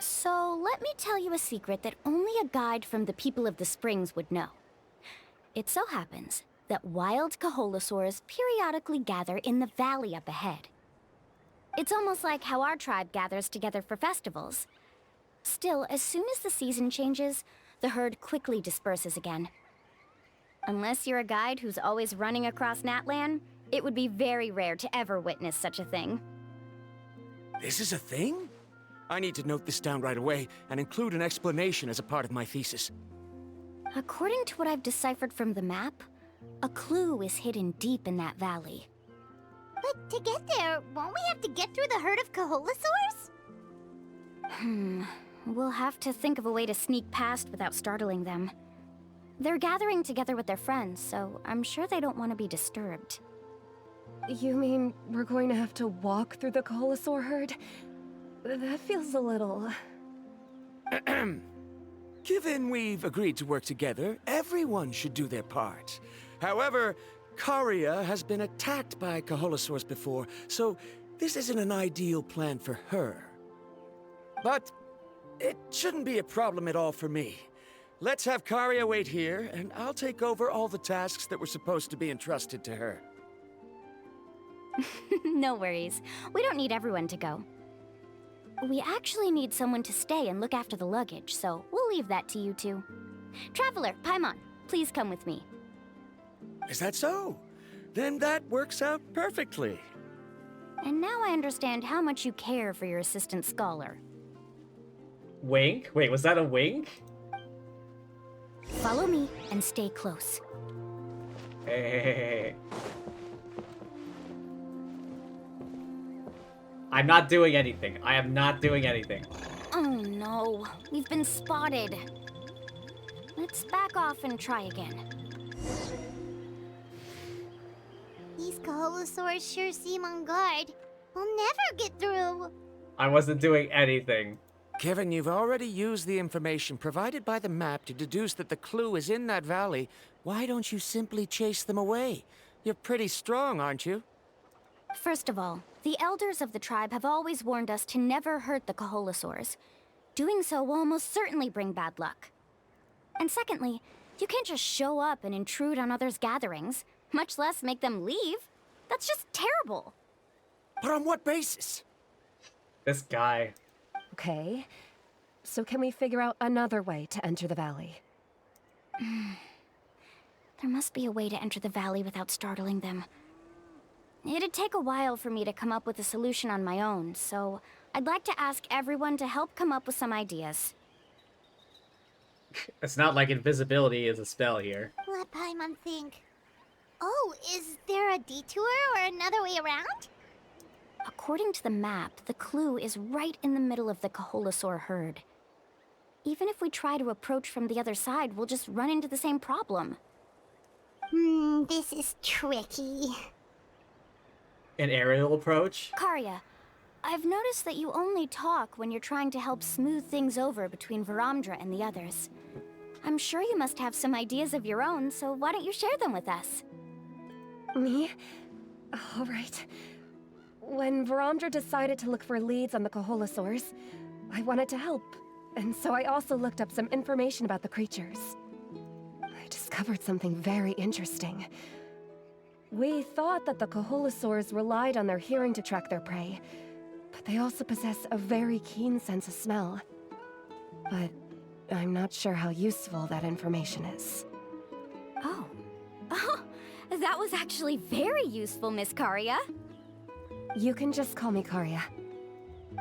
So let me tell you a secret that only a guide from the people of the springs would know. It so happens that wild Kaholosaurs periodically gather in the valley up ahead. It's almost like how our tribe gathers together for festivals. Still, as soon as the season changes, the herd quickly disperses again. Unless you're a guide who's always running across Natlan, it would be very rare to ever witness such a thing. This is a thing? I need to note this down right away and include an explanation as a part of my thesis. According to what I've deciphered from the map, a clue is hidden deep in that valley. But to get there, won't we have to get through the herd of Kaholosaurs? We'll have to think of a way to sneak past without startling them. They're gathering together with their friends, so I'm sure they don't want to be disturbed. You mean we're going to have to walk through the Kaholosaur herd? That feels a little... Given we've agreed to work together, everyone should do their part. However, Karia has been attacked by Kaholosaurs before, so this isn't an ideal plan for her. But it shouldn't be a problem at all for me. Let's have Karia wait here, and I'll take over all the tasks that were supposed to be entrusted to her. No worries. We don't need everyone to go. We actually need someone to stay and look after the luggage, so we'll leave that to you two. Traveler, Paimon, please come with me. Is that so? Then that works out perfectly. And now I understand how much you care for your assistant scholar. Wink? Wait, was that a wink? Follow me and stay close. Hey. I'm not doing anything. I am not doing anything. Oh no, we've been spotted. Let's back off and try again. These Kaholosaurs sure seem on guard. We'll never get through. I wasn't doing anything. Kevin, you've already used the information provided by the map to deduce that the clue is in that valley. Why don't you simply chase them away? You're pretty strong, aren't you? First of all, the elders of the tribe have always warned us to never hurt the Kaholosaurs. Doing so will almost certainly bring bad luck. And secondly, you can't just show up and intrude on others' gatherings, much less make them leave. That's just terrible. But on what basis? This guy. Okay, so can we figure out another way to enter the valley? There must be a way to enter the valley without startling them. It'd take a while for me to come up with a solution on my own, so I'd like to ask everyone to help come up with some ideas. It's not like invisibility is a spell here. Let Paimon think. Oh, is there a detour or another way around? According to the map, the clue is right in the middle of the Kaholosaur herd. Even if we try to approach from the other side, we'll just run into the same problem. This is tricky. An aerial approach? Karia, I've noticed that you only talk when you're trying to help smooth things over between Varamdra and the others. I'm sure you must have some ideas of your own, so why don't you share them with us? Me? All right. When Varamdra decided to look for leads on the Kaholosaurs, I wanted to help, and so I also looked up some information about the creatures. I discovered something very interesting. We thought that the Kaholosaurs relied on their hearing to track their prey, but they also possess a very keen sense of smell. But I'm not sure how useful that information is. Oh, that was actually very useful, Miss Karia. You can just call me Karia.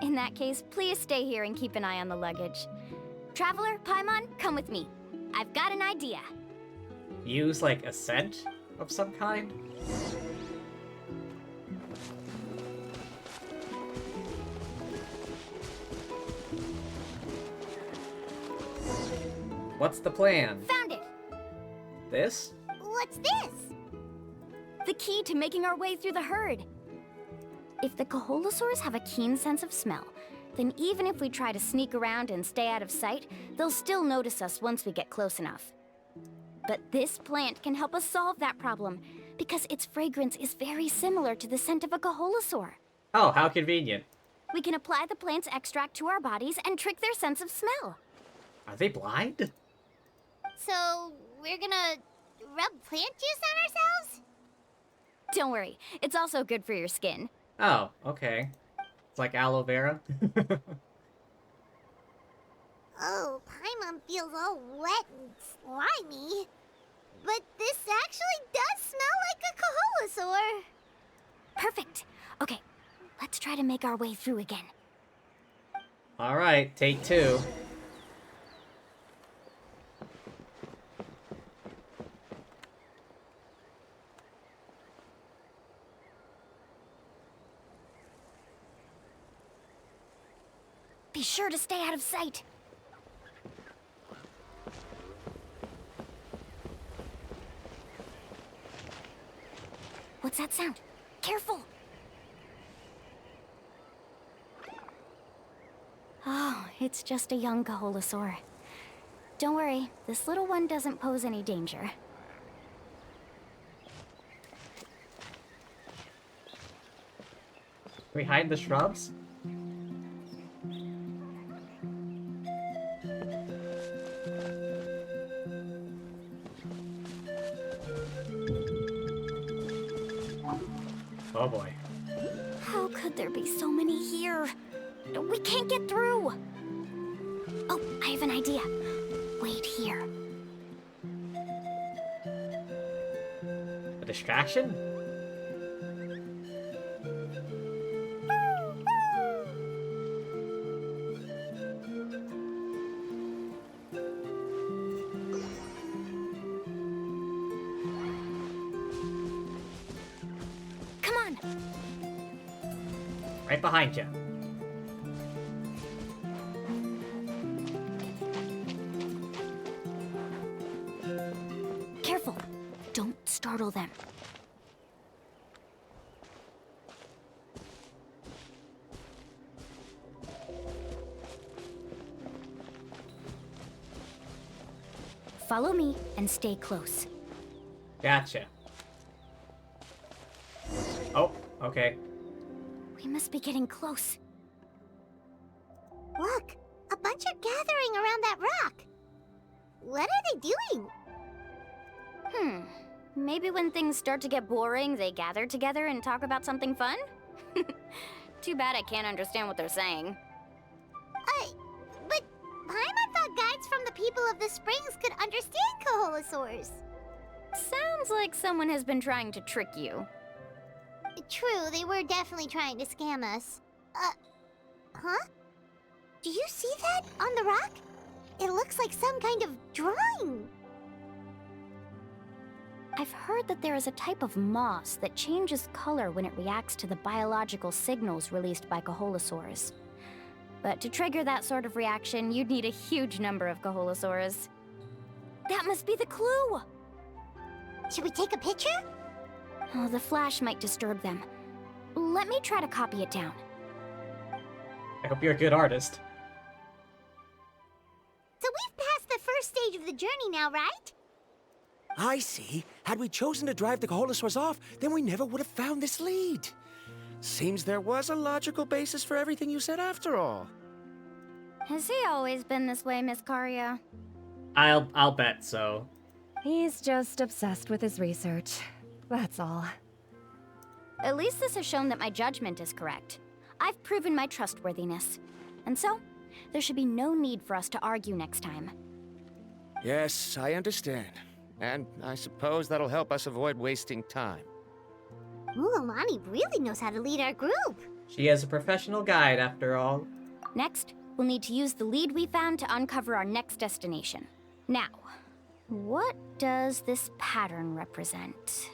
In that case, please stay here and keep an eye on the luggage. Traveler, Paimon, come with me. I've got an idea. Use, like, a scent of some kind? What's the plan? Found it! This? What's this? The key to making our way through the herd. If the Kaholosaurs have a keen sense of smell, then even if we try to sneak around and stay out of sight, they'll still notice us once we get close enough. But this plant can help us solve that problem, because its fragrance is very similar to the scent of a Kaholosaur. Oh, how convenient. We can apply the plant's extract to our bodies and trick their sense of smell. Are they blind? So, we're gonna rub plant juice on ourselves? Don't worry, it's also good for your skin. Oh, okay. It's like aloe vera. Oh, Paimon feels all wet and slimy. But this actually does smell like a Kaholosaur. Perfect. Okay, let's try to make our way through again. Alright, take 2. Be sure to stay out of sight. What's that sound? Careful! Oh, it's just a young Kaholosaur. Don't worry, this little one doesn't pose any danger. Can we hide in the shrubs? Oh boy. How could there be so many here? We can't get through! Oh, I have an idea. Wait here. A distraction? Come on! Right behind you. Careful! Don't startle them. Follow me and stay close. Gotcha. Oh, okay. We must be getting close. Look, a bunch are gathering around that rock. What are they doing? Maybe when things start to get boring, they gather together and talk about something fun? Too bad I can't understand what they're saying. But Paimon thought guides from the people of the springs could understand Kaholosaurs. Sounds like someone has been trying to trick you. True, they were definitely trying to scam us. Huh? Do you see that on the rock? It looks like some kind of drawing. I've heard that there is a type of moss that changes color when it reacts to the biological signals released by Kaholosaurs. But to trigger that sort of reaction, you'd need a huge number of Kaholosaurs. That must be the clue! Should we take a picture? Oh, the flash might disturb them. Let me try to copy it down. I hope you're a good artist. So we've passed the first stage of the journey now, right? I see. Had we chosen to drive the Kaholosaurs off, then we never would have found this lead. Seems there was a logical basis for everything you said after all. Has he always been this way, Miss Karia? I'll bet so. He's just obsessed with his research. That's all. At least this has shown that my judgment is correct. I've proven my trustworthiness. And so, there should be no need for us to argue next time. Yes, I understand. And I suppose that'll help us avoid wasting time. Mulamani really knows how to lead our group. She is a professional guide, after all. Next, we'll need to use the lead we found to uncover our next destination. Now, what does this pattern represent?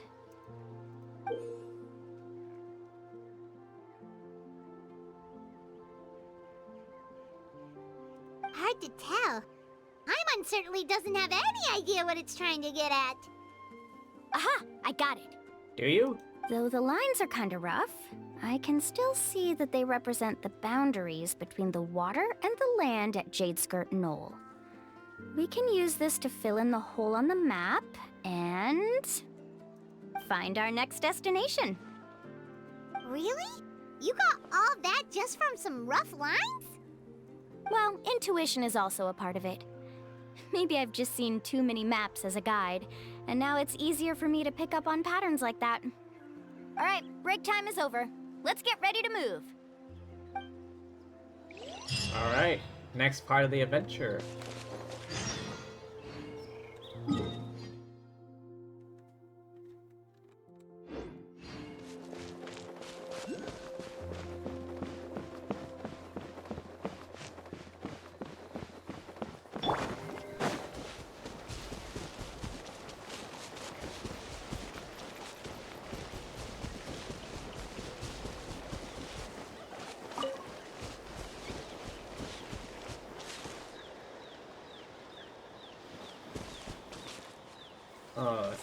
Hard to tell. Paimon certainly doesn't have any idea what it's trying to get at. Aha! I got it. Do you? Though the lines are kinda rough, I can still see that they represent the boundaries between the water and the land at Jadeskirt Knoll. We can use this to fill in the hole on the map and find our next destination. Really? You got all that just from some rough lines? Well, intuition is also a part of it. Maybe I've just seen too many maps as a guide, and now it's easier for me to pick up on patterns like that. All right, break time is over. Let's get ready to move. All right. Next part of the adventure.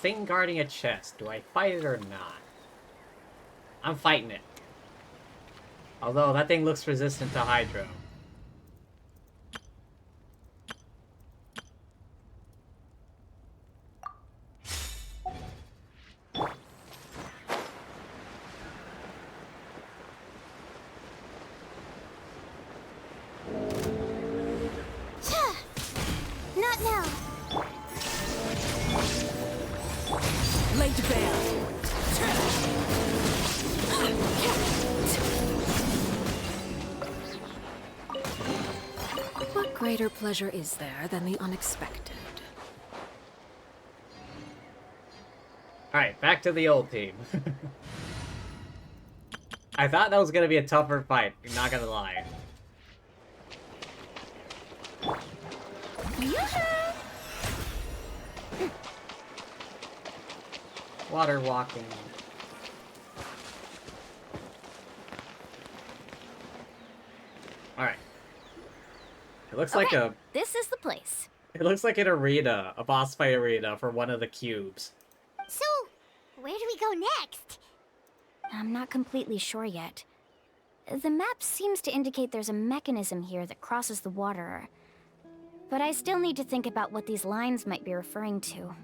Thing guarding a chest. Do I fight it or not? I'm fighting it. Although that thing looks resistant to Hydro. Not now. Laid bare. What greater pleasure is there than the unexpected? Alright, back to the old team. I thought that was gonna be a tougher fight, not gonna lie. Water walking. Alright. It looks like a... This is the place. It looks like an arena, a boss fight arena for one of the cubes. So, where do we go next? I'm not completely sure yet. The map seems to indicate there's a mechanism here that crosses the water. But I still need to think about what these lines might be referring to.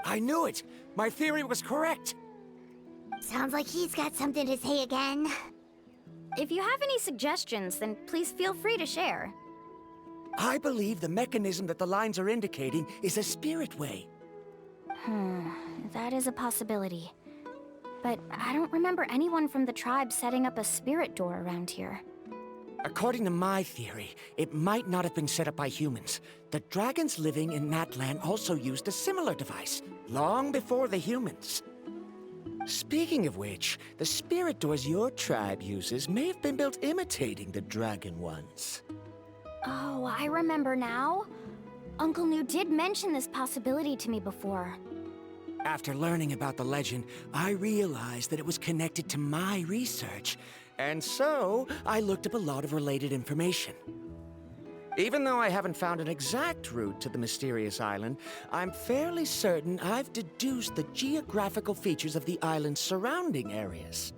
I knew it! My theory was correct! Sounds like he's got something to say again. If you have any suggestions, then please feel free to share. I believe the mechanism that the lines are indicating is a spirit way. That is a possibility. But I don't remember anyone from the tribe setting up a spirit door around here. According to my theory, it might not have been set up by humans. The dragons living in that land also used a similar device, long before the humans. Speaking of which, the spirit doors your tribe uses may have been built imitating the dragon ones. Oh, I remember now. Uncle New did mention this possibility to me before. After learning about the legend, I realized that it was connected to my research, and so I looked up a lot of related information. Even though I haven't found an exact route to the mysterious island, I'm fairly certain I've deduced the geographical features of the island's surrounding areas.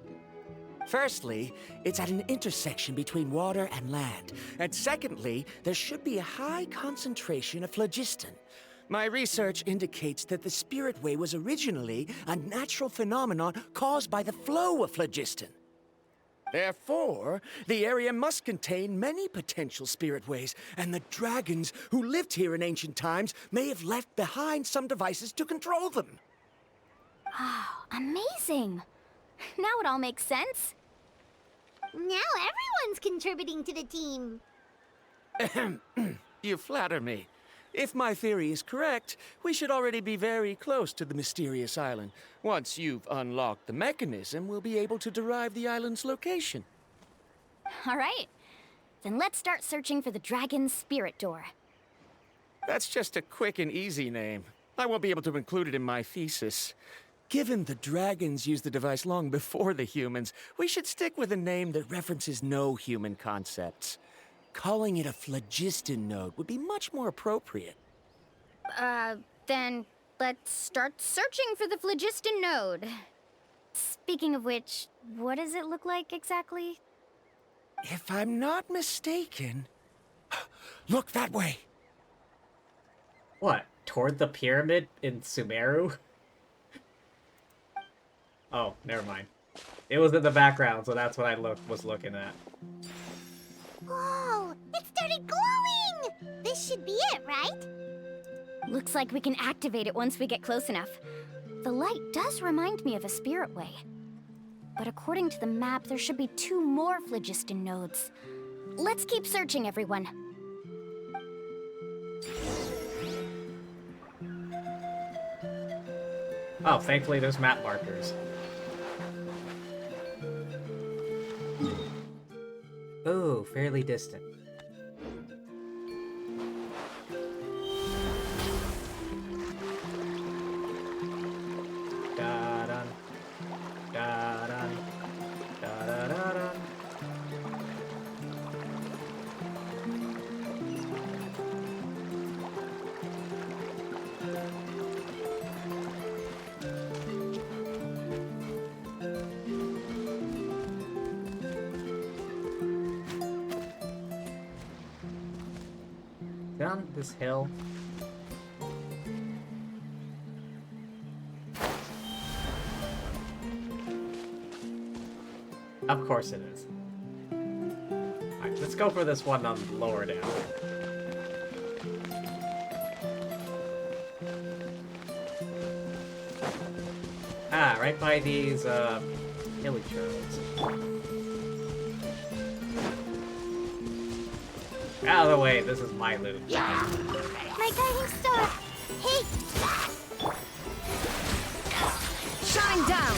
Firstly, it's at an intersection between water and land. And secondly, there should be a high concentration of phlogiston. My research indicates that the Spirit Way was originally a natural phenomenon caused by the flow of phlogiston. Therefore, the area must contain many potential spirit ways, and the dragons who lived here in ancient times may have left behind some devices to control them. Wow, amazing! Now it all makes sense. Now everyone's contributing to the team. You flatter me. If my theory is correct, we should already be very close to the mysterious island. Once you've unlocked the mechanism, we'll be able to derive the island's location. All right. Then let's start searching for the dragon's spirit door. That's just a quick and easy name. I won't be able to include it in my thesis. Given the dragons used the device long before the humans, we should stick with a name that references no human concepts. Calling it a phlogiston node would be much more appropriate. Then let's start searching for the phlogiston node. Speaking of which, what does it look like exactly? If I'm not mistaken... Look that way! What? Toward the pyramid in Sumeru? Oh, never mind. It was in the background, so that's what I was looking at. Whoa! It started glowing! This should be it, right? Looks like we can activate it once we get close enough. The light does remind me of a spirit way. But according to the map, there should be 2 more phlogiston nodes. Let's keep searching, everyone. Oh, thankfully there's map markers. Oh, fairly distant. Da-dun. Da-dun. Da-da-da-dun. Down this hill. Of course it is. Alright, let's go for this one on lower down. Ah, right by these, hilly trails. Out of the way, this is my loot. Yeah! My guiding star! Hey! Shine down!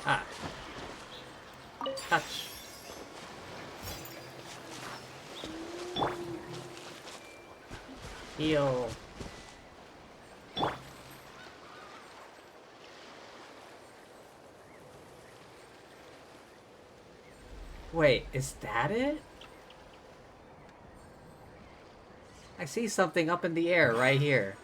Ah. Touch. Heal. Wait, is that it? I see something up in the air right here.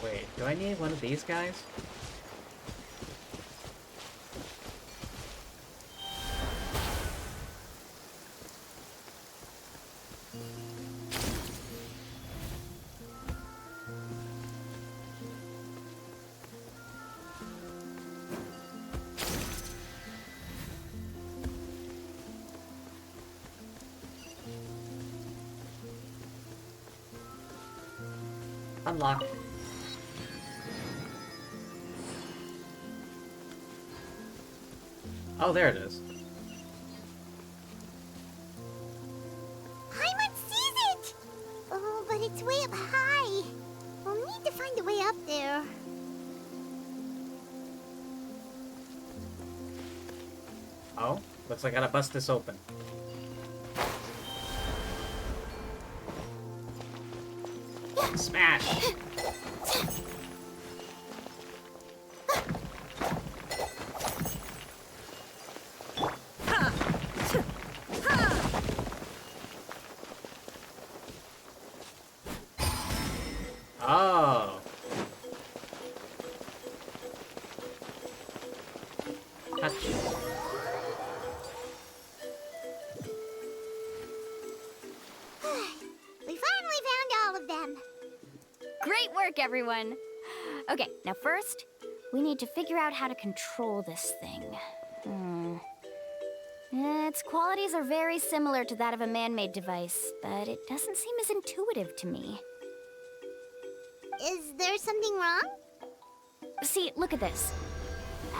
Wait, do I need one of these guys? Unlock. Oh, there it is. Paimon sees it! Oh, but it's way up high. We'll need to find a way up there. Oh, looks like I gotta bust this open. Smash! Oh. Touch. We finally found all of them. Great work, everyone! Okay, now first, we need to figure out how to control this thing. Its qualities are very similar to that of a man-made device, but it doesn't seem as intuitive to me. Is there something wrong? See, look at this.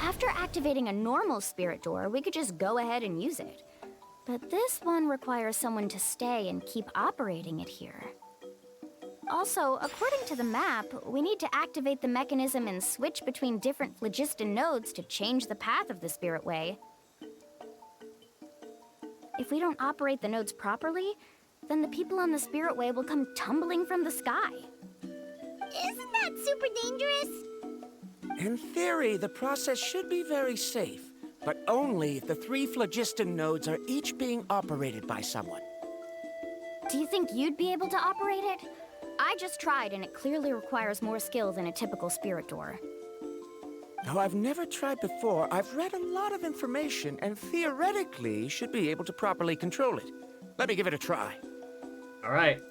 After activating a normal spirit door, we could just go ahead and use it. But this one requires someone to stay and keep operating it here. Also, according to the map, we need to activate the mechanism and switch between different phlogiston nodes to change the path of the spirit way. If we don't operate the nodes properly, then the people on the spirit way will come tumbling from the sky. Isn't that super dangerous? In theory, the process should be very safe, but only if the 3 phlogiston nodes are each being operated by someone. Do you think you'd be able to operate it? I just tried, and it clearly requires more skill than a typical spirit door. Though I've never tried before, I've read a lot of information and theoretically should be able to properly control it. Let me give it a try. All right.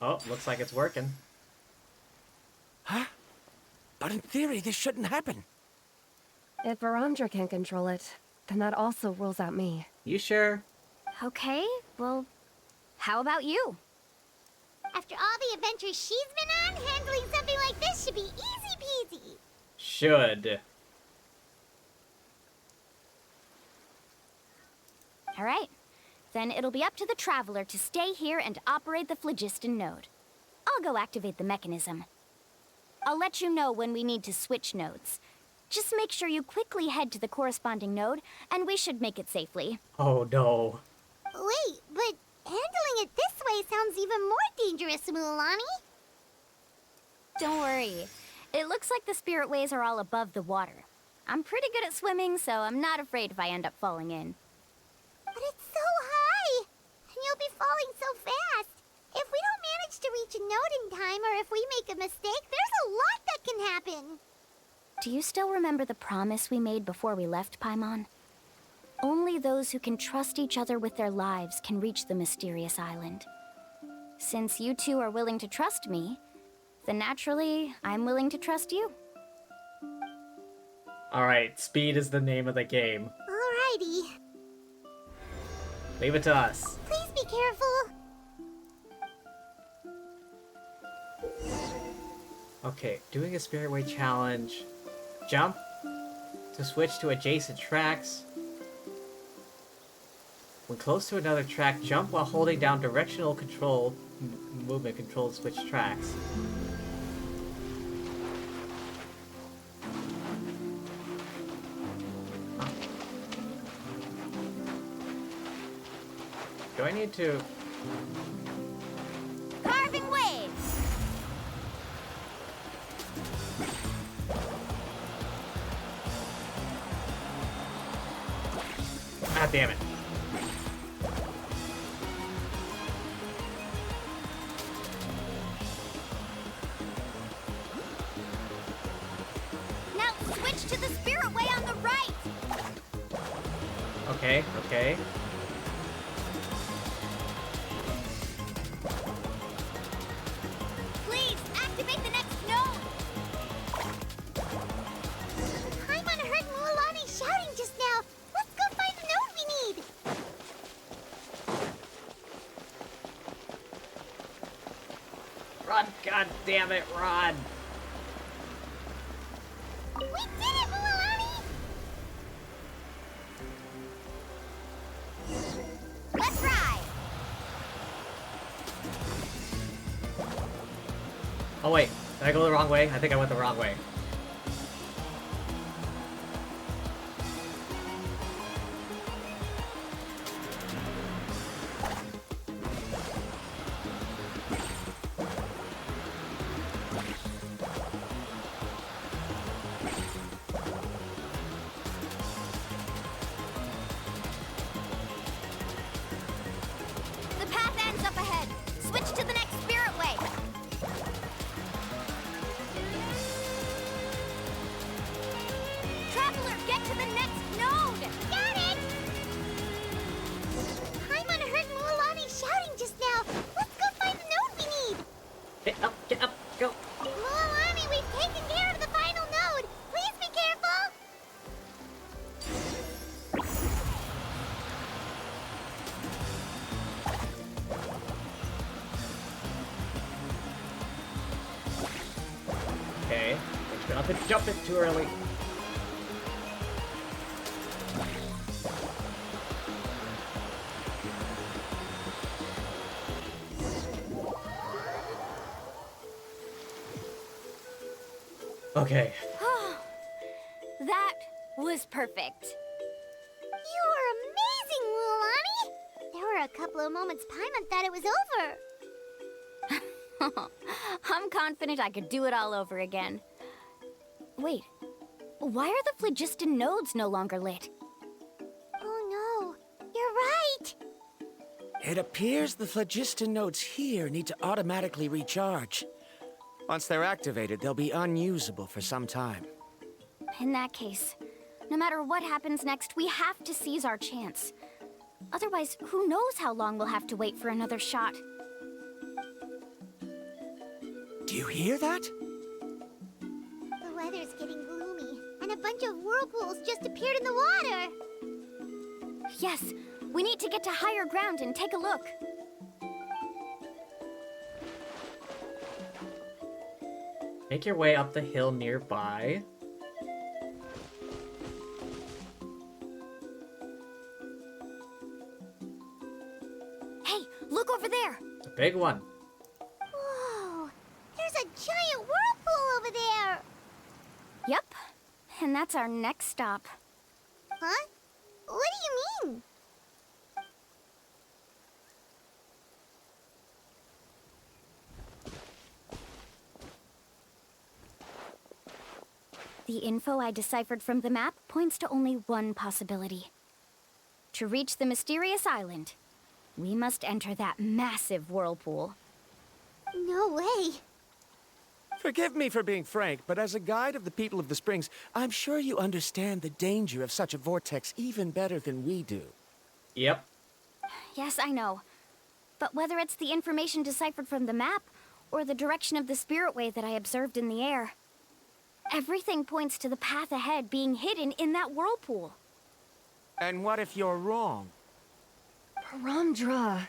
Oh, looks like it's working. Huh? But in theory, this shouldn't happen. If Varamdra can control it, then that also rules out me. You sure? Okay, well, how about you? After all the adventures she's been on, handling something like this should be easy peasy. Should. All right. Then it'll be up to the Traveler to stay here and operate the phlogiston node. I'll go activate the mechanism. I'll let you know when we need to switch nodes. Just make sure you quickly head to the corresponding node, and we should make it safely. Oh no. Wait, but handling it this way sounds even more dangerous, Mualani. Don't worry. It looks like the spirit ways are all above the water. I'm pretty good at swimming, so I'm not afraid if I end up falling in. But it's so high, and you'll be falling so fast. If we don't manage to reach a node in time, or if we make a mistake, there's a lot that can happen. Do you still remember the promise we made before we left Paimon? Only those who can trust each other with their lives can reach the mysterious island. Since you two are willing to trust me, then naturally, I'm willing to trust you. Alright, speed is the name of the game. Alrighty. Leave it to us. Please be careful. Okay, doing a Spirit Way challenge. Jump to switch to adjacent tracks. When close to another track, jump while holding down directional control, movement control to switch tracks. Huh. Do I need to... Carving waves! Ah, damn it. Now switch to the spirit way on the right! Okay, okay. Please, activate the next node! Paimon heard Mualani shouting just now. Let's go find the node we need. Run, god damn it, run! We did it, Mualani! Let's ride! Oh wait, did I go the wrong way? I think I went the wrong way. The path ends up ahead. Switch to the next spirit way. Traveler, get to the next node! Got it! Paimon heard Mualani shouting just now. Let's go find the node we need. Get up, go! Mualani, we've taken care of the final node. Please be careful. Okay, try not to jump it too early. Okay. That was perfect. You are amazing, a moment's Paimon thought it was over. I'm confident I could do it all over again. Wait, why are the phlogiston nodes no longer lit? Oh no, you're right. It appears the phlogiston nodes here need to automatically recharge. Once they're activated, they'll be unusable for some time. In that case, no matter what happens next, we have to seize our chance. Otherwise, who knows how long we'll have to wait for another shot. Do you hear that? The weather's getting gloomy, and a bunch of whirlpools just appeared in the water. Yes, we need to get to higher ground and take a look. Make your way up the hill nearby. Hey, look over there! A big one. Whoa, there's a giant whirlpool over there. Yep, and that's our next stop. Huh? What do you mean? The info I deciphered from the map points to only one possibility. To reach the mysterious island, we must enter that massive whirlpool. No way. Forgive me for being frank, but as a guide of the people of the Springs, I'm sure you understand the danger of such a vortex even better than we do. Yep. Yes, I know. But whether it's the information deciphered from the map, or the direction of the spirit wave that I observed in the air, everything points to the path ahead being hidden in that whirlpool. And what if you're wrong? Ramdra.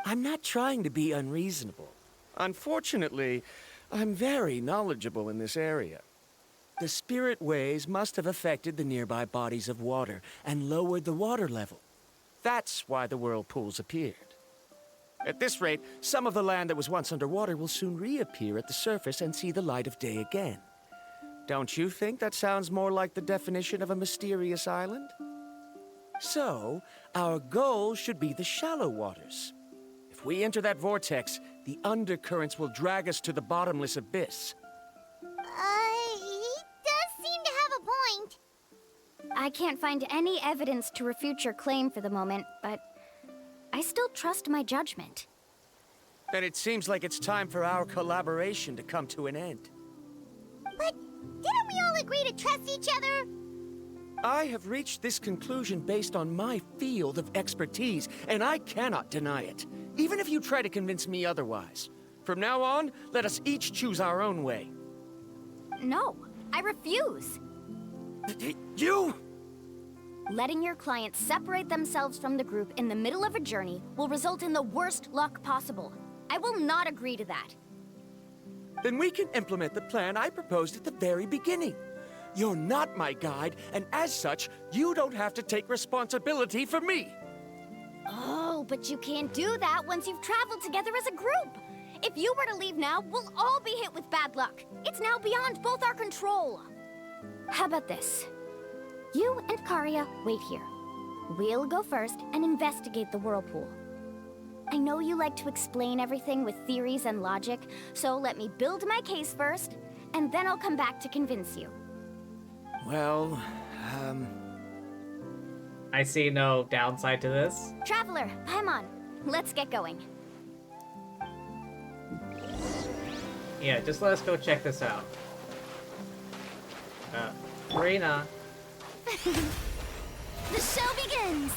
I'm not trying to be unreasonable. Unfortunately, I'm very knowledgeable in this area. The spirit waves must have affected the nearby bodies of water and lowered the water level. That's why the whirlpools appeared. At this rate, some of the land that was once underwater will soon reappear at the surface and see the light of day again. Don't you think that sounds more like the definition of a mysterious island? So, our goal should be the shallow waters. If we enter that vortex, the undercurrents will drag us to the bottomless abyss. He does seem to have a point. I can't find any evidence to refute your claim for the moment, but I still trust my judgment. Then it seems like it's time for our collaboration to come to an end. But didn't we all agree to trust each other? I have reached this conclusion based on my field of expertise, and I cannot deny it, even if you try to convince me otherwise. From now on, let us each choose our own way. No, I refuse. You? Letting your clients separate themselves from the group in the middle of a journey will result in the worst luck possible. I will not agree to that. Then we can implement the plan I proposed at the very beginning. You're not my guide, and as such, you don't have to take responsibility for me. Oh, but you can't do that once you've traveled together as a group. If you were to leave now, we'll all be hit with bad luck. It's now beyond both our control. How about this? You and Karia wait here. We'll go first and investigate the whirlpool. I know you like to explain everything with theories and logic, so let me build my case first, and then I'll come back to convince you. Well, I see no downside to this. Traveler, Paimon, let's get going. Yeah, just let us go check this out. Marina. The show begins!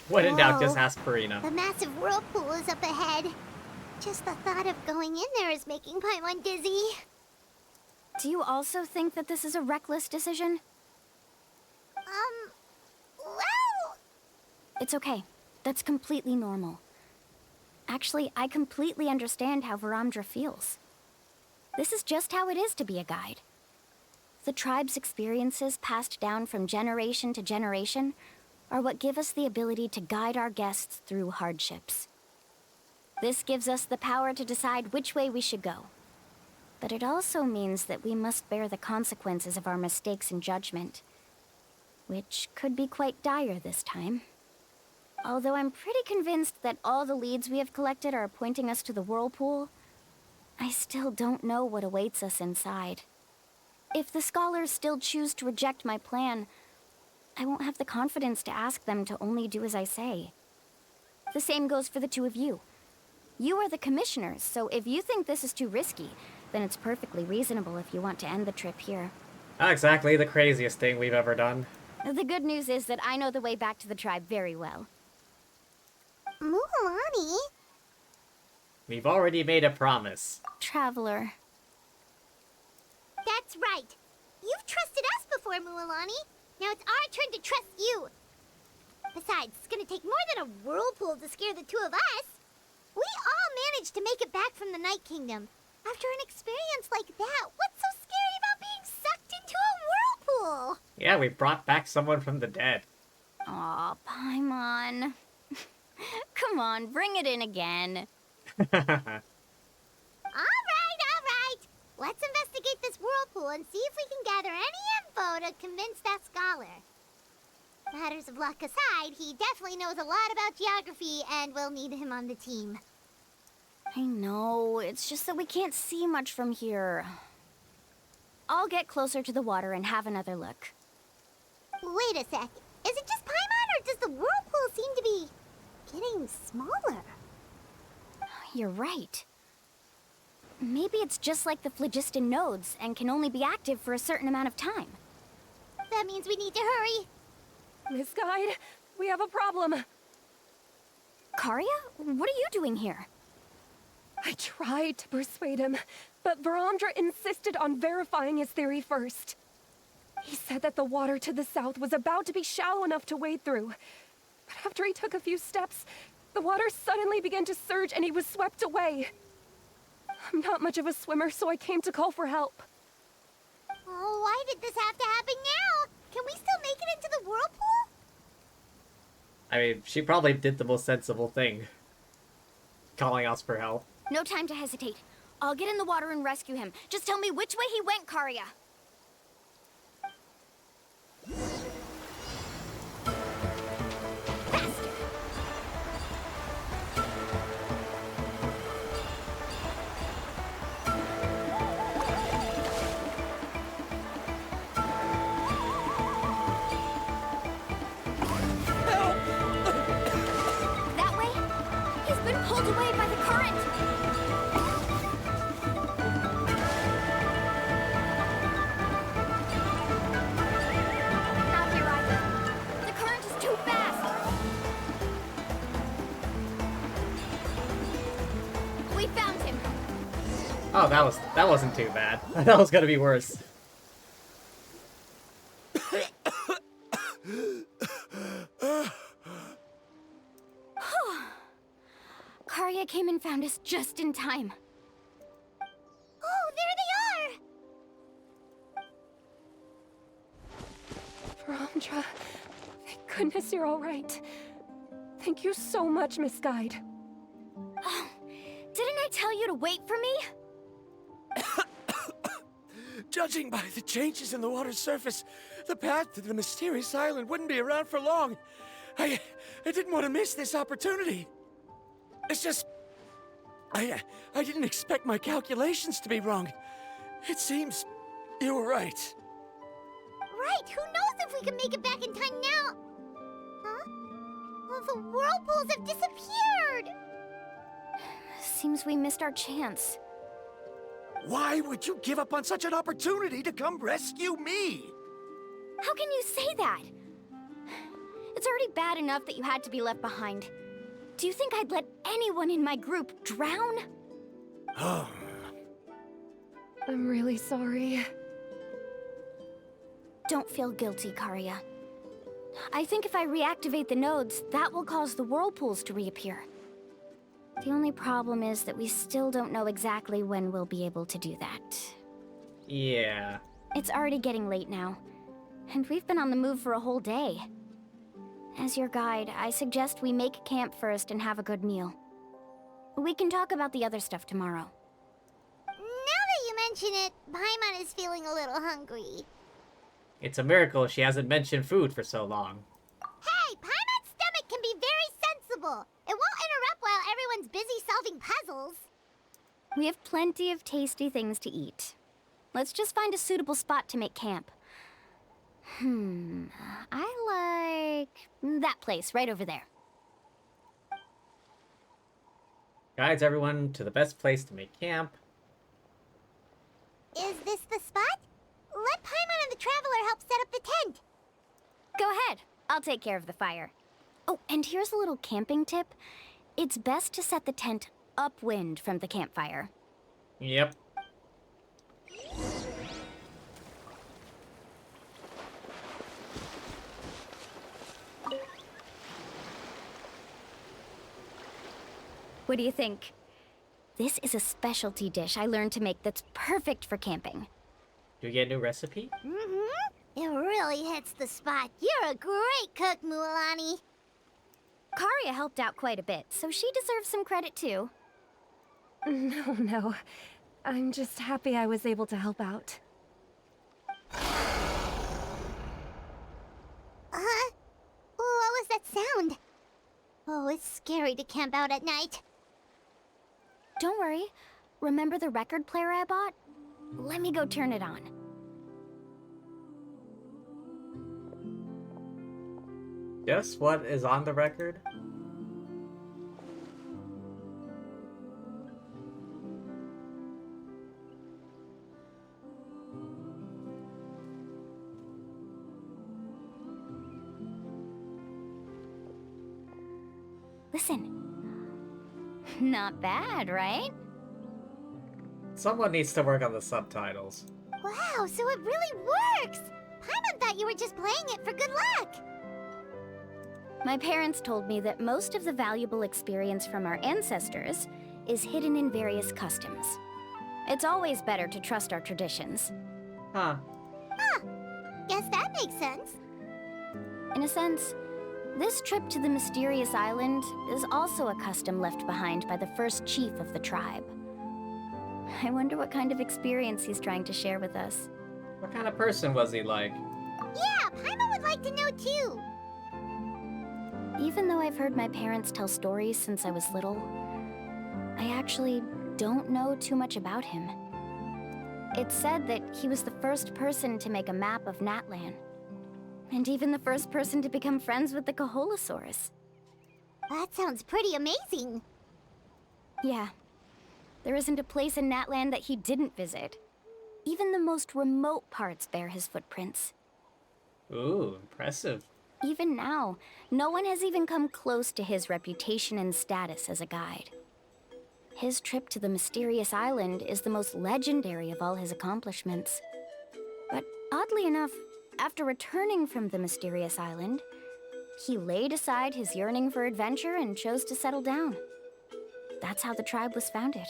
When in doubt, Whoa. just ask Marina. The massive whirlpool is up ahead. Just the thought of going in there is making Paimon dizzy. Do you also think that this is a reckless decision? Well... It's okay. That's completely normal. Actually, I completely understand how Varamdra feels. This is just how it is to be a guide. The tribe's experiences passed down from generation to generation are what give us the ability to guide our guests through hardships. This gives us the power to decide which way we should go. But it also means that we must bear the consequences of our mistakes and judgment, which could be quite dire this time. Although I'm pretty convinced that all the leads we have collected are pointing us to the whirlpool, I still don't know what awaits us inside. If the scholars still choose to reject my plan, I won't have the confidence to ask them to only do as I say. The same goes for the two of you. You are the commissioners, so if you think this is too risky, then it's perfectly reasonable if you want to end the trip here. Not exactly the craziest thing we've ever done. The good news is that I know the way back to the tribe very well. Mualani? We've already made a promise. Traveler. That's right. You've trusted us before, Mualani. Now it's our turn to trust you. Besides, it's gonna take more than a whirlpool to scare the two of us. We all managed to make it back from the Night Kingdom. After an experience like that, what's so scary about being sucked into a whirlpool? Yeah, we brought back someone from the dead. Aw, Paimon. Come on, bring it in again. All right. Let's investigate this whirlpool and see if we can gather any info to convince that scholar. Matters of luck aside, he definitely knows a lot about geography, and we'll need him on the team. I know, it's just that we can't see much from here. I'll get closer to the water and have another look. Wait a sec. Is it just Paimon, or does the whirlpool seem to be getting smaller? You're right. Maybe it's just like the phlogiston nodes and can only be active for a certain amount of time. That means we need to hurry. Miss Guide, we have a problem. Karia? What are you doing here? I tried to persuade him, but Varamdra insisted on verifying his theory first. He said that the water to the south was about to be shallow enough to wade through. But after he took a few steps, the water suddenly began to surge and he was swept away. I'm not much of a swimmer, so I came to call for help. Oh, why did this have to happen now? Can we still make it into the whirlpool? I mean, she probably did the most sensible thing. Calling us for help. No time to hesitate. I'll get in the water and rescue him. Just tell me which way he went, Karia. That way? He's been pulled away by the current. Out here either. The current is too fast. We found him. Oh, that wasn't too bad. I thought it was gonna be worse. Karia came and found us just in time. Oh, there they are! Varamdra, thank goodness you're all right. Thank you so much, Miss Guide. Oh, didn't I tell you to wait for me? Judging by the changes in the water's surface, the path to the mysterious island wouldn't be around for long. I didn't want to miss this opportunity. It's just... I didn't expect my calculations to be wrong. It seems you were right. Right, who knows if we can make it back in time now? Huh? Well, the whirlpools have disappeared! Seems we missed our chance. Why would you give up on such an opportunity to come rescue me? How can you say that? It's already bad enough that you had to be left behind. Do you think I'd let anyone in my group drown? I'm really sorry. Don't feel guilty, Karia. I think if I reactivate the nodes, that will cause the whirlpools to reappear. The only problem is that we still don't know exactly when we'll be able to do that. Yeah. It's already getting late now, and we've been on the move for a whole day. As your guide, I suggest we make camp first and have a good meal. We can talk about the other stuff tomorrow. Now that you mention it, Paimon is feeling a little hungry. It's a miracle she hasn't mentioned food for so long. Hey, Paimon's stomach can be very sensible. It won't interrupt while everyone's busy solving puzzles. We have plenty of tasty things to eat. Let's just find a suitable spot to make camp. I like that place right over there. Guides everyone to the best place to make camp. Is this the spot? Let Paimon and the Traveler help set up the tent. Go ahead. I'll take care of the fire. Oh, and here's a little camping tip. It's best to set the tent upwind from the campfire. Yep. What do you think? This is a specialty dish I learned to make that's perfect for camping. Do we get a new recipe? It really hits the spot. You're a great cook, Mualani. Karia helped out quite a bit, so she deserves some credit too. No. I'm just happy I was able to help out. Huh? What was that sound? Oh, it's scary to camp out at night. Don't worry. Remember the record player I bought? Let me go turn it on. Guess what is on the record? Listen. Not bad, right? Someone needs to work on the subtitles. Wow, so it really works! Paimon thought you were just playing it for good luck! My parents told me that most of the valuable experience from our ancestors is hidden in various customs. It's always better to trust our traditions. Huh. Guess that makes sense. In a sense, this trip to the mysterious island is also a custom left behind by the first chief of the tribe. I wonder what kind of experience he's trying to share with us. What kind of person was he like? Yeah, Paimon would like to know too. Even though I've heard my parents tell stories since I was little, I actually don't know too much about him. It's said that he was the first person to make a map of Natlan, and even the first person to become friends with the Kaholosaurus. That sounds pretty amazing. Yeah. There isn't a place in Natlan that he didn't visit. Even the most remote parts bear his footprints. Ooh, impressive. Even now, no one has even come close to his reputation and status as a guide. His trip to the mysterious island is the most legendary of all his accomplishments. But oddly enough, after returning from the mysterious island, he laid aside his yearning for adventure and chose to settle down. That's how the tribe was founded.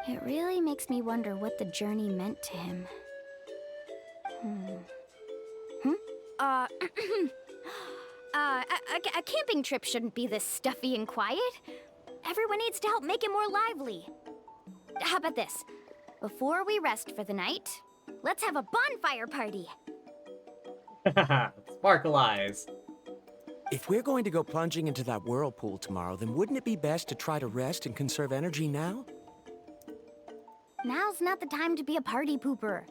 It really makes me wonder what the journey meant to him. A camping trip shouldn't be this stuffy and quiet. Everyone needs to help make it more lively. How about this? Before we rest for the night, let's have a bonfire party. Sparkle eyes. If we're going to go plunging into that whirlpool tomorrow, then wouldn't it be best to try to rest and conserve energy now? Now's not the time to be a party pooper.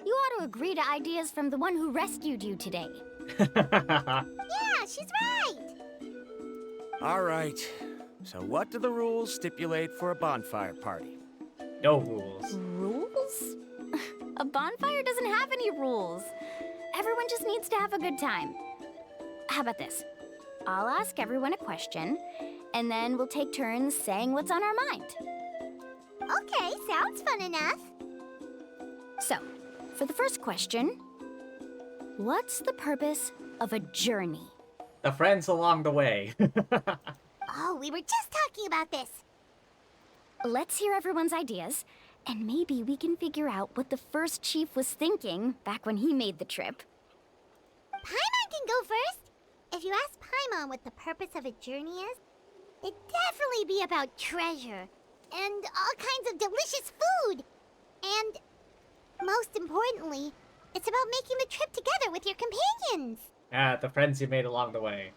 You ought to agree to ideas from the one who rescued you today. Yeah, she's right! All right. So what do the rules stipulate for a bonfire party? No rules. Rules? A bonfire doesn't have any rules. Everyone just needs to have a good time. How about this? I'll ask everyone a question, and then we'll take turns saying what's on our mind. Okay, sounds fun enough. So, for the first question, what's the purpose of a journey? The friends along the way. Oh, we were just talking about this. Let's hear everyone's ideas, And maybe we can figure out what the first chief was thinking back when he made the trip. Paimon can go first. If you ask Paimon what the purpose of a journey is, it'd definitely be about treasure and all kinds of delicious food. And most importantly, it's about making the trip together with your companions. The friends you made along the way.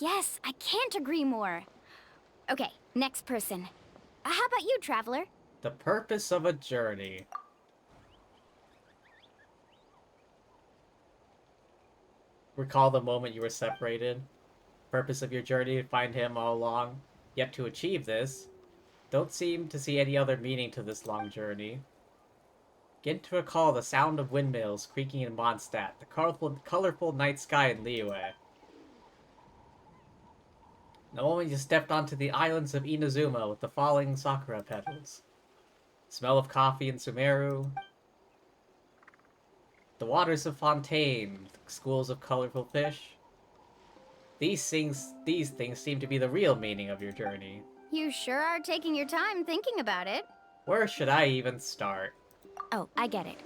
Yes, I can't agree more. Okay, next person. How about you, Traveler? The purpose of a journey. Recall the moment you were separated. Purpose of your journey to find him all along. Yet to achieve this, don't seem to see any other meaning to this long journey. Get to recall the sound of windmills creaking in Mondstadt, the colorful night sky in Liyue. The moment you stepped onto the islands of Inazuma with the falling sakura petals. Smell of coffee in Sumeru. The waters of Fontaine, schools of colorful fish. These things seem to be the real meaning of your journey. You sure are taking your time thinking about it. Where should I even start? Oh, I get it.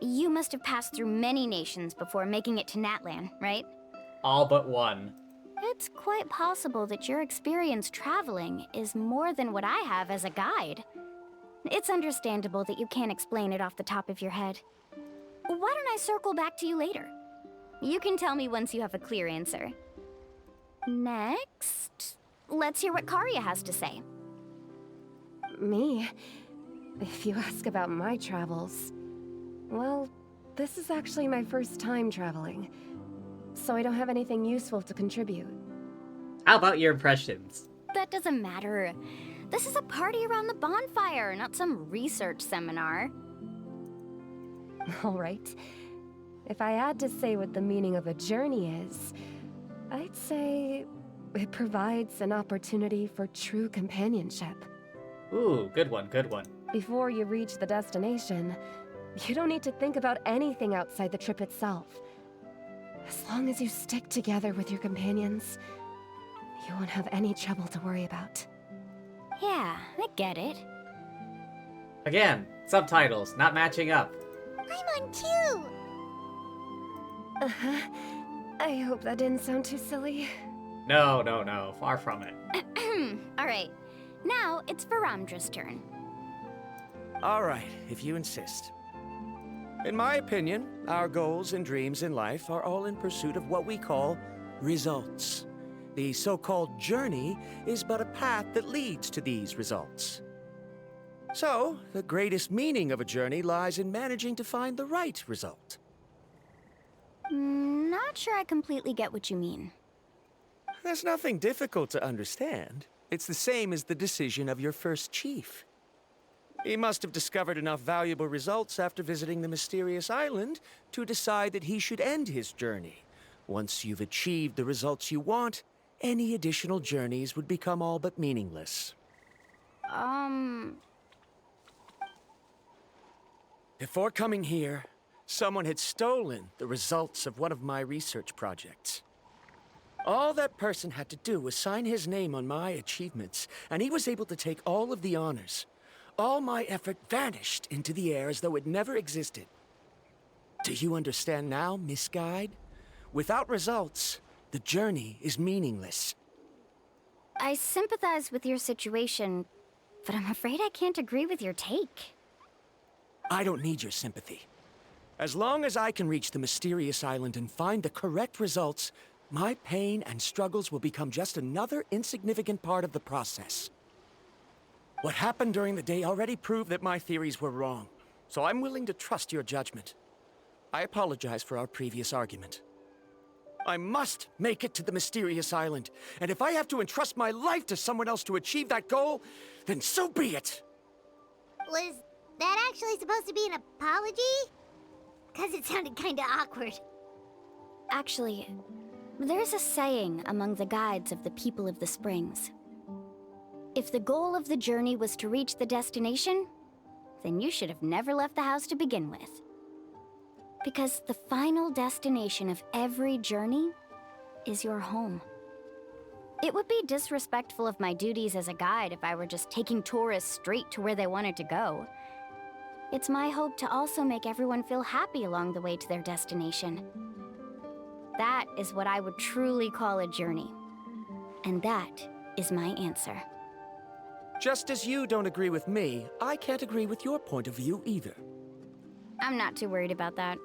You must have passed through many nations before making it to Natlan, right? All but one. It's quite possible that your experience traveling is more than what I have as a guide. It's understandable that you can't explain it off the top of your head. Why don't I circle back to you later? You can tell me once you have a clear answer. Next, let's hear what Karya has to say. Me? If you ask about my travels, well, this is actually my first time traveling, so I don't have anything useful to contribute. How about your impressions? That doesn't matter. This is a party around the bonfire, not some research seminar. All right. If I had to say what the meaning of a journey is, I'd say it provides an opportunity for true companionship. Ooh, good one, good one. Before you reach the destination, you don't need to think about anything outside the trip itself. As long as you stick together with your companions, you won't have any trouble to worry about. Yeah, I get it. Again, subtitles not matching up. I'm on too. I hope that didn't sound too silly. No, far from it. Alright, now it's Varamdra's turn. All right, if you insist. In my opinion, our goals and dreams in life are all in pursuit of what we call results. The so-called journey is but a path that leads to these results. So, the greatest meaning of a journey lies in managing to find the right result. Not sure I completely get what you mean. There's nothing difficult to understand. It's the same as the decision of your first chief. He must have discovered enough valuable results after visiting the mysterious island to decide that he should end his journey. Once you've achieved the results you want, any additional journeys would become all but meaningless. Before coming here, someone had stolen the results of one of my research projects. All that person had to do was sign his name on my achievements, and he was able to take all of the honors. All my effort vanished into the air as though it never existed. Do you understand now, Miss Guide? Without results, the journey is meaningless. I sympathize with your situation, but I'm afraid I can't agree with your take. I don't need your sympathy. As long as I can reach the mysterious island and find the correct results, my pain and struggles will become just another insignificant part of the process. What happened during the day already proved that my theories were wrong, so I'm willing to trust your judgment. I apologize for our previous argument. I must make it to the mysterious island, and if I have to entrust my life to someone else to achieve that goal, then so be it! Was that actually supposed to be an apology? Because it sounded kinda awkward. Actually, there's a saying among the guides of the people of the Springs. If the goal of the journey was to reach the destination, then you should have never left the house to begin with. Because the final destination of every journey is your home. It would be disrespectful of my duties as a guide if I were just taking tourists straight to where they wanted to go. It's my hope to also make everyone feel happy along the way to their destination. That is what I would truly call a journey. And that is my answer. Just as you don't agree with me, I can't agree with your point of view either. I'm not too worried about that.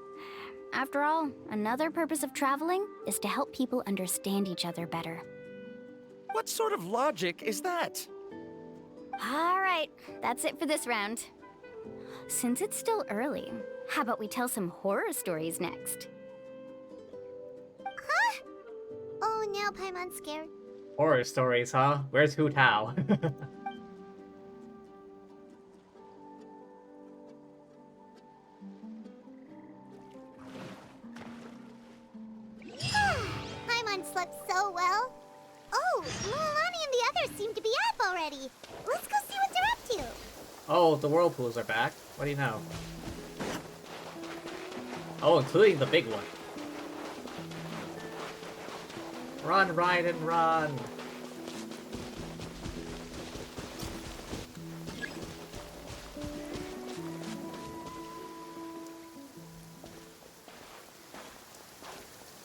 After all, another purpose of traveling is to help people understand each other better. What sort of logic is that? All right, that's it for this round. Since it's still early, how about we tell some horror stories next? Huh? Oh, now Paimon's scared. Horror stories, huh? Where's Hu Tao? Paimon slept so well. Oh, Mulan and the others seem to be up already. Let's go see what they're up to. Oh, the whirlpools are back. What do you know? Oh, including the big one. Run, Raiden, run!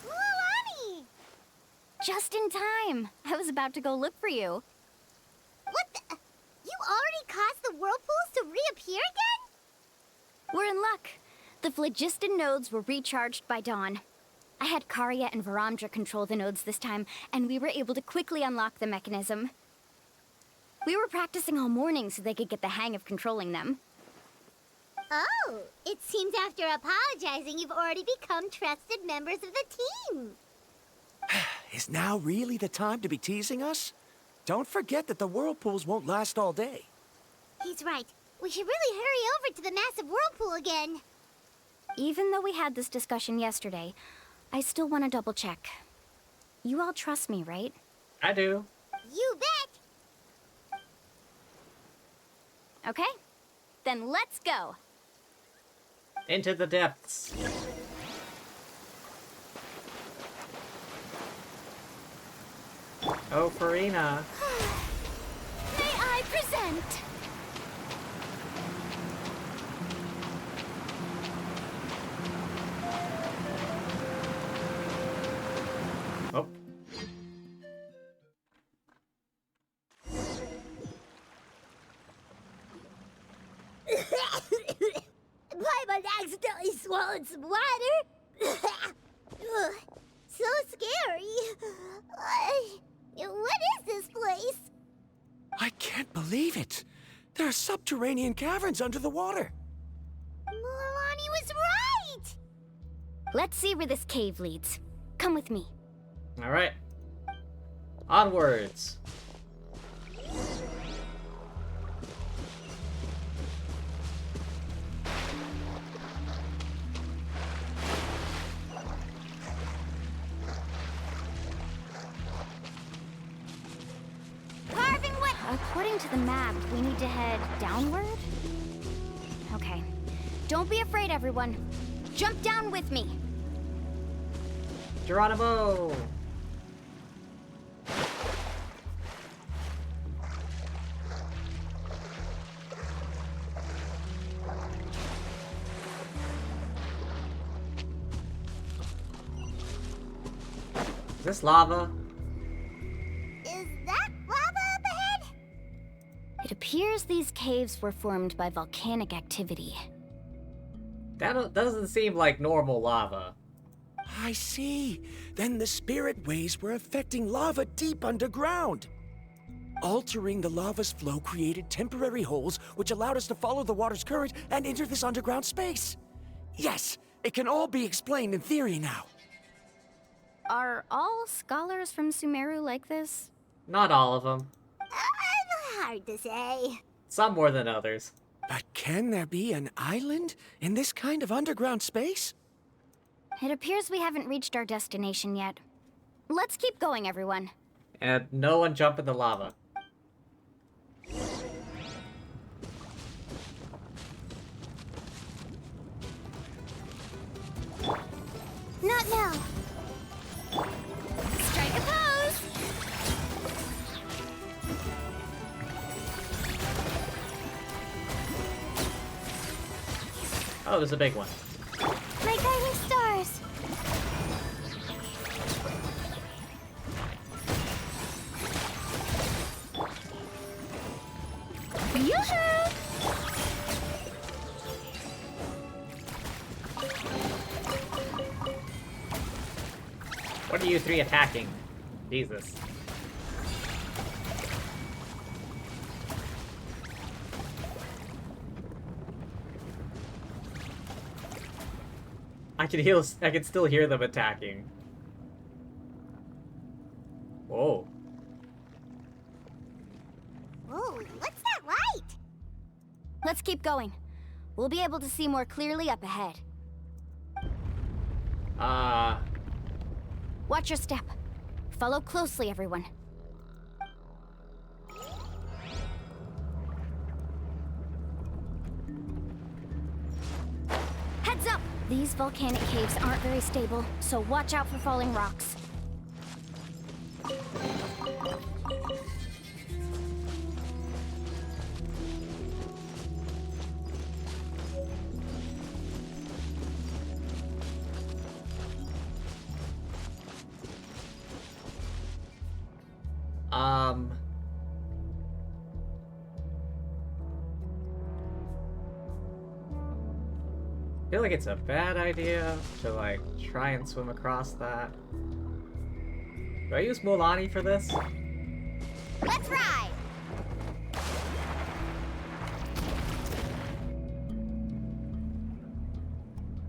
Mulan! Just in time! I was about to go look for you. What the? You already caused the whirlpools to reappear again? We're in luck. The phlogiston nodes were recharged by dawn. I had Karya and Varamdra control the nodes this time, and we were able to quickly unlock the mechanism. We were practicing all morning so they could get the hang of controlling them. Oh, it seems after apologizing, you've already become trusted members of the team. Is now really the time to be teasing us? Don't forget that the whirlpools won't last all day. He's right. We should really hurry over to the massive whirlpool again. Even though we had this discussion yesterday, I still want to double check. You all trust me, right? I do. You bet! Okay, then let's go. Into the depths. Oh, Farina. May I present? Oh. Paimon accidentally swallowed some water. Ugh, so scary. What is this place? I can't believe it. There are subterranean caverns under the water. Mulan was right! Let's see where this cave leads. Come with me. Alright. Onwards. Carving what? According to the map, we need to head downward? Okay. Don't be afraid, everyone. Jump down with me. Geronimo! Is this lava? Is that lava up ahead? It appears these caves were formed by volcanic activity. That doesn't seem like normal lava. I see. Then the spirit waves were affecting lava deep underground. Altering the lava's flow created temporary holes which allowed us to follow the water's current and enter this underground space. Yes, it can all be explained in theory now. Are all scholars from Sumeru like this? Not all of them. Hard to say. Some more than others. But can there be an island in this kind of underground space? It appears we haven't reached our destination yet. Let's keep going, everyone. And no one jump in the lava. Not now. Strike a pose! it was a big one. My guiding stars. Yoo-hoo! What are you three attacking? Jesus. I can still hear them attacking. Whoa. Whoa, what's that light? Let's keep going. We'll be able to see more clearly up ahead. Watch your step. Follow closely, everyone. Heads up! These volcanic caves aren't very stable, so watch out for falling rocks. I feel like it's a bad idea to, like, try and swim across that. Do I use Mulan for this? Let's ride!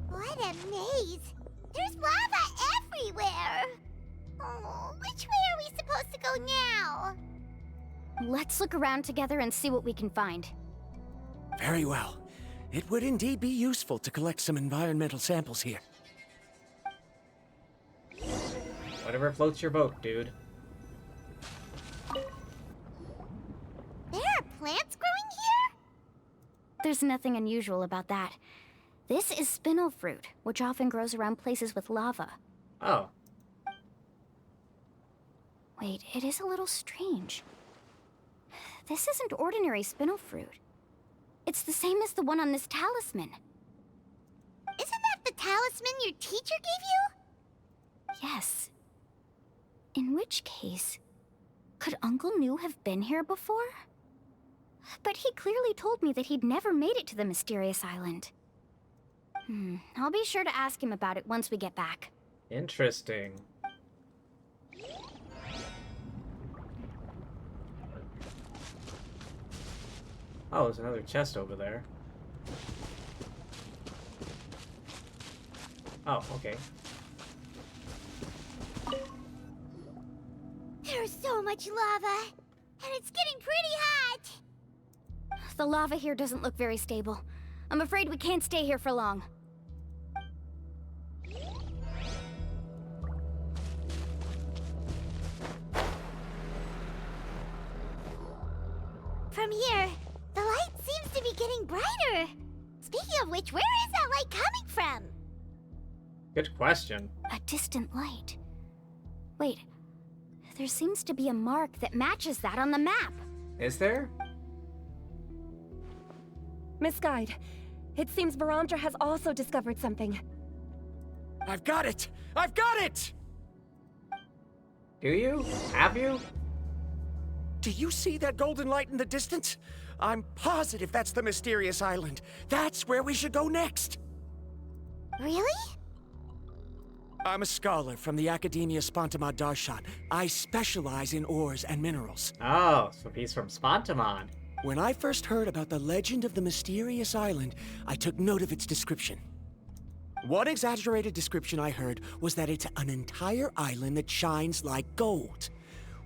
What a maze! There's lava everywhere! Oh, which way are we supposed to go now? Let's look around together and see what we can find. Very well. It would indeed be useful to collect some environmental samples here. Whatever floats your boat, dude. There are plants growing here? There's nothing unusual about that. This is spinel fruit, which often grows around places with lava. Oh. Wait, it is a little strange. This isn't ordinary spinel fruit. It's the same as the one on this talisman. Isn't that the talisman your teacher gave you? Yes. In which case, could Uncle New have been here before? But he clearly told me that he'd never made it to the mysterious island. I'll be sure to ask him about it once we get back. Interesting. Oh, there's another chest over there. Oh, okay. There's so much lava, and it's getting pretty hot. The lava here doesn't look very stable. I'm afraid we can't stay here for long. From here, the light seems to be getting brighter. Speaking of which, where is that light coming from? Good question. A distant light. Wait, there seems to be a mark that matches that on the map. Is there? Miss Guide, it seems Varamdra has also discovered something. I've got it! I've got it! Do you? Have you? Do you see that golden light in the distance? I'm positive that's the mysterious island. That's where we should go next. Really? I'm a scholar from the Academia Spantamad Darshan. I specialize in ores and minerals. Oh, so he's from Spantamad. When I first heard about the legend of the mysterious island, I took note of its description. One exaggerated description I heard was that it's an entire island that shines like gold.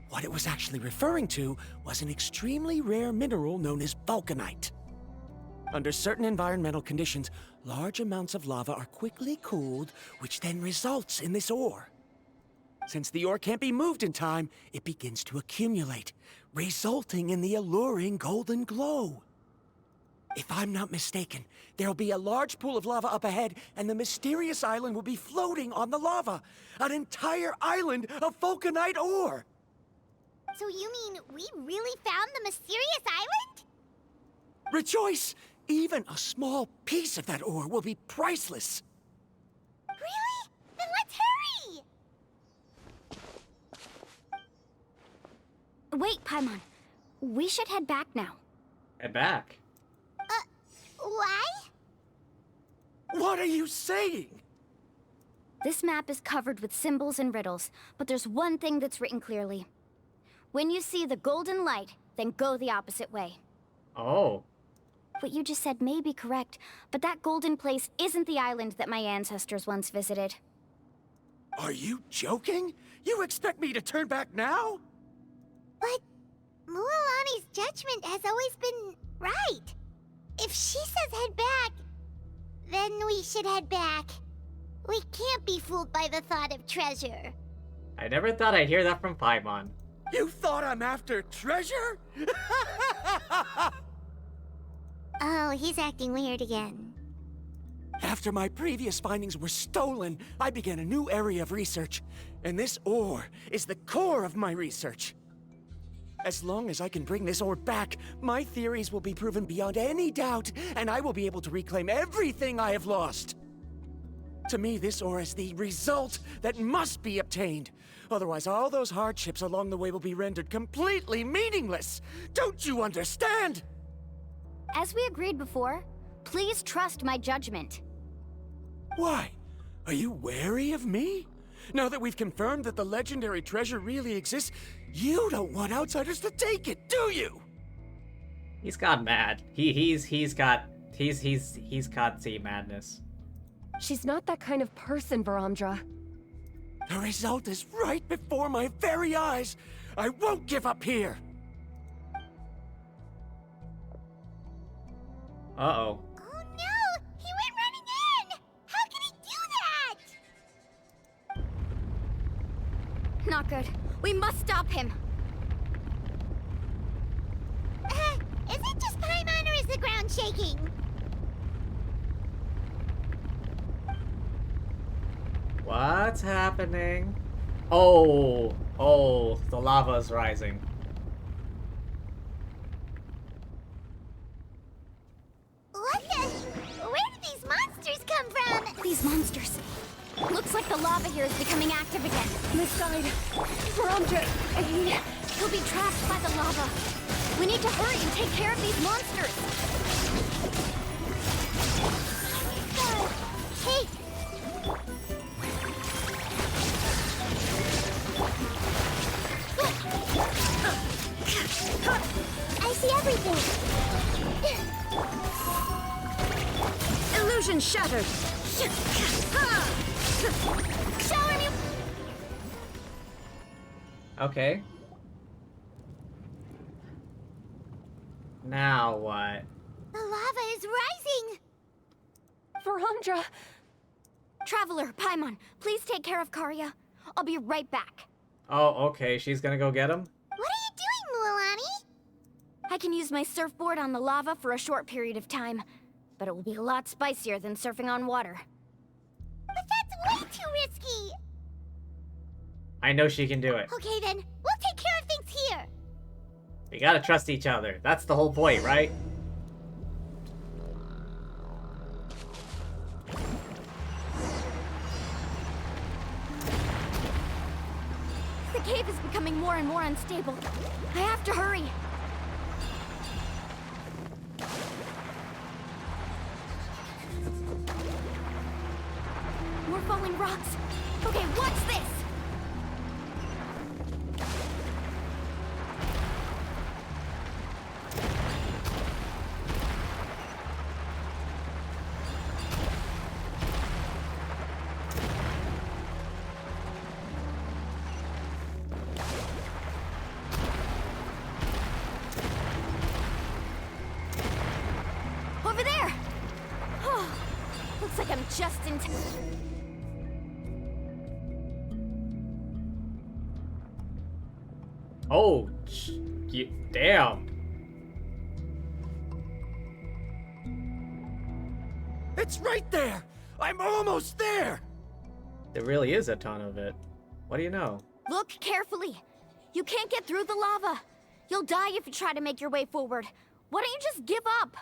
What it was actually referring to was an extremely rare mineral known as vulcanite. Under certain environmental conditions, large amounts of lava are quickly cooled, which then results in this ore. Since the ore can't be moved in time, it begins to accumulate, resulting in the alluring golden glow. If I'm not mistaken, there'll be a large pool of lava up ahead, and the mysterious island will be floating on the lava. An entire island of vulcanite ore! So you mean we really found the mysterious island? Rejoice! Even a small piece of that ore will be priceless. Really? Then let's hurry! Wait, Paimon. We should head back now. Head back. Why? What are you saying? This map is covered with symbols and riddles, but there's one thing that's written clearly. When you see the golden light, then go the opposite way. Oh. What you just said may be correct, but that golden place isn't the island that my ancestors once visited. Are you joking? You expect me to turn back now? But Mualani's judgment has always been right. If she says head back, then we should head back. We can't be fooled by the thought of treasure. I never thought I'd hear that from Paimon. You thought I'm after treasure? Oh, he's acting weird again. After my previous findings were stolen, I began a new area of research. And this ore is the core of my research. As long as I can bring this ore back, my theories will be proven beyond any doubt, and I will be able to reclaim everything I have lost. To me, this ore is the result that must be obtained. Otherwise, all those hardships along the way will be rendered completely meaningless. Don't you understand? As we agreed before, please trust my judgment. Why? Are you wary of me? Now that we've confirmed that the legendary treasure really exists, you don't want outsiders to take it, do you? He's got mad. He's got sea madness. She's not that kind of person, Varamdra. The result is right before my very eyes. I won't give up here. Uh-oh. Oh no! He went running in! How can he do that? Not good. We must stop him. Is it just Paimon or is the ground shaking? What's happening? Oh, the lava's rising. What the? Where did these monsters come from? These monsters. Looks like the lava here is becoming active again. Misguide. Varamdra, He'll be trapped by the lava. We need to hurry and take care of these monsters. Hey! I see everything. Illusion shattered. Shower me. Okay. Now what? The lava is rising. Varamdra! Traveler, Paimon, please take care of Karya. I'll be right back. Oh, okay. She's gonna go get him? What are you doing, Mualani? I can use my surfboard on the lava for a short period of time, but it will be a lot spicier than surfing on water. But that's way too risky. I know she can do it. Okay then, we'll take care of things here. We gotta trust each other. That's the whole point, right? The cave is becoming more and more unstable. I have to hurry. More falling rocks. Okay, what's this? Over there! Oh, looks like I'm just in time. Oh, damn. It's right there! I'm almost there! There really is a ton of it. What do you know? Look carefully. You can't get through the lava. You'll die if you try to make your way forward. Why don't you just give up?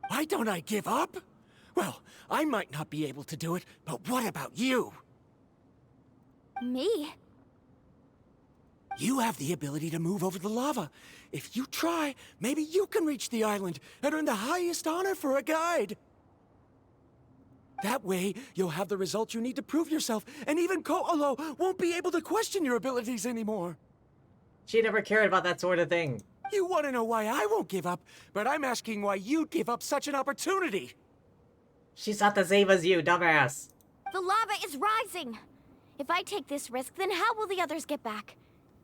Why don't I give up? Well, I might not be able to do it, but what about you? Me? You have the ability to move over the lava. If you try, maybe you can reach the island and earn the highest honor for a guide. That way, you'll have the results you need to prove yourself, and even Ko'olo won't be able to question your abilities anymore. She never cared about that sort of thing. You want to know why I won't give up, but I'm asking why you'd give up such an opportunity. She's not the same as you, dumbass. The lava is rising! If I take this risk, then how will the others get back?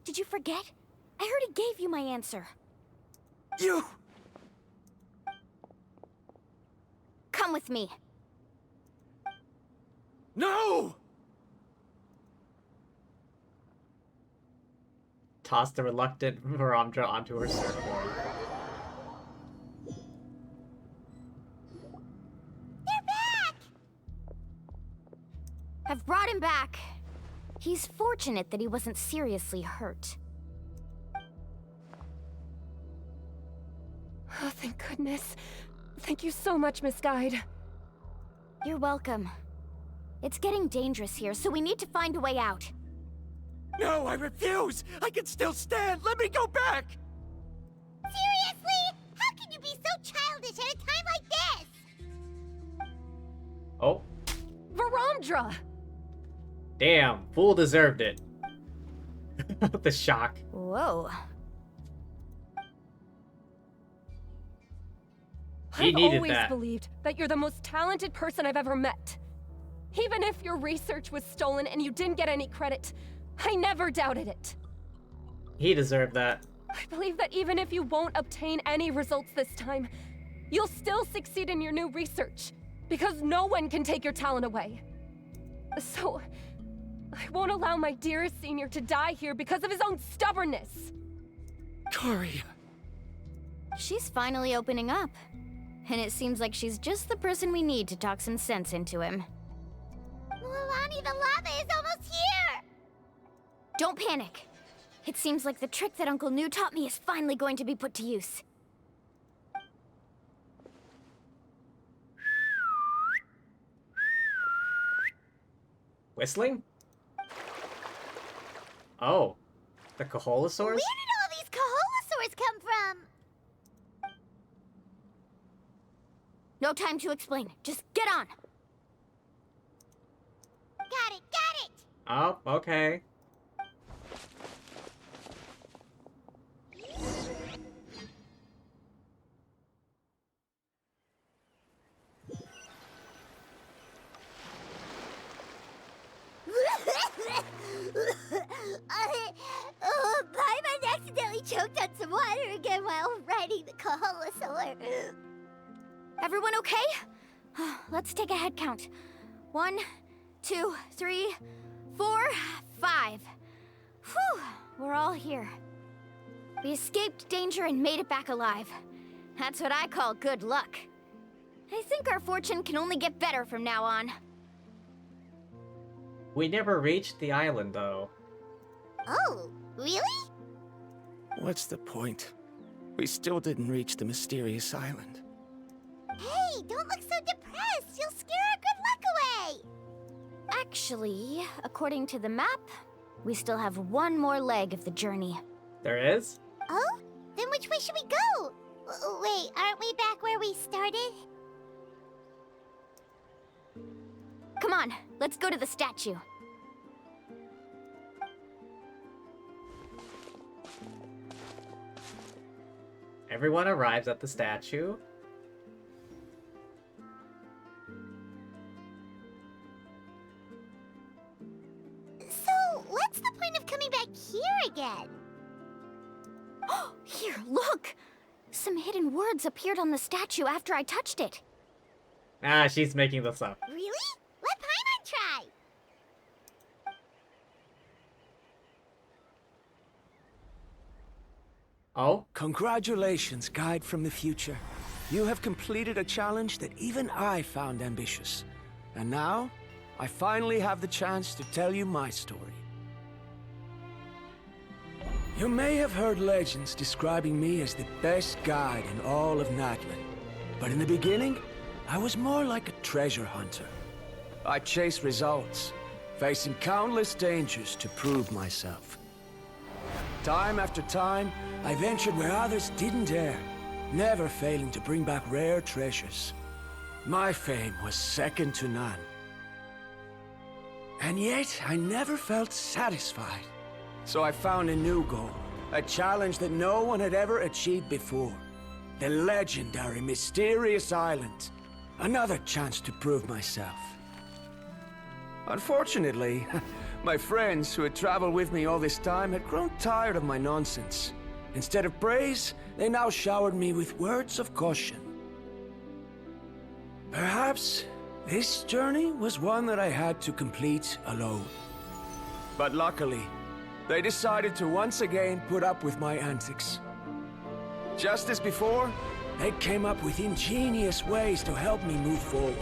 Did you forget? I already gave you my answer. You... Come with me. No! Toss the reluctant Varamdra onto her surfboard. They're back! I've brought him back. He's fortunate that he wasn't seriously hurt. Oh, thank goodness. Thank you so much, Miss Guide. You're welcome. It's getting dangerous here, so we need to find a way out. No, I refuse! I can still stand! Let me go back! Seriously? How can you be so childish at a time like this? Oh, Varamdra! damn. Fool deserved it. The shock. Whoa. He I've needed always that. believed that you're the most talented person I've ever met. Even if your research was stolen and you didn't get any credit, I never doubted it. He deserved that. I believe that even if you won't obtain any results this time, you'll still succeed in your new research, because no one can take your talent away. So, I won't allow my dearest senior to die here because of his own stubbornness. Kari. She's finally opening up. And it seems like she's just the person we need to talk some sense into him. Mualani, the lava is almost here! Don't panic. It seems like the trick that Uncle New taught me is finally going to be put to use. Whistling? Oh. The Where Koholosaurs? did all these Koholosaurs come from? No time to explain. Just get on. Got it! Oh, okay. Paimon accidentally choked on some water again while riding the Koholosaur. Everyone okay? Let's take a head count. 1, 2, 3, 4, 5. Whew, we're all here. We escaped danger and made it back alive. That's what I call good luck. I think our fortune can only get better from now on. We never reached the island, though. Oh, really? What's the point? We still didn't reach the mysterious island. Hey, don't look so depressed. You'll scare our good luck away. Actually, according to the map, we still have one more leg of the journey. There is? Oh? Then which way should we go? Wait, aren't we back where we started? Come on, let's go to the statue. Everyone arrives at the statue. So, what's the point of coming back here again? Here, look! Some hidden words appeared on the statue after I touched it. Ah, she's making this up. Really? Let Paimon try. Oh? Congratulations, Guide from the Future. You have completed a challenge that even I found ambitious. And now, I finally have the chance to tell you my story. You may have heard legends describing me as the best guide in all of Natlan. But in the beginning, I was more like a treasure hunter. I chased results, facing countless dangers to prove myself. Time after time, I ventured where others didn't dare, never failing to bring back rare treasures. My fame was second to none. And yet, I never felt satisfied. So I found a new goal, a challenge that no one had ever achieved before. The legendary Mysterious Island. Another chance to prove myself. Unfortunately, my friends who had traveled with me all this time had grown tired of my nonsense. Instead of praise, they now showered me with words of caution. Perhaps this journey was one that I had to complete alone. But luckily, they decided to once again put up with my antics. Just as before, they came up with ingenious ways to help me move forward.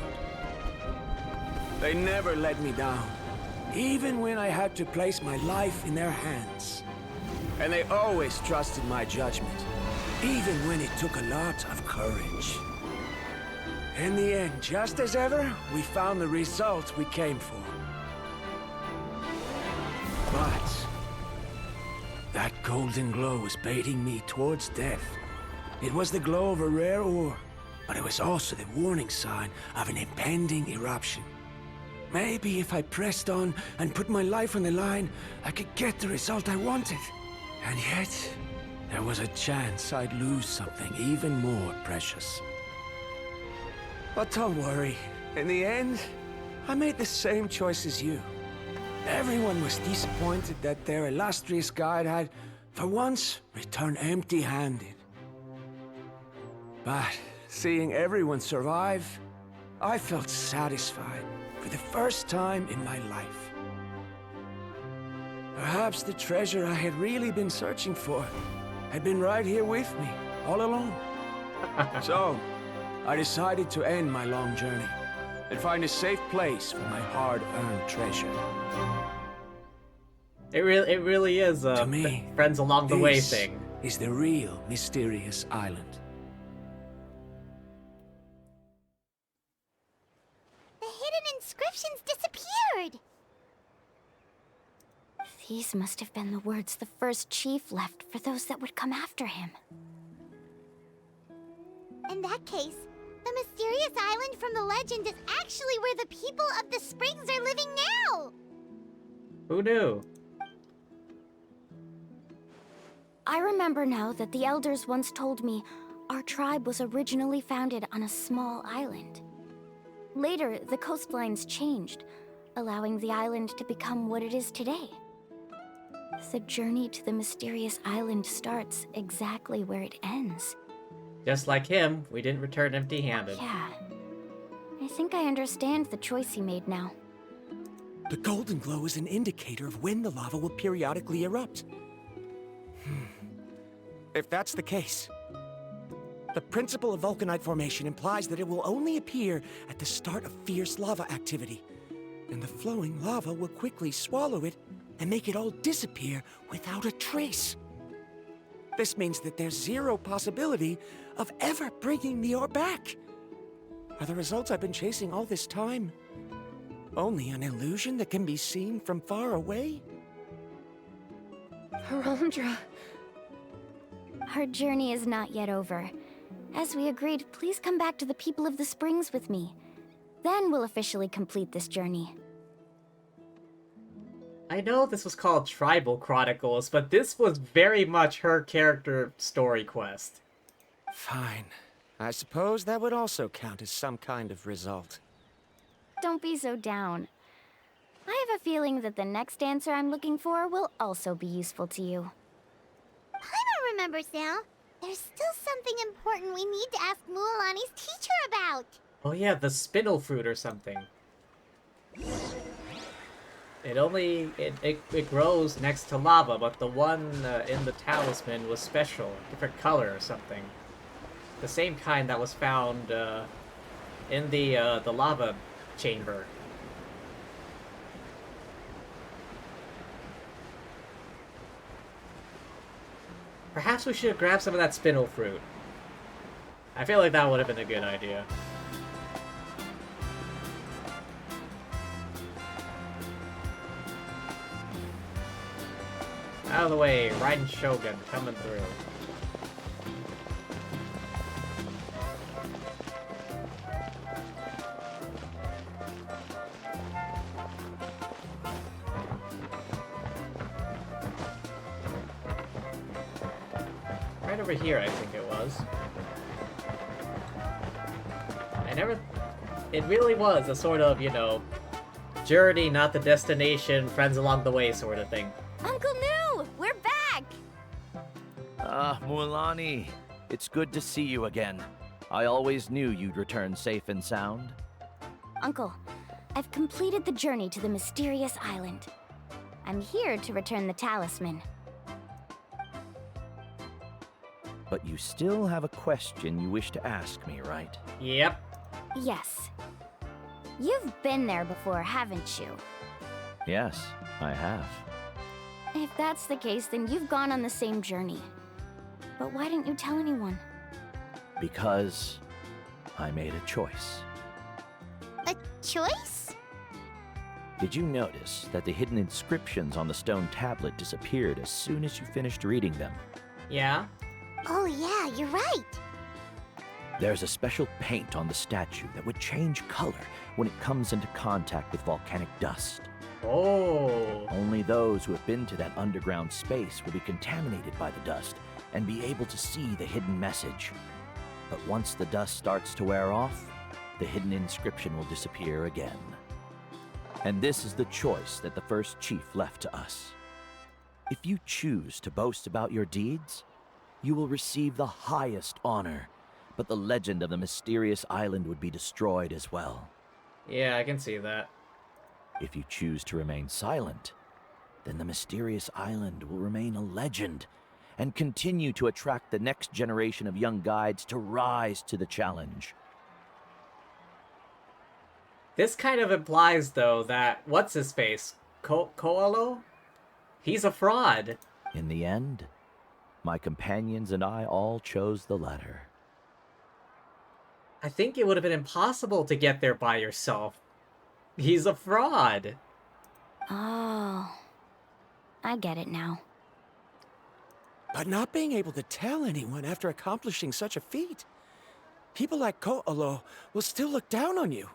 They never let me down, even when I had to place my life in their hands. And they always trusted my judgment, even when it took a lot of courage. In the end, just as ever, we found the result we came for. But that golden glow was baiting me towards death. It was the glow of a rare ore, but it was also the warning sign of an impending eruption. Maybe if I pressed on and put my life on the line, I could get the result I wanted. And yet, there was a chance I'd lose something even more precious. But don't worry. In the end, I made the same choice as you. Everyone was disappointed that their illustrious guide had, for once, returned empty-handed. But seeing everyone survive, I felt satisfied for the first time in my life. Perhaps the treasure I had really been searching for had been right here with me, all along. So, I decided to end my long journey and find a safe place for my hard-earned treasure. It really is a to me, friends along the way thing. Is the real Mysterious Island. The hidden inscriptions disappeared! These must have been the words the first chief left for those that would come after him. In that case, the mysterious island from the legend is actually where the people of the springs are living now! Who knew? I remember now that the elders once told me our tribe was originally founded on a small island. Later, the coastlines changed, allowing the island to become what it is today. The journey to the mysterious island starts exactly where it ends. Just like him, we didn't return empty-handed. Yeah. I think I understand the choice he made now. The golden glow is an indicator of when the lava will periodically erupt. If that's the case, the principle of vulcanite formation implies that it will only appear at the start of fierce lava activity, and the flowing lava will quickly swallow it and make it all disappear without a trace. This means that there's zero possibility of ever bringing the ore back. Are the results I've been chasing all this time only an illusion that can be seen from far away? Ramdra. Our journey is not yet over. As we agreed, please come back to the people of the springs with me. Then we'll officially complete this journey. I know this was called Tribal Chronicles, but this was very much her character story quest. Fine. I suppose that would also count as some kind of result. Don't be so down. I have a feeling that the next answer I'm looking for will also be useful to you. I don't remember, Sal. There's still something important we need to ask Mualani's teacher about. Oh yeah, the spindle fruit or something. It grows next to lava, but the one in the talisman was special, different color or something. The same kind that was found in the lava chamber. Perhaps we should have grabbed some of that spindle fruit. I feel like that would have been a good idea. Out of the way, Raiden Shogun coming through. Right over here, I think it was. It really was a sort of, you know, journey, not the destination, friends along the way sort of thing. Uncle New, we're back! Ah, Mualani. It's good to see you again. I always knew you'd return safe and sound. Uncle, I've completed the journey to the mysterious island. I'm here to return the talisman. But you still have a question you wish to ask me, right? Yep. Yes. You've been there before, haven't you? Yes, I have. If that's the case, then you've gone on the same journey. But why didn't you tell anyone? Because I made a choice. A choice? Did you notice that the hidden inscriptions on the stone tablet disappeared as soon as you finished reading them? Yeah? Oh yeah, you're right. There's a special paint on the statue that would change color when it comes into contact with volcanic dust. Oh. Only those who have been to that underground space will be contaminated by the dust and be able to see the hidden message. But once the dust starts to wear off, the hidden inscription will disappear again. And this is the choice that the first chief left to us. If you choose to boast about your deeds, you will receive the highest honor, but the legend of the mysterious island would be destroyed as well. Yeah, I can see that. If you choose to remain silent, then the mysterious island will remain a legend and continue to attract the next generation of young guides to rise to the challenge. This kind of implies, though, that what's-his-face? Koalo? He's a fraud. In the end, my companions and I all chose the latter. I think it would have been impossible to get there by yourself. He's a fraud. Oh, I get it now. But not being able to tell anyone after accomplishing such a feat. People like Ko'olo will still look down on you.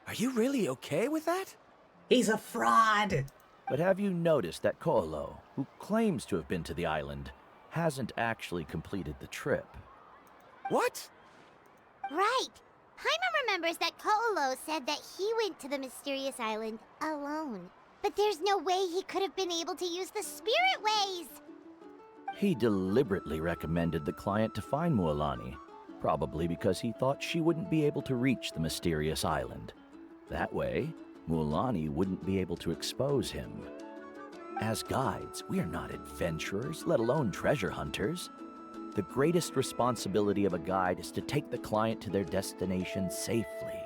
Are you really okay with that? He's a fraud. But have you noticed that Ko'olo, who claims to have been to the island, hasn't actually completed the trip? What? Right. Paimon remembers that Ko'olo said that he went to the mysterious island alone. But there's no way he could have been able to use the spirit ways. He deliberately recommended the client to find Mualani, probably because he thought she wouldn't be able to reach the mysterious island. That way, Mualani wouldn't be able to expose him. As guides, we are not adventurers, let alone treasure hunters. The greatest responsibility of a guide is to take the client to their destination safely.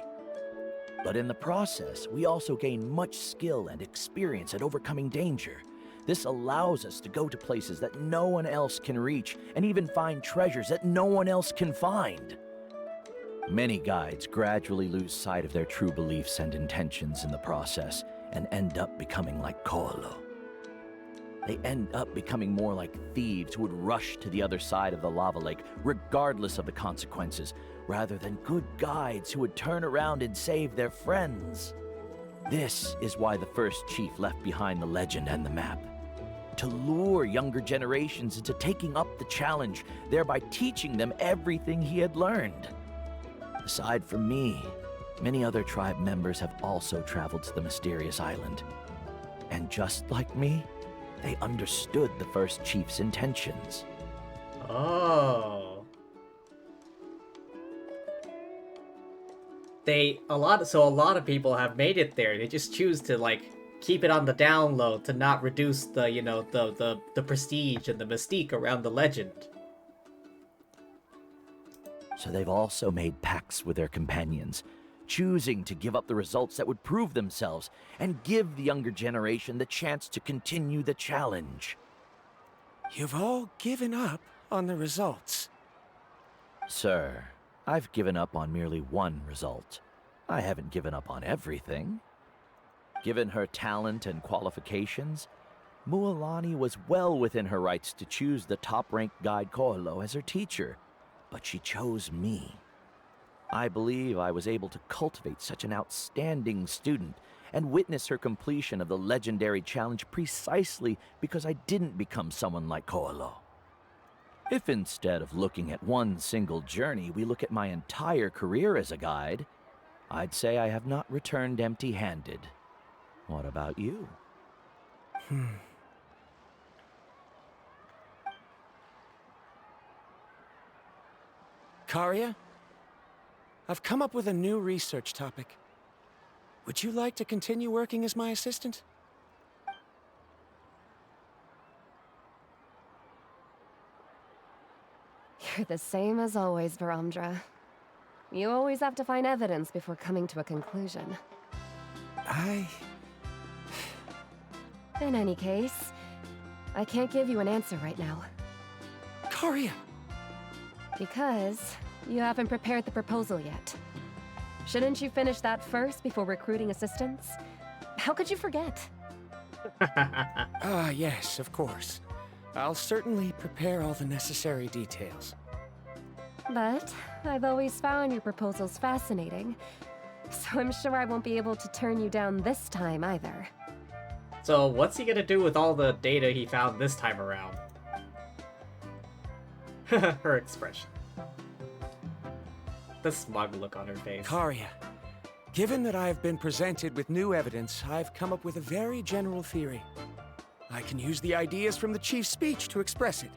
But in the process, we also gain much skill and experience at overcoming danger. This allows us to go to places that no one else can reach, and even find treasures that no one else can find. Many guides gradually lose sight of their true beliefs and intentions in the process, and end up becoming like Ko'olo. They end up becoming more like thieves who would rush to the other side of the lava lake, regardless of the consequences, rather than good guides who would turn around and save their friends. This is why the first chief left behind the legend and the map. To lure younger generations into taking up the challenge, thereby teaching them everything he had learned. Aside from me, many other tribe members have also traveled to the mysterious island. And just like me, they understood the first chief's intentions. Oh. A lot of people have made it there. They just choose to, like, keep it on the down low to not reduce the, you know, the prestige and the mystique around the legend. So they've also made pacts with their companions, choosing to give up the results that would prove themselves and give the younger generation the chance to continue the challenge. You've all given up on the results. Sir, I've given up on merely one result. I haven't given up on everything. Given her talent and qualifications, Mualani was well within her rights to choose the top-ranked guide Koalo as her teacher, but she chose me. I believe I was able to cultivate such an outstanding student and witness her completion of the legendary challenge precisely because I didn't become someone like Koalo. If instead of looking at one single journey, we look at my entire career as a guide, I'd say I have not returned empty-handed. What about you? Karia? I've come up with a new research topic. Would you like to continue working as my assistant? You're the same as always, Varamdra. You always have to find evidence before coming to a conclusion. In any case, I can't give you an answer right now. Karia! Because you haven't prepared the proposal yet. Shouldn't you finish that first before recruiting assistants? How could you forget? Yes, of course. I'll certainly prepare all the necessary details. But I've always found your proposals fascinating, so I'm sure I won't be able to turn you down this time either. So what's he gonna do with all the data he found this time around? Her expression. The smug look on her face. Karia, given that I have been presented with new evidence, I've come up with a very general theory. I can use the ideas from the Chief's speech to express it.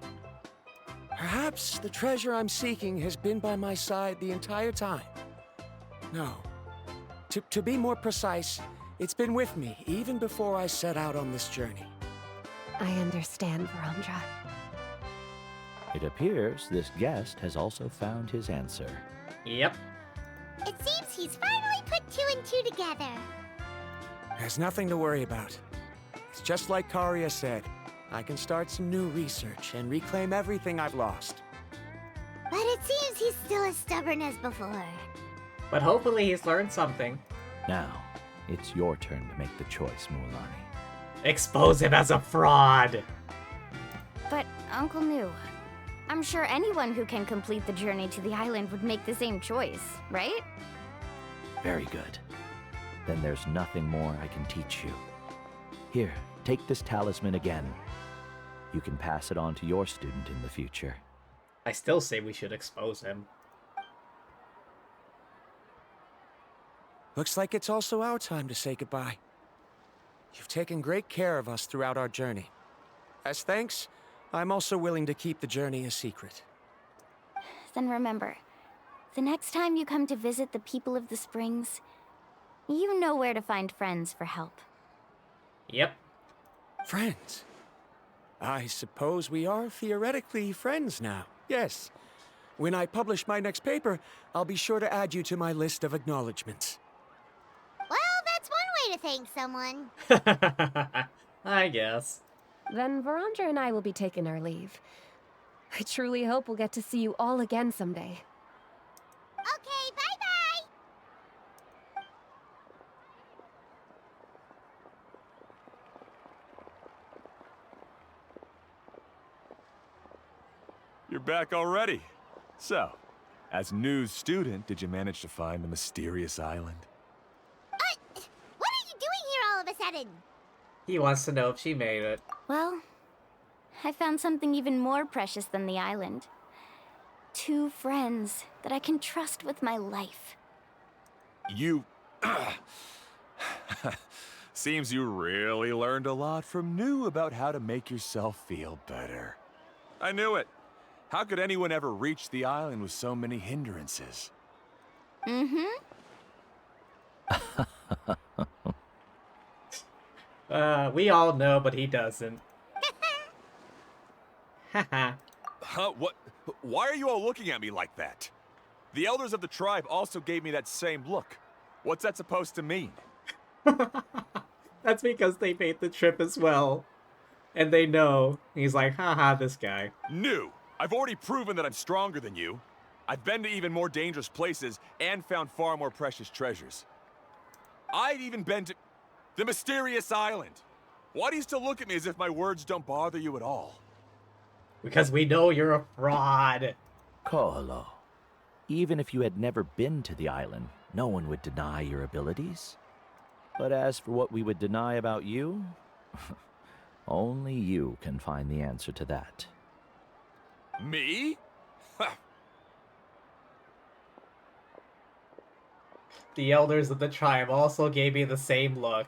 Perhaps the treasure I'm seeking has been by my side the entire time. No. To be more precise, it's been with me even before I set out on this journey. I understand, Varamdra. It appears this guest has also found his answer. Yep. It seems he's finally put 2 and 2 together. There's nothing to worry about. It's just like Karia said. I can start some new research and reclaim everything I've lost. But it seems he's still as stubborn as before. But hopefully he's learned something. Now, it's your turn to make the choice, Mualani. Expose him as a fraud! But, Uncle New, I'm sure anyone who can complete the journey to the island would make the same choice, right? Very good. Then there's nothing more I can teach you. Here, take this talisman again. You can pass it on to your student in the future. I still say we should expose him. Looks like it's also our time to say goodbye. You've taken great care of us throughout our journey. As thanks, I'm also willing to keep the journey a secret. Then remember, the next time you come to visit the people of the Springs, you know where to find friends for help. Yep. Friends? I suppose we are theoretically friends now. Yes. When I publish my next paper, I'll be sure to add you to my list of acknowledgements. Well, that's one way to thank someone. I guess. Then Varamdra and I will be taking our leave. I truly hope we'll get to see you all again someday. Okay, bye-bye! You're back already. So, as new student, did you manage to find the mysterious island? What are you doing here all of a sudden? He wants to know if she made it. Well, I found something even more precious than the island. 2 friends that I can trust with my life. You... Seems you really learned a lot from New about how to make yourself feel better. I knew it. How could anyone ever reach the island with so many hindrances? Mm-hmm. We all know, but he doesn't. Haha. Huh? What? Why are you all looking at me like that? The elders of the tribe also gave me that same look. What's that supposed to mean? That's because they made the trip as well. And they know. He's like, haha, this guy. New! I've already proven that I'm stronger than you. I've been to even more dangerous places and found far more precious treasures. I've even been to the mysterious island. Why do you still look at me as if my words don't bother you at all? Because we know you're a fraud. Koholo, even if you had never been to the island, no one would deny your abilities. But as for what we would deny about you, only you can find the answer to that. Me? The elders of the tribe also gave me the same look.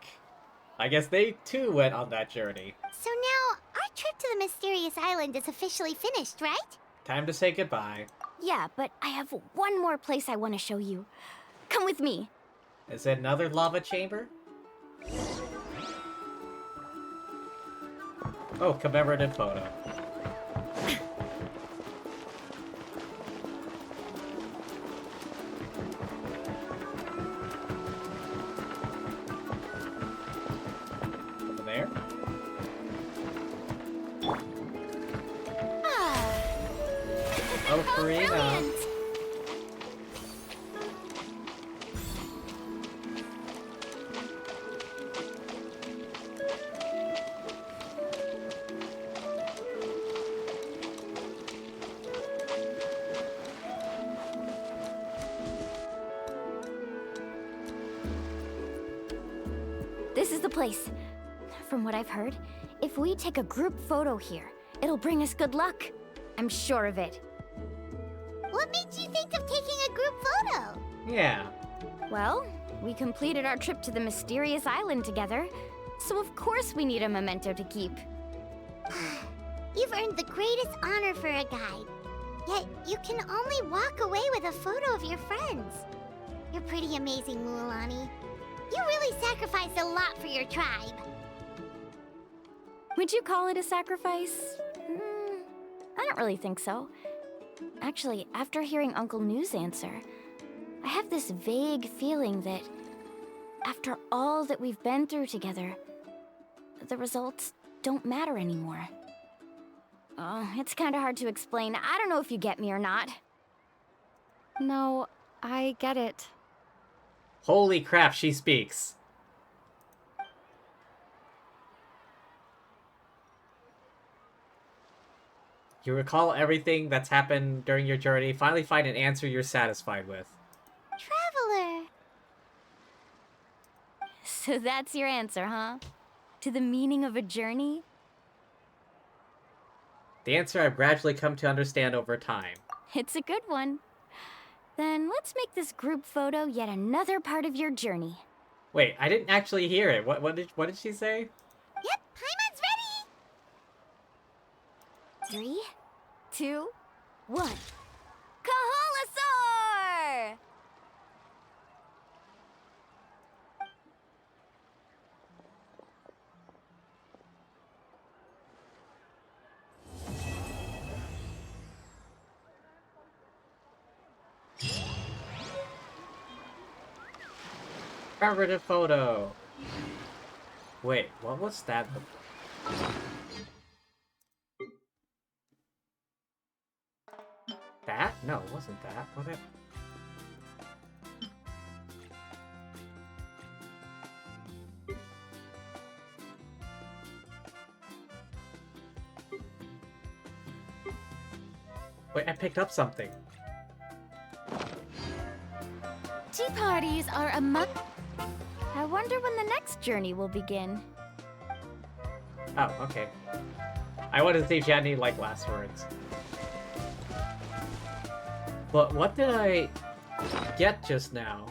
I guess they too went on that journey. So now, our trip to the mysterious island is officially finished, right? Time to say goodbye. Yeah, but I have one more place I want to show you. Come with me. Is it another lava chamber? Oh, commemorative photo. Over there? Oh, Karina. Brilliant! This is the place. From what I've heard, if we take a group photo here, it'll bring us good luck. I'm sure of it. What made you think of taking a group photo? Yeah. Well, we completed our trip to the mysterious island together, so of course we need a memento to keep. You've earned the greatest honor for a guide. Yet, you can only walk away with a photo of your friends. You're pretty amazing, Mualani. You really sacrificed a lot for your tribe. Would you call it a sacrifice? I don't really think so. Actually, after hearing Uncle New's answer, I have this vague feeling that after all that we've been through together, the results don't matter anymore. Oh, it's kind of hard to explain. I don't know if you get me or not. No, I get it. Holy crap, she speaks. You recall everything that's happened during your journey, finally find an answer you're satisfied with. Traveler. So that's your answer, huh? To the meaning of a journey? The answer I've gradually come to understand over time. It's a good one. Then let's make this group photo yet another part of your journey. Wait, I didn't actually hear it. What did she say? Yep, Paimon's ready! 3, 2, 1. Kaholasaur! Commemorative photo. Wait, what was that? That? No, it wasn't that. What it? Wait, I picked up something. Tea parties are a I wonder when the next journey will begin. Oh, okay. I wanted to see if you had any, like, last words. But what did I get just now?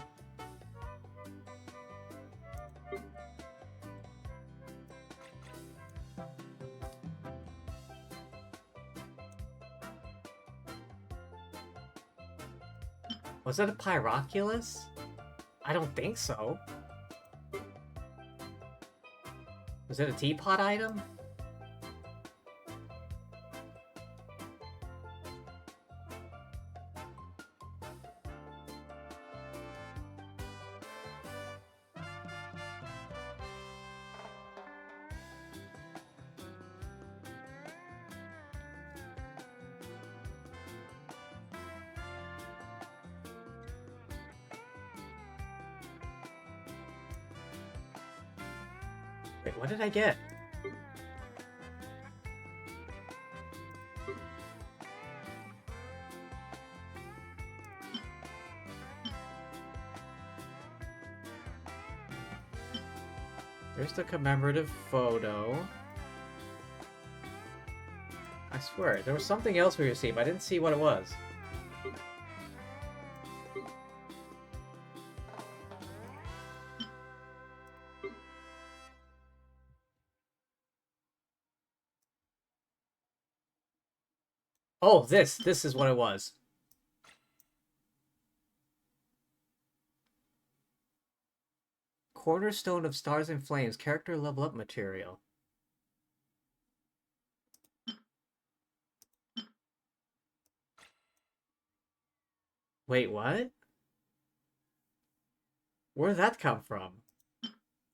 Was it a Pyroculus? I don't think so. Was it a teapot item? Wait, what did I get? There's the commemorative photo. I swear, there was something else we received. I didn't see what it was. Oh, this is what it was. Cornerstone of Stars and Flames, character level up material. Wait, what? Where'd that come from?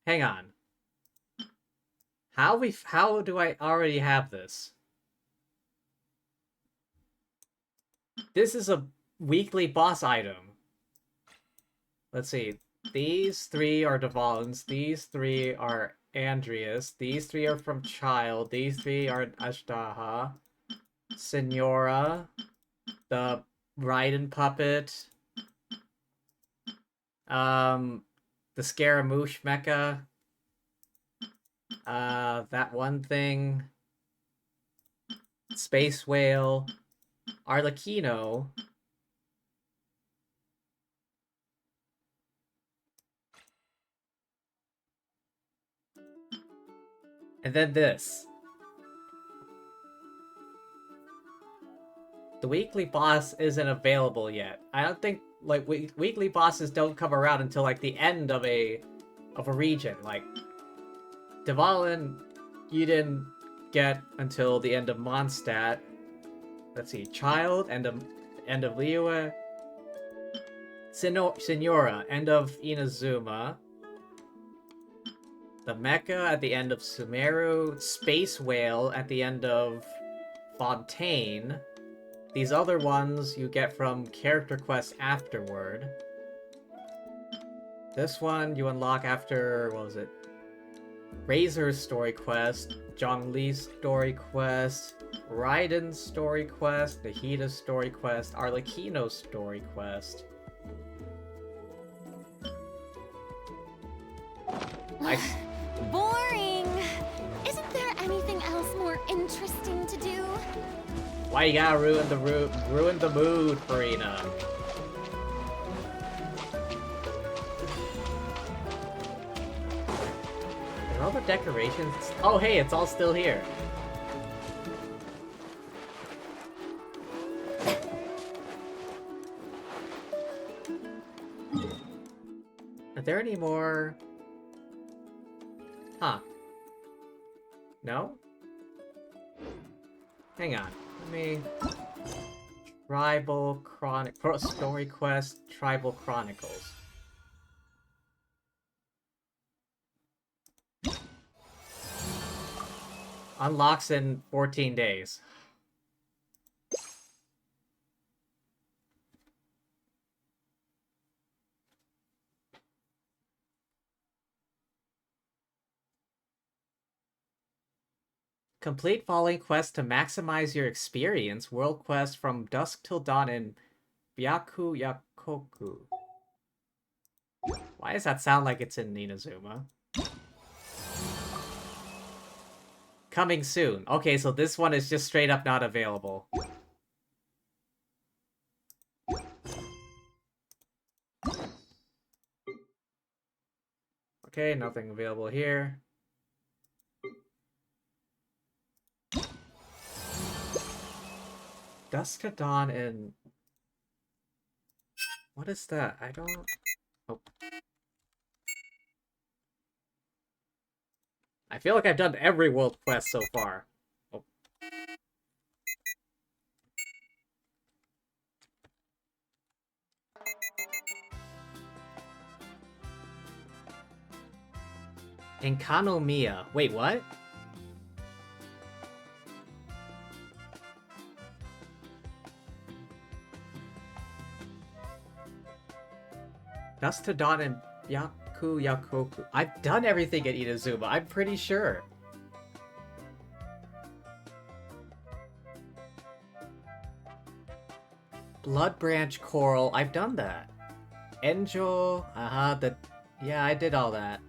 Hang on. How do I already have this? This is a weekly boss item. Let's see. These 3 are Dvalins. These 3 are Andreas. These 3 are from Child. These 3 are Ashtaha. Senora. The Raiden puppet. The Scaramouche mecha. That one thing. Space Whale. Arlecchino. And then this. The weekly boss isn't available yet. I don't think, like, weekly bosses don't come around until, like, the end of a region. Like, Dvalin, you didn't get until the end of Mondstadt. Let's see, Child, end of Liyue. Senora, end of Inazuma. The Mecha at the end of Sumeru. Space Whale at the end of Fontaine. These other ones you get from character quests afterward. This one you unlock after, what was it? Razor's story quest, Zhongli's story quest, Raiden's story quest, Nahida's story quest, Arlecchino's story quest. Boring! Isn't there anything else more interesting to do? Why you gotta ruin the mood, Farina? Are all the decorations? Oh hey, it's all still here. Are there any more? Huh. No? Hang on. Let me... Tribal Story Quest, Tribal Chronicles. Unlocks in 14 days. Complete following quest to maximize your experience. World quest from dusk till dawn in Byaku Yakoku. Why does that sound like it's in Inazuma? Coming soon. Okay, so this one is just straight up not available. Okay, nothing available here. Dusk to Dawn and... What is that? I don't... Oh. I feel like I've done every world quest so far. Oh. Enkanomiya. Wait, what? Dusk to Dawn and Byaku Byaku Yakoku. I've done everything at Inazuma, I'm pretty sure. Blood Branch Coral, I've done that. Enjo, yeah, I did all that.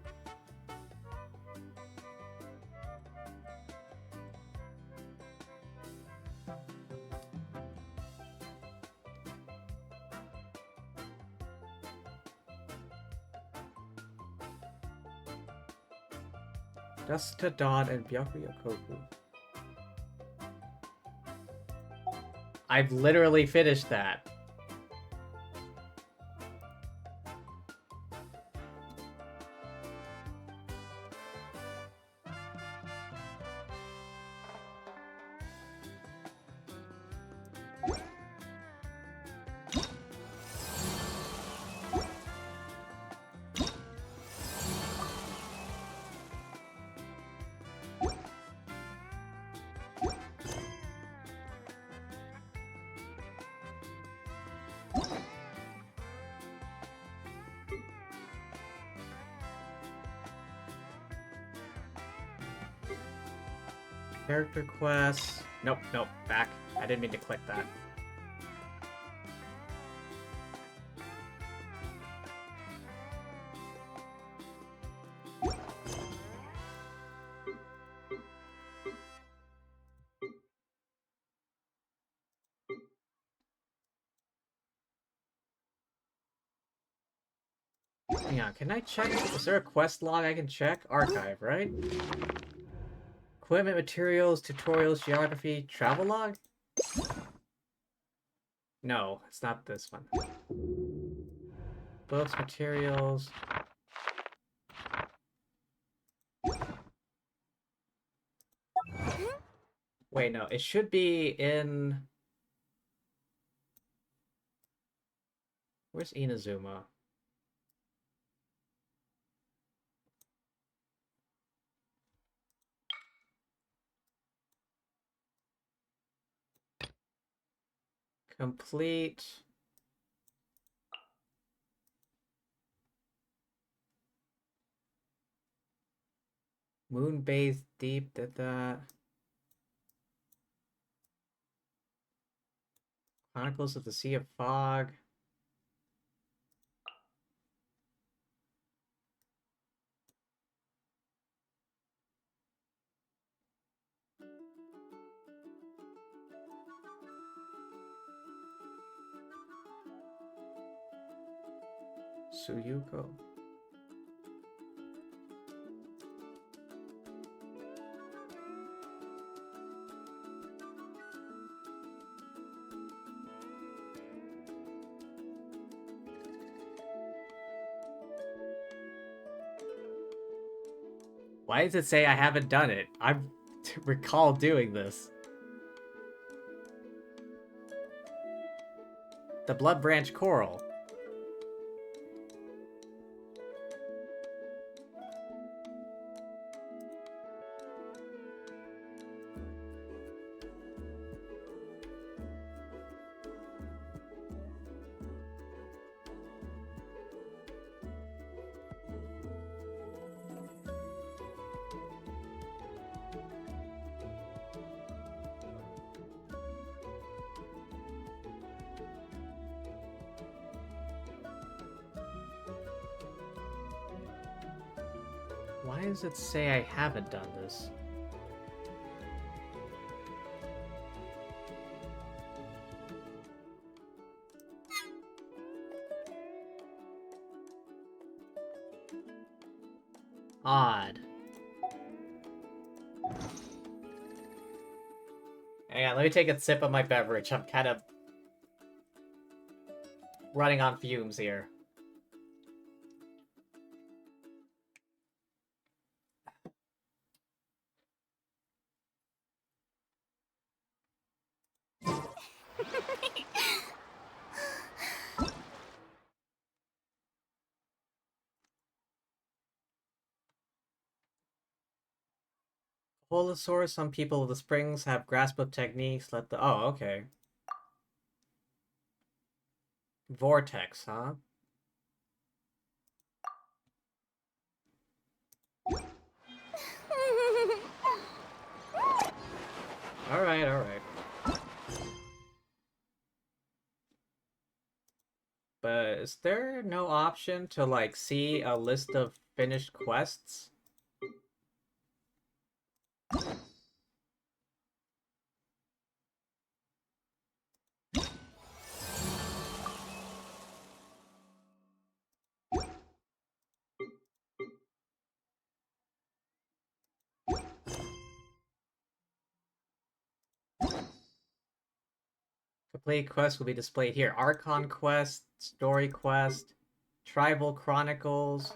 Dusk to Dawn and Byaku Yakoku. I've literally finished that. Character quests. Nope, nope, back. I didn't mean to click that. Hang on, can I check? Is there a quest log I can check? Archive, right? Equipment, materials, tutorials, geography, travel log? No, it's not this one. Books, materials. Wait, no, it should be in... Where's Inazuma? Complete. Moon-bathed deep, did that. Chronicles of the Sea of Fog. Suyuko. Why does it say I haven't done it? I recall doing this. The Blood Branch Coral. Why does it say I haven't done this? Odd. Hang on, let me take a sip of my beverage. I'm kind of running on fumes here. Holosaurus, some people of the springs have grasp of techniques. Let the... Oh, okay. Vortex, huh? Is there no option to, like, see a list of finished quests? Complete quests will be displayed here. Archon quest, story quest, tribal chronicles.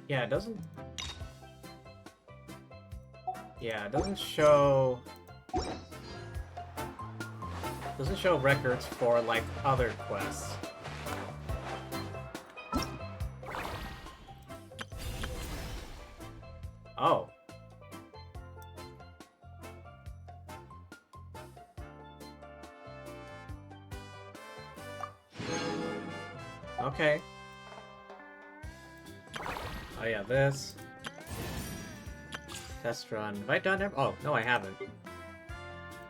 Yeah, it doesn't... Yeah, it doesn't show... Doesn't show records for, like, other quests. Oh. Okay. Oh yeah, this. Test run. Have I done it? Oh, no I haven't.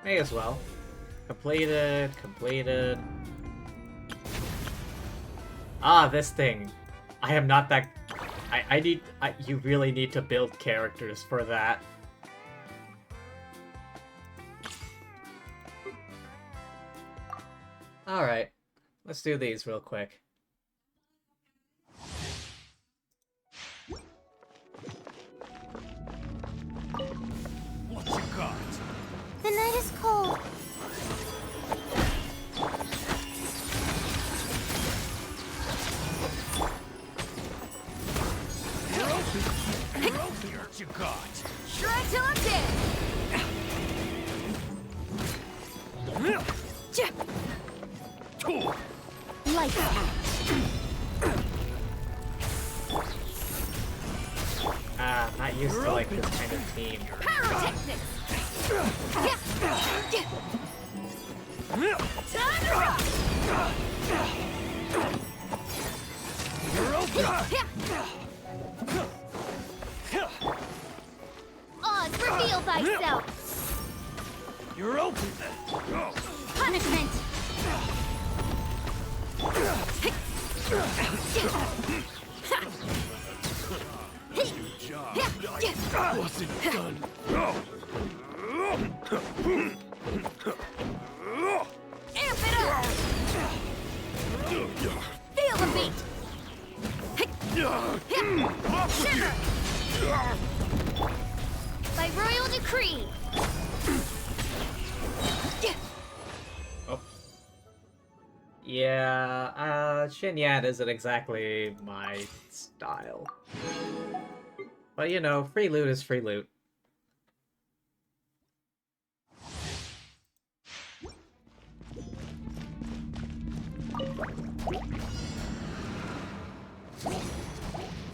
May as well. Completed, completed. Ah, this thing. I am not that... you really need to build characters for that. Alright. Let's do these real quick. What you got? The night is cold. What you got? Try till I'm dead. Lights out. Not used to like this kind of team. Pyrotechnics. Time to rock. Oz, reveal thyself. You're open. Punishment. Wasn't done. Amp it up. Feel the beat. Shiver. By royal decree. Oh. Yeah, Xinyan isn't exactly my style. But you know, free loot is free loot.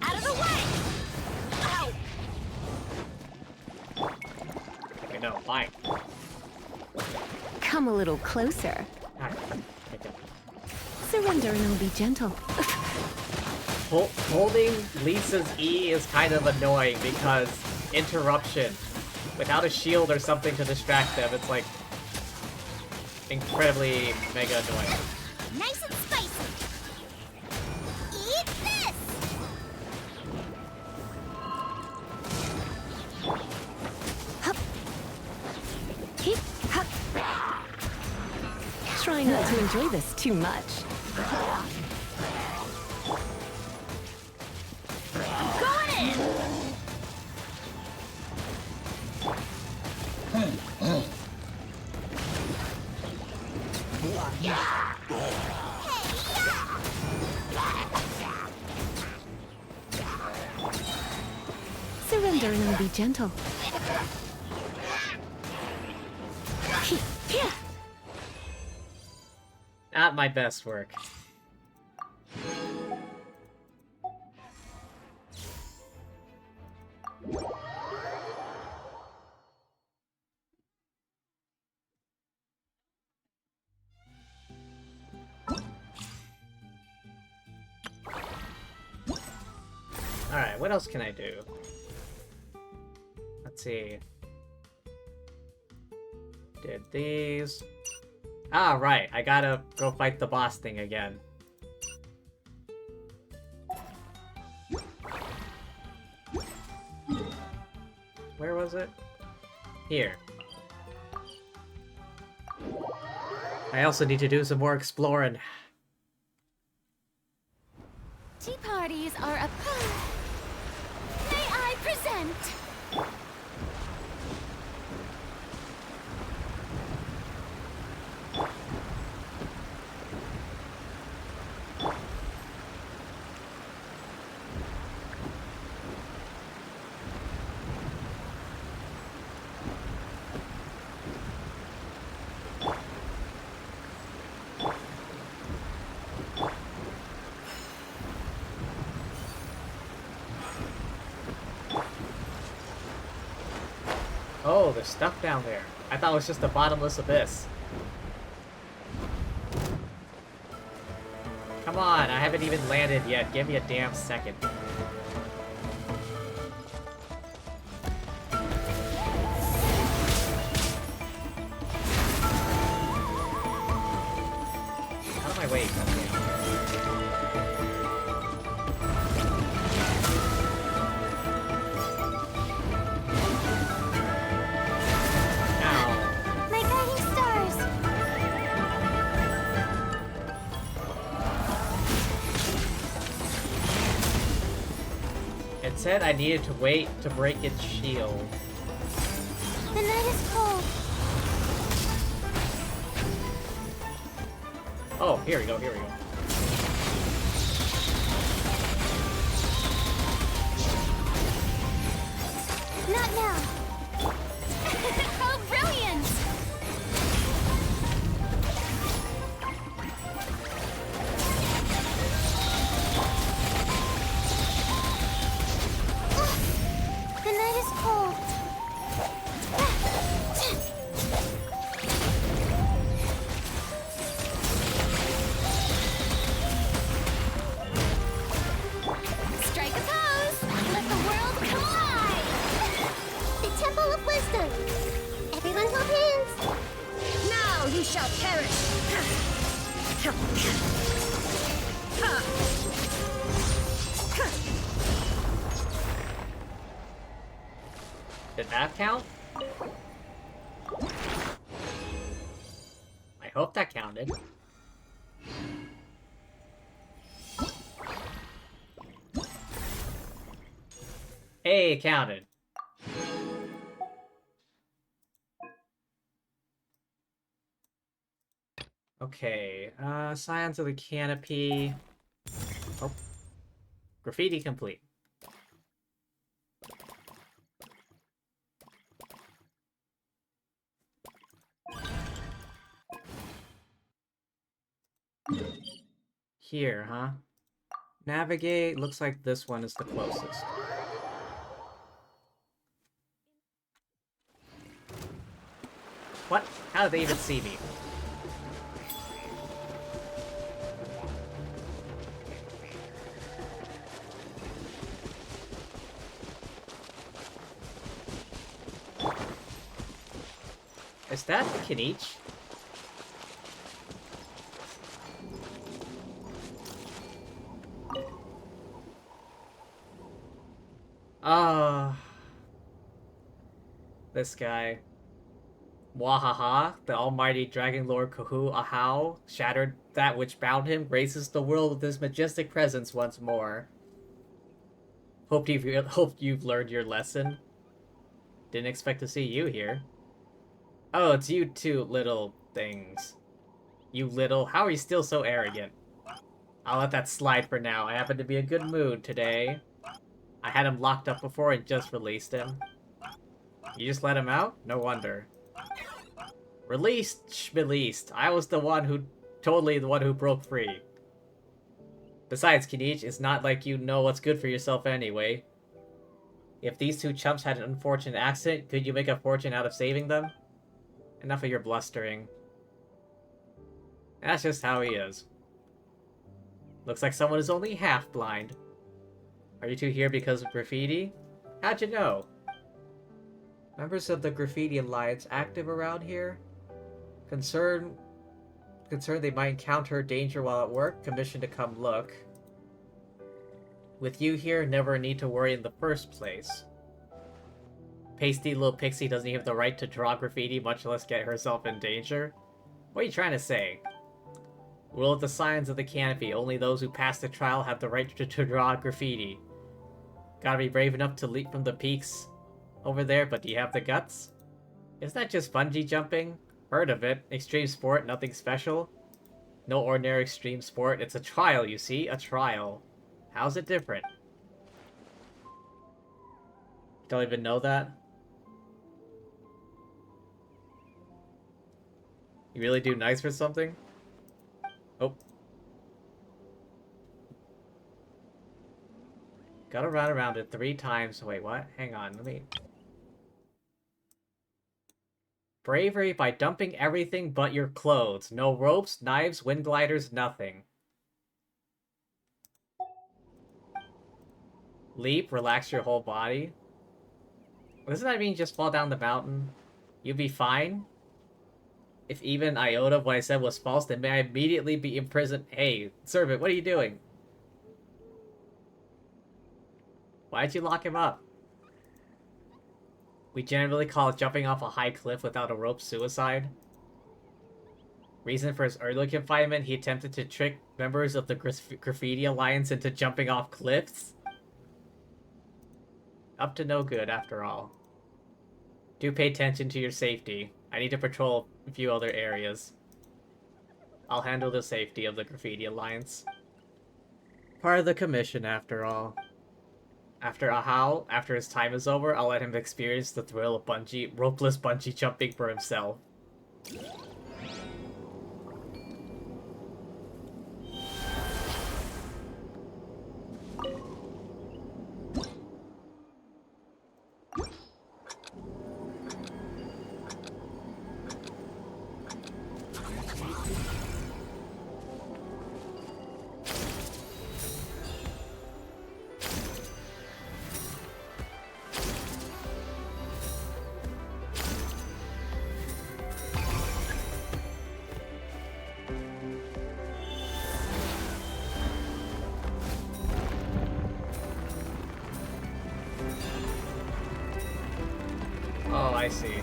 Out of the way. Ow. Okay, no, fine. Come a little closer. Alright, okay. Surrender and I'll be gentle. Holding Lisa's E is kind of annoying because interruption. Without a shield or something to distract them, it's like incredibly mega annoying. Nice and spicy. Eat this. Try not to enjoy this too much. Going in. surrender and I'll be gentle. Not my best work. Alright, what else can I do? Let's see. Did these. Ah, right. I gotta go fight the boss thing again. Where was it? Here. I also need to do some more exploring. Tea parties are a... May I present? Oh, there's stuff down there. I thought it was just a bottomless abyss. Come on, I haven't even landed yet. Give me a damn second. Out of my way, okay. My guiding stars! It said I needed to wait to break its shield. The night is cold. Oh, here we go, here we go. Not now. Oh, brilliant! The night is cold. Strike a pose! Let the world come alive! The Temple of Wisdom. Everyone hold hands. Now you shall perish! Did that count? I hope that counted. Hey, it counted. Okay, Scions of the Canopy. Oh. Graffiti complete. Here, huh? Navigate, looks like this one is the closest. What? How did they even see me? Is that Kinich? This guy. Wahaha, the almighty Dragon Lord Kahu Ahau, shattered that which bound him, graces the world with his majestic presence once more. Hope you've learned your lesson. Didn't expect to see you here. Oh, it's you two little things. You little... How are you still so arrogant? I'll let that slide for now. I happen to be in a good mood today. I had him locked up before and just released him. You just let him out? No wonder. Released. I was totally the one who broke free. Besides, Kinich, it's not like you know what's good for yourself anyway. If these two chumps had an unfortunate accident, could you make a fortune out of saving them? Enough of your blustering. That's just how he is. Looks like someone is only half blind. Are you two here because of graffiti? How'd you know? Members of the Graffiti Alliance active around here? Concerned they might encounter danger while at work, commissioned to come look. With you here, never a need to worry in the first place. Pasty little pixie doesn't even have the right to draw graffiti, much less get herself in danger? What are you trying to say? Rule of the signs of the canopy, only those who pass the trial have the right to draw graffiti. Gotta be brave enough to leap from the peaks over there, but do you have the guts? Isn't that just bungee jumping? Heard of it. Extreme sport, nothing special. No ordinary extreme sport. It's a trial, you see? A trial. How's it different? Don't even know that? You really do nice for something? Oh. Gotta run around it 3 times. Wait, what? Hang on, let me... Bravery by dumping everything but your clothes. No ropes, knives, wind gliders, nothing. Leap, relax your whole body. Doesn't that mean just fall down the mountain? You'll be fine? If even iota of what I said was false, then may I immediately be imprisoned. Hey, servant, what are you doing? Why'd you lock him up? We generally call jumping off a high cliff without a rope suicide. Reason for his early confinement, he attempted to trick members of the Graffiti Alliance into jumping off cliffs. Up to no good, after all. Do pay attention to your safety. I need to patrol a few other areas. I'll handle the safety of the Graffiti Alliance. Part of the commission, after all. After Ahau, after his time is over, I'll let him experience the thrill of ropeless bungee jumping for himself. Oh, I see.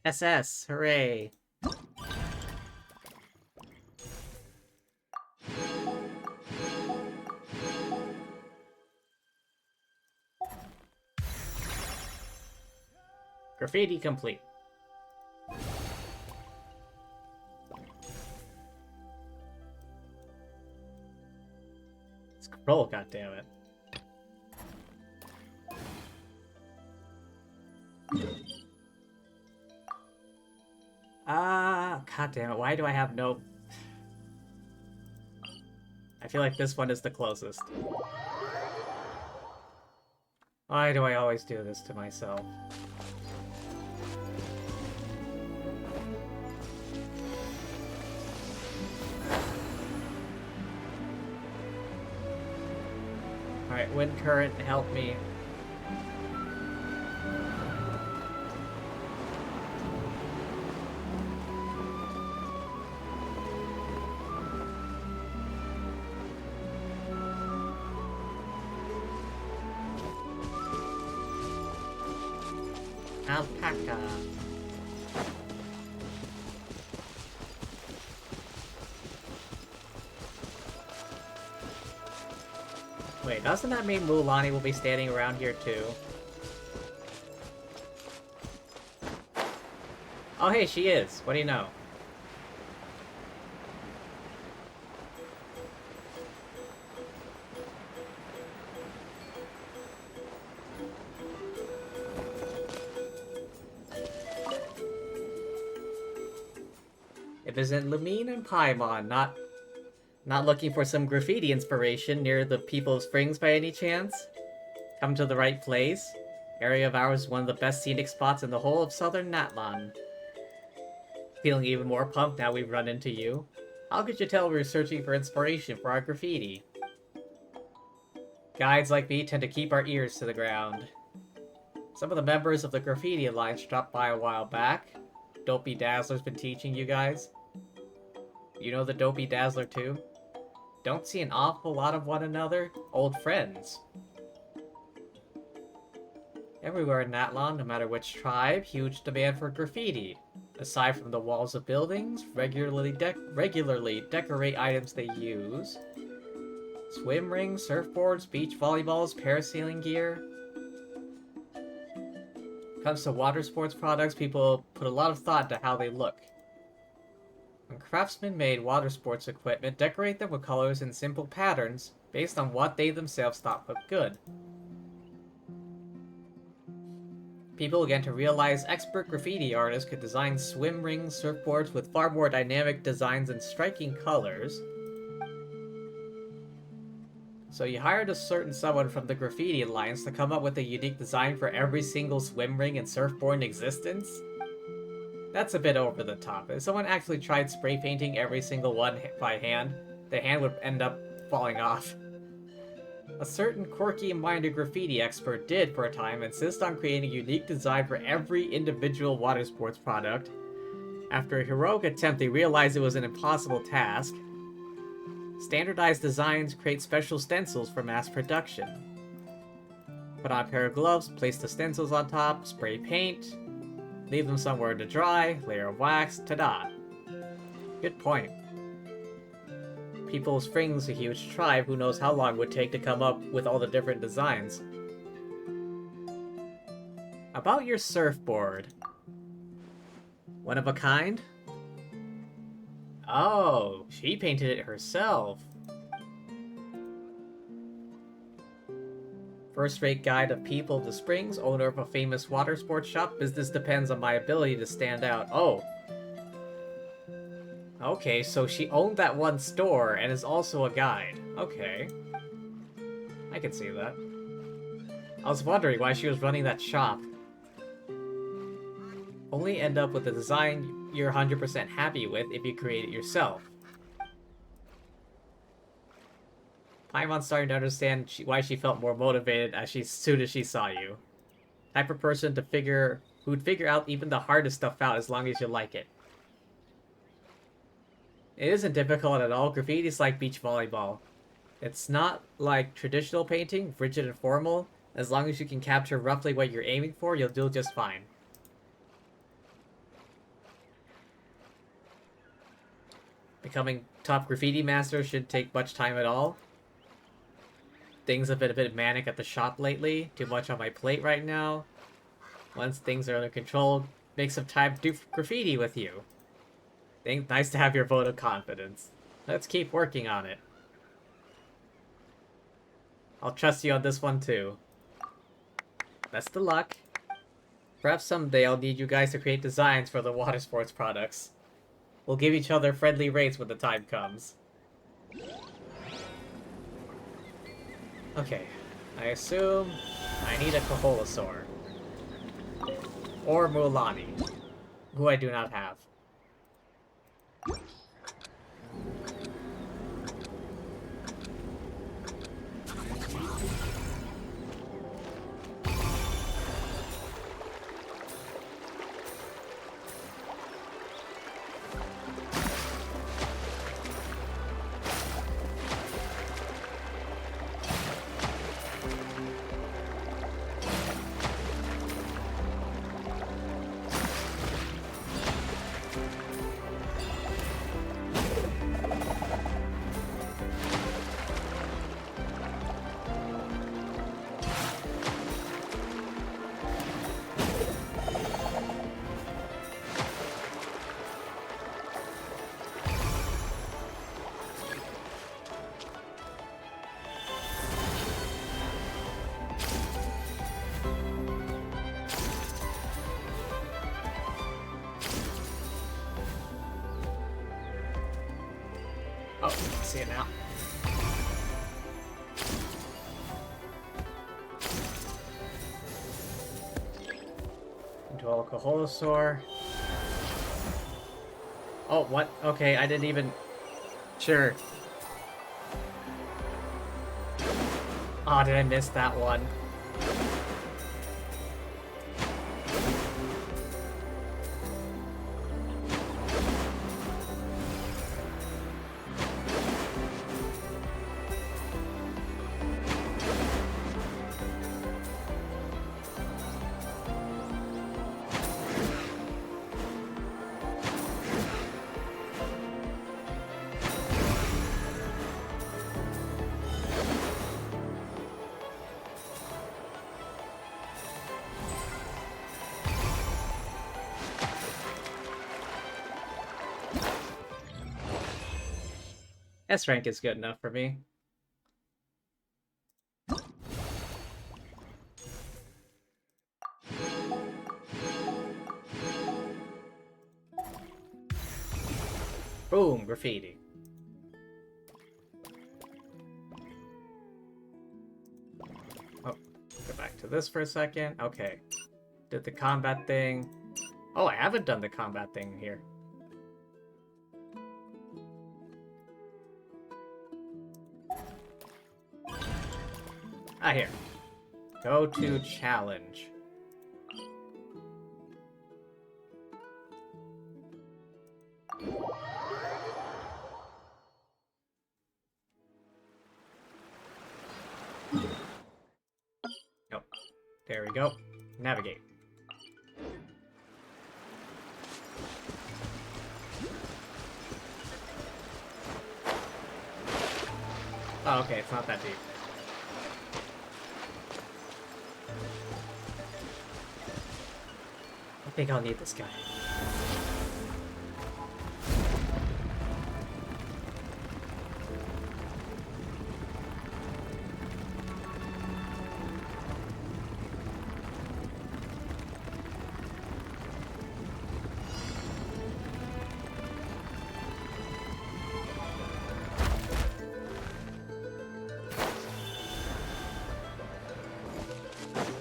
SS, hooray! Graffiti complete. Scroll, goddammit. God damn it, why do I have no... I feel like this one is the closest. Why do I always do this to myself? Alright, wind current, help me. alpaca. Wait, doesn't that mean Mulan will be standing around here too? Oh hey, she is. What do you know? If isn't Lumine and Paimon not looking for some graffiti inspiration near the People's Springs by any chance? Come to the right place. Area of ours is one of the best scenic spots in the whole of southern Natlan. Feeling even more pumped now we've run into you. How could you tell we were searching for inspiration for our graffiti? Guides like me tend to keep our ears to the ground. Some of the members of the Graffiti Alliance dropped by a while back. Dopey Dazzler's been teaching you guys. You know the Dopey Dazzler too? Don't see an awful lot of one another? Old friends. Everywhere in Natlan, no matter which tribe, huge demand for graffiti. Aside from the walls of buildings, regularly decorate items they use. Swim rings, surfboards, beach volleyballs, parasailing gear. When it comes to water sports products, people put a lot of thought into how they look. When craftsmen made water sports equipment, decorate them with colors and simple patterns based on what they themselves thought looked good. People began to realize expert graffiti artists could design swim rings, surfboards with far more dynamic designs and striking colors. So you hired a certain someone from the Graffiti Alliance to come up with a unique design for every single swim ring and surfboard in existence? That's a bit over the top. If someone actually tried spray painting every single one by hand, the hand would end up falling off. A certain quirky and minded graffiti expert did, for a time, insist on creating a unique design for every individual water sports product. After a heroic attempt, they realized it was an impossible task. Standardized designs create special stencils for mass production. Put on a pair of gloves, place the stencils on top, spray paint, leave them somewhere to dry, layer of wax, ta-da! Good point. People's Springs, a huge tribe, who knows how long it would take to come up with all the different designs. About your surfboard. One of a kind? Oh, she painted it herself. First-rate guide of People of the Springs, owner of a famous water sports shop. Business depends on my ability to stand out. Oh. Okay, so she owned that one store and is also a guide. Okay. I can see that. I was wondering why she was running that shop. Only end up with a design you're 100% happy with if you create it yourself. Paimon's starting to understand why she felt more motivated as soon as she saw you. Type of person who'd figure out even the hardest stuff out as long as you like it. It isn't difficult at all. Graffiti is like beach volleyball. It's not like traditional painting, rigid and formal. As long as you can capture roughly what you're aiming for, you'll do just fine. Becoming top graffiti master shouldn't take much time at all. Things have been a bit manic at the shop lately. Too much on my plate right now. Once things are under control, make some time to do graffiti with you. Nice to have your vote of confidence. Let's keep working on it. I'll trust you on this one too. Best of luck. Perhaps someday I'll need you guys to create designs for the water sports products. We'll give each other friendly rates when the time comes. Okay, I assume I need a Koholosaur. Or Mulan, who I do not have. Oh, I see it now. Into a Koholosaur. Oh, what? Okay, I didn't even... Sure. Oh, did I miss that one? S rank is good enough for me. Boom, graffiti. Oh, go back to this for a second. Okay. Did the combat thing. Oh, I haven't done the combat thing here. Ah, here. Go to challenge. Nope. There we go. Navigate. Oh, okay, it's not that deep. I think I'll need this guy.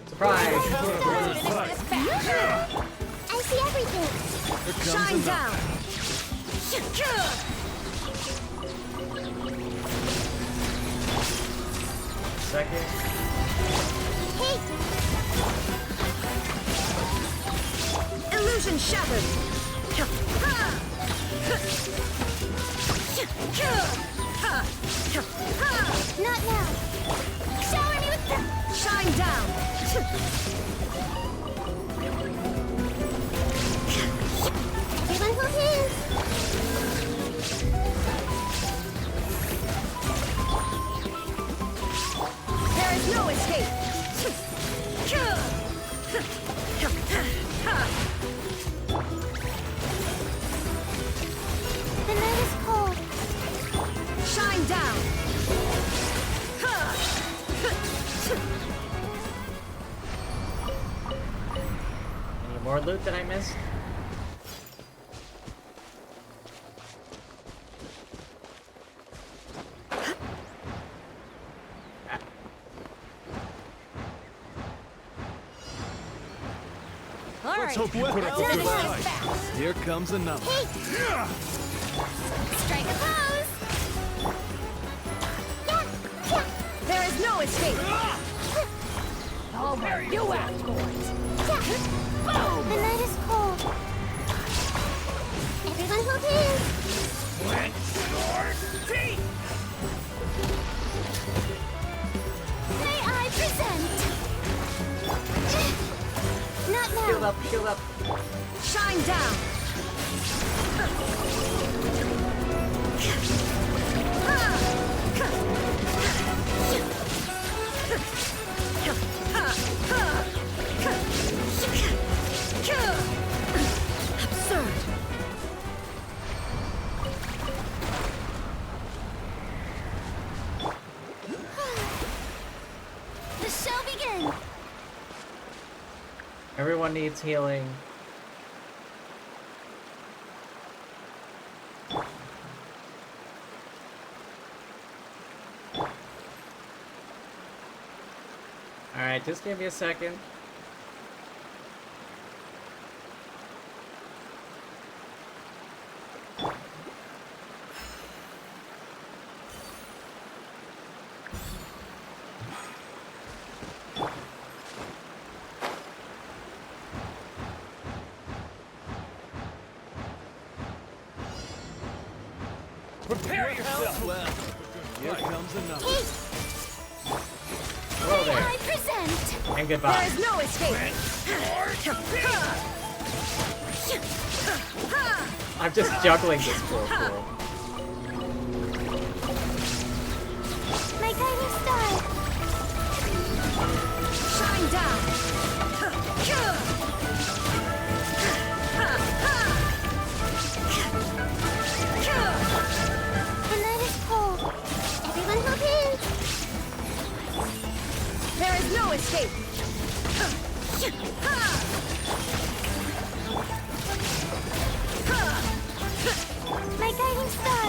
Surprise! I see everything. Shine down. Second. Hey, Illusion shattered. not now. Shower me with the... Shine down. Everyone hold hands. There is no escape. The night is cold. Shine down. Any more loot that I missed? All Let's right. hope you put up a good fight. Here comes another. Strike a pose. There is no escape. Oh, there you asked for it. The night is cold. Everyone hold hands. Wet your feet! May I present? Not Shield now. up, shield up. Shine down. Absurd. The show begins. Everyone needs healing. Alright, just give me a second. Prepare yourself! Well, here comes another. Hello there. I present. And goodbye. There is no escape. I'm just juggling this poor fool. My guiding star. Shine down. The night is cold. Everyone hold hands. There is no escape. My guiding star.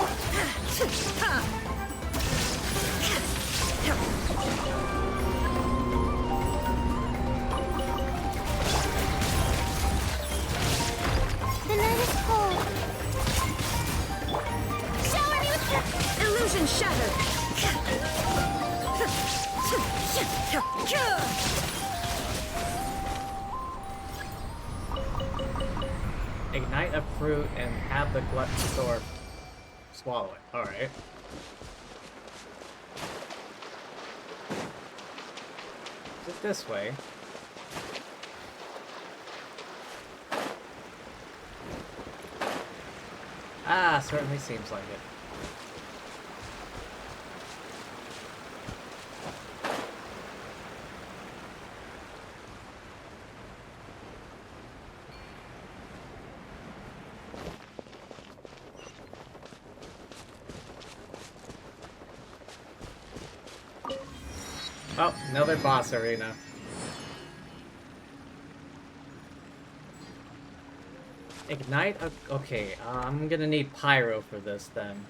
The night is cold. Shower me with Illusion shattered. Ignite a fruit and have the Gluttosaur swallow it. Alright. Just this way. Ah, certainly seems like it. Oh, another boss arena. Ignite? Okay, I'm gonna need Pyro for this then.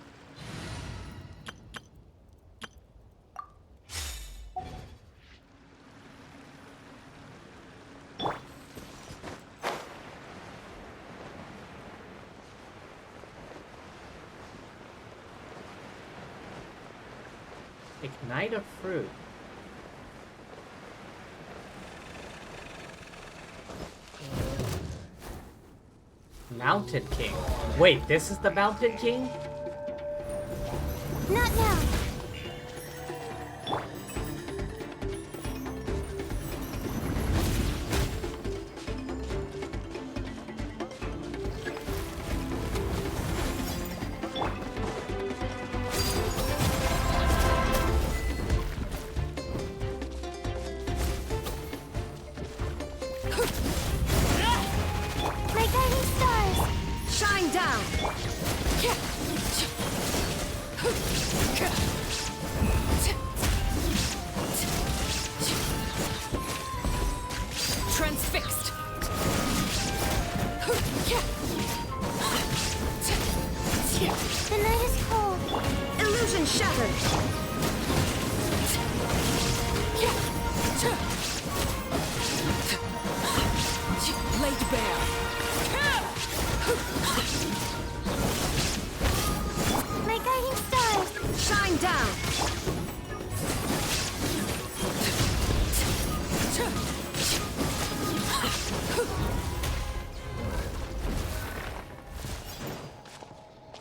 Ignite a fruit. Mountain King. Wait, this is the Mountain King? Not now. My guiding stars. Shine down. Transfixed. The night is cold. Illusion shattered. Laid bare. My guiding stars. Shine down.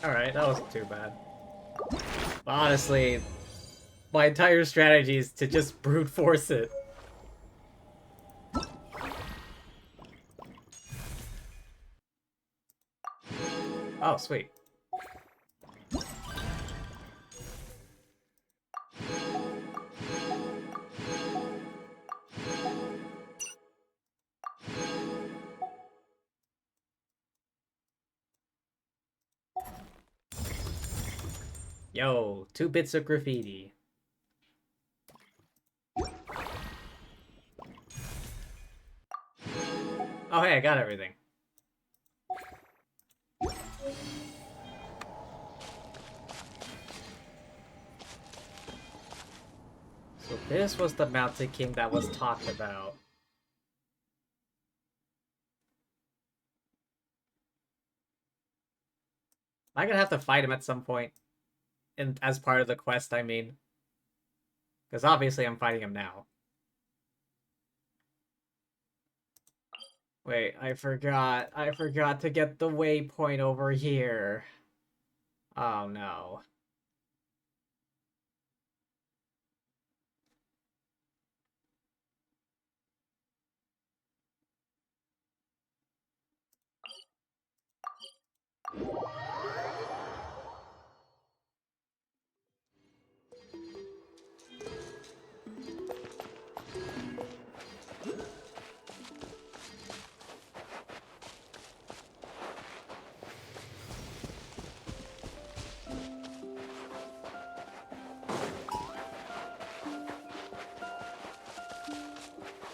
Alright, that wasn't too bad. But honestly, my entire strategy is to just brute force it. Oh, sweet. Yo, 2 bits of graffiti. Oh hey, I got everything. So This was the Mountain King that was talked about. Am I gonna have to fight him at some point? As part of the quest, I mean. Because obviously I'm fighting him now. Wait, I forgot. I forgot to get the waypoint over here. Oh no.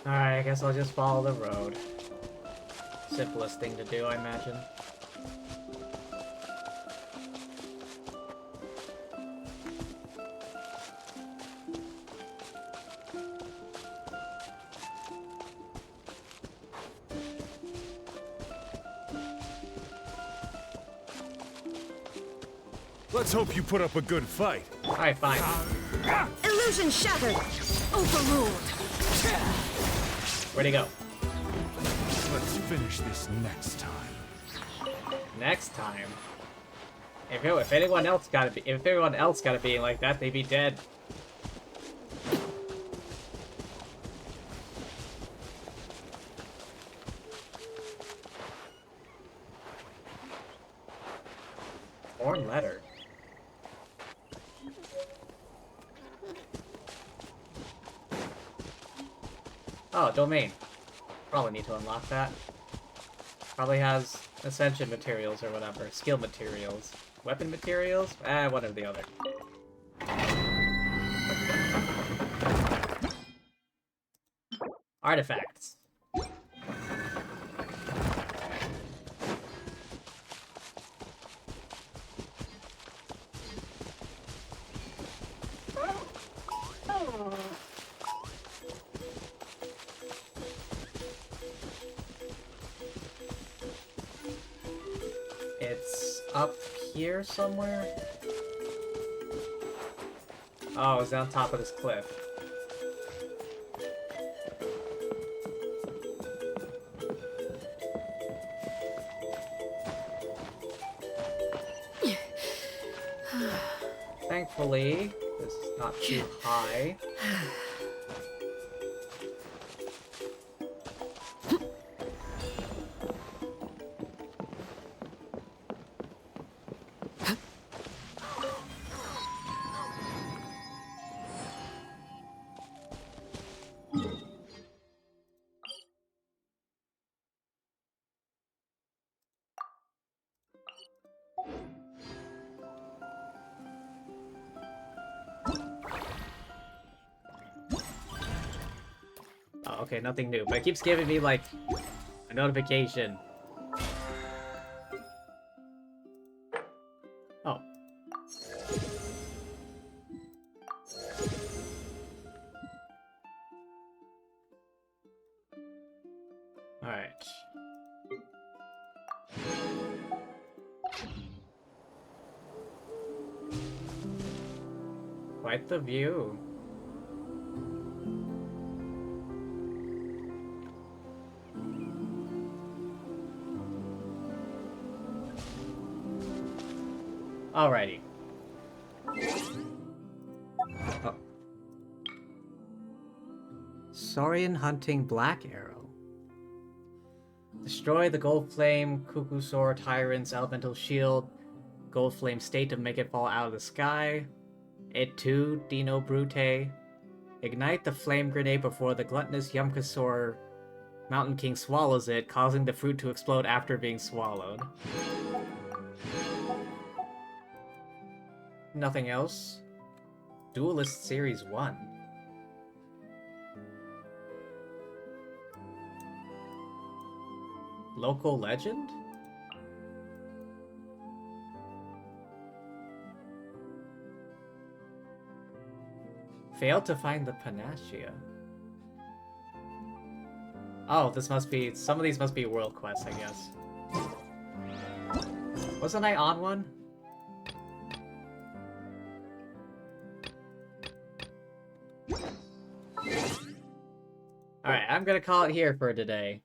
Alright, I guess I'll just follow the road. Simplest thing to do, I imagine. Let's hope you put up a good fight. Alright, fine. Illusion shattered! Overruled! Where'd he go? Let's finish this next time. Next time? If anyone else got to be like that, they'd be dead. Torn letter. Oh, domain. Probably need to unlock that. Probably has ascension materials or whatever. Skill materials. Weapon materials? One or the other. Artifacts. It's up here somewhere? Oh, it's on top of this cliff. Thankfully, this is not too high. Oh, okay, nothing new, but it keeps giving me, like, a notification. Oh. Alright. Quite the view. Alrighty. Oh. Saurian hunting Black Arrow. Destroy the Gold Flame, Kukusaur Tyrant's Elemental Shield, Gold Flame State to make it fall out of the sky. It too, Dino Brute. Ignite the Flame Grenade before the gluttonous Yumkasaur Mountain King swallows it, causing the fruit to explode after being swallowed. Nothing else. Duelist Series 1. Local legend? Failed to find the panacea. Oh, this must be... Some of these must be world quests, I guess. Wasn't I on one? Alright, I'm gonna call it here for today.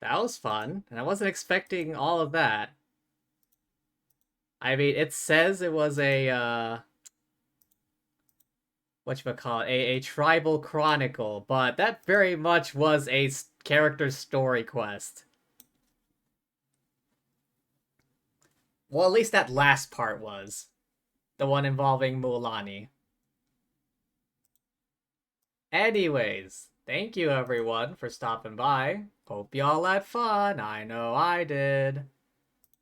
That was fun, and I wasn't expecting all of that. I mean, it says it was a, whatchamacallit, a tribal chronicle, but that very much was a character story quest. Well, at least that last part was. The one involving Mulan. Anyways, thank you everyone for stopping by. Hope y'all had fun. I know I did.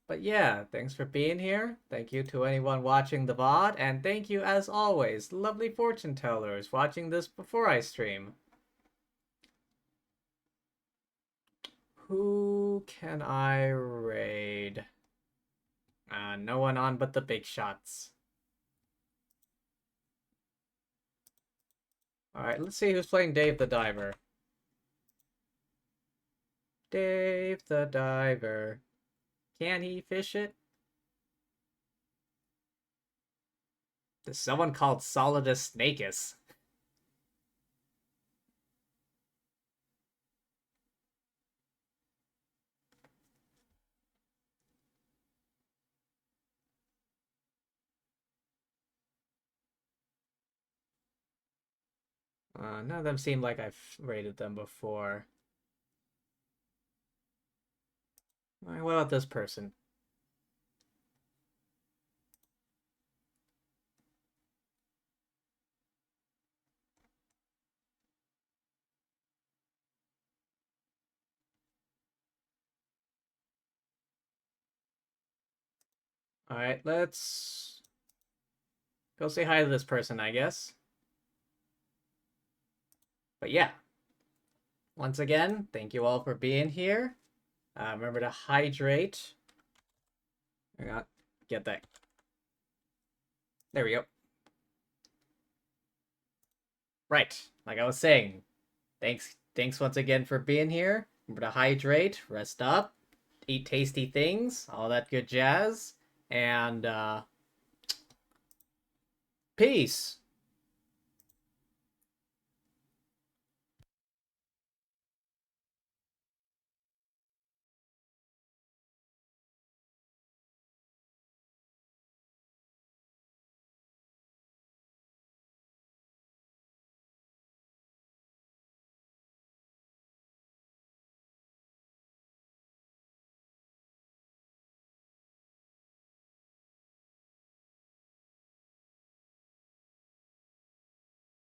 But yeah, thanks for being here. Thank you to anyone watching the VOD. And thank you, as always, lovely fortune tellers watching this before I stream. Who can I raid? No one on but the big shots. Alright, let's see who's playing Dave the Diver. Dave the Diver. Can he fish it? There's someone called Solidus Snakeus. None of them seem like I've rated them before. Alright, what about this person? Alright, let's go say hi to this person, I guess. But yeah. Once again, thank you all for being here. Remember to hydrate. Hang on. Get that. There we go. Right. Like I was saying. Thanks once again for being here. Remember to hydrate, rest up, eat tasty things, all that good jazz. And, peace!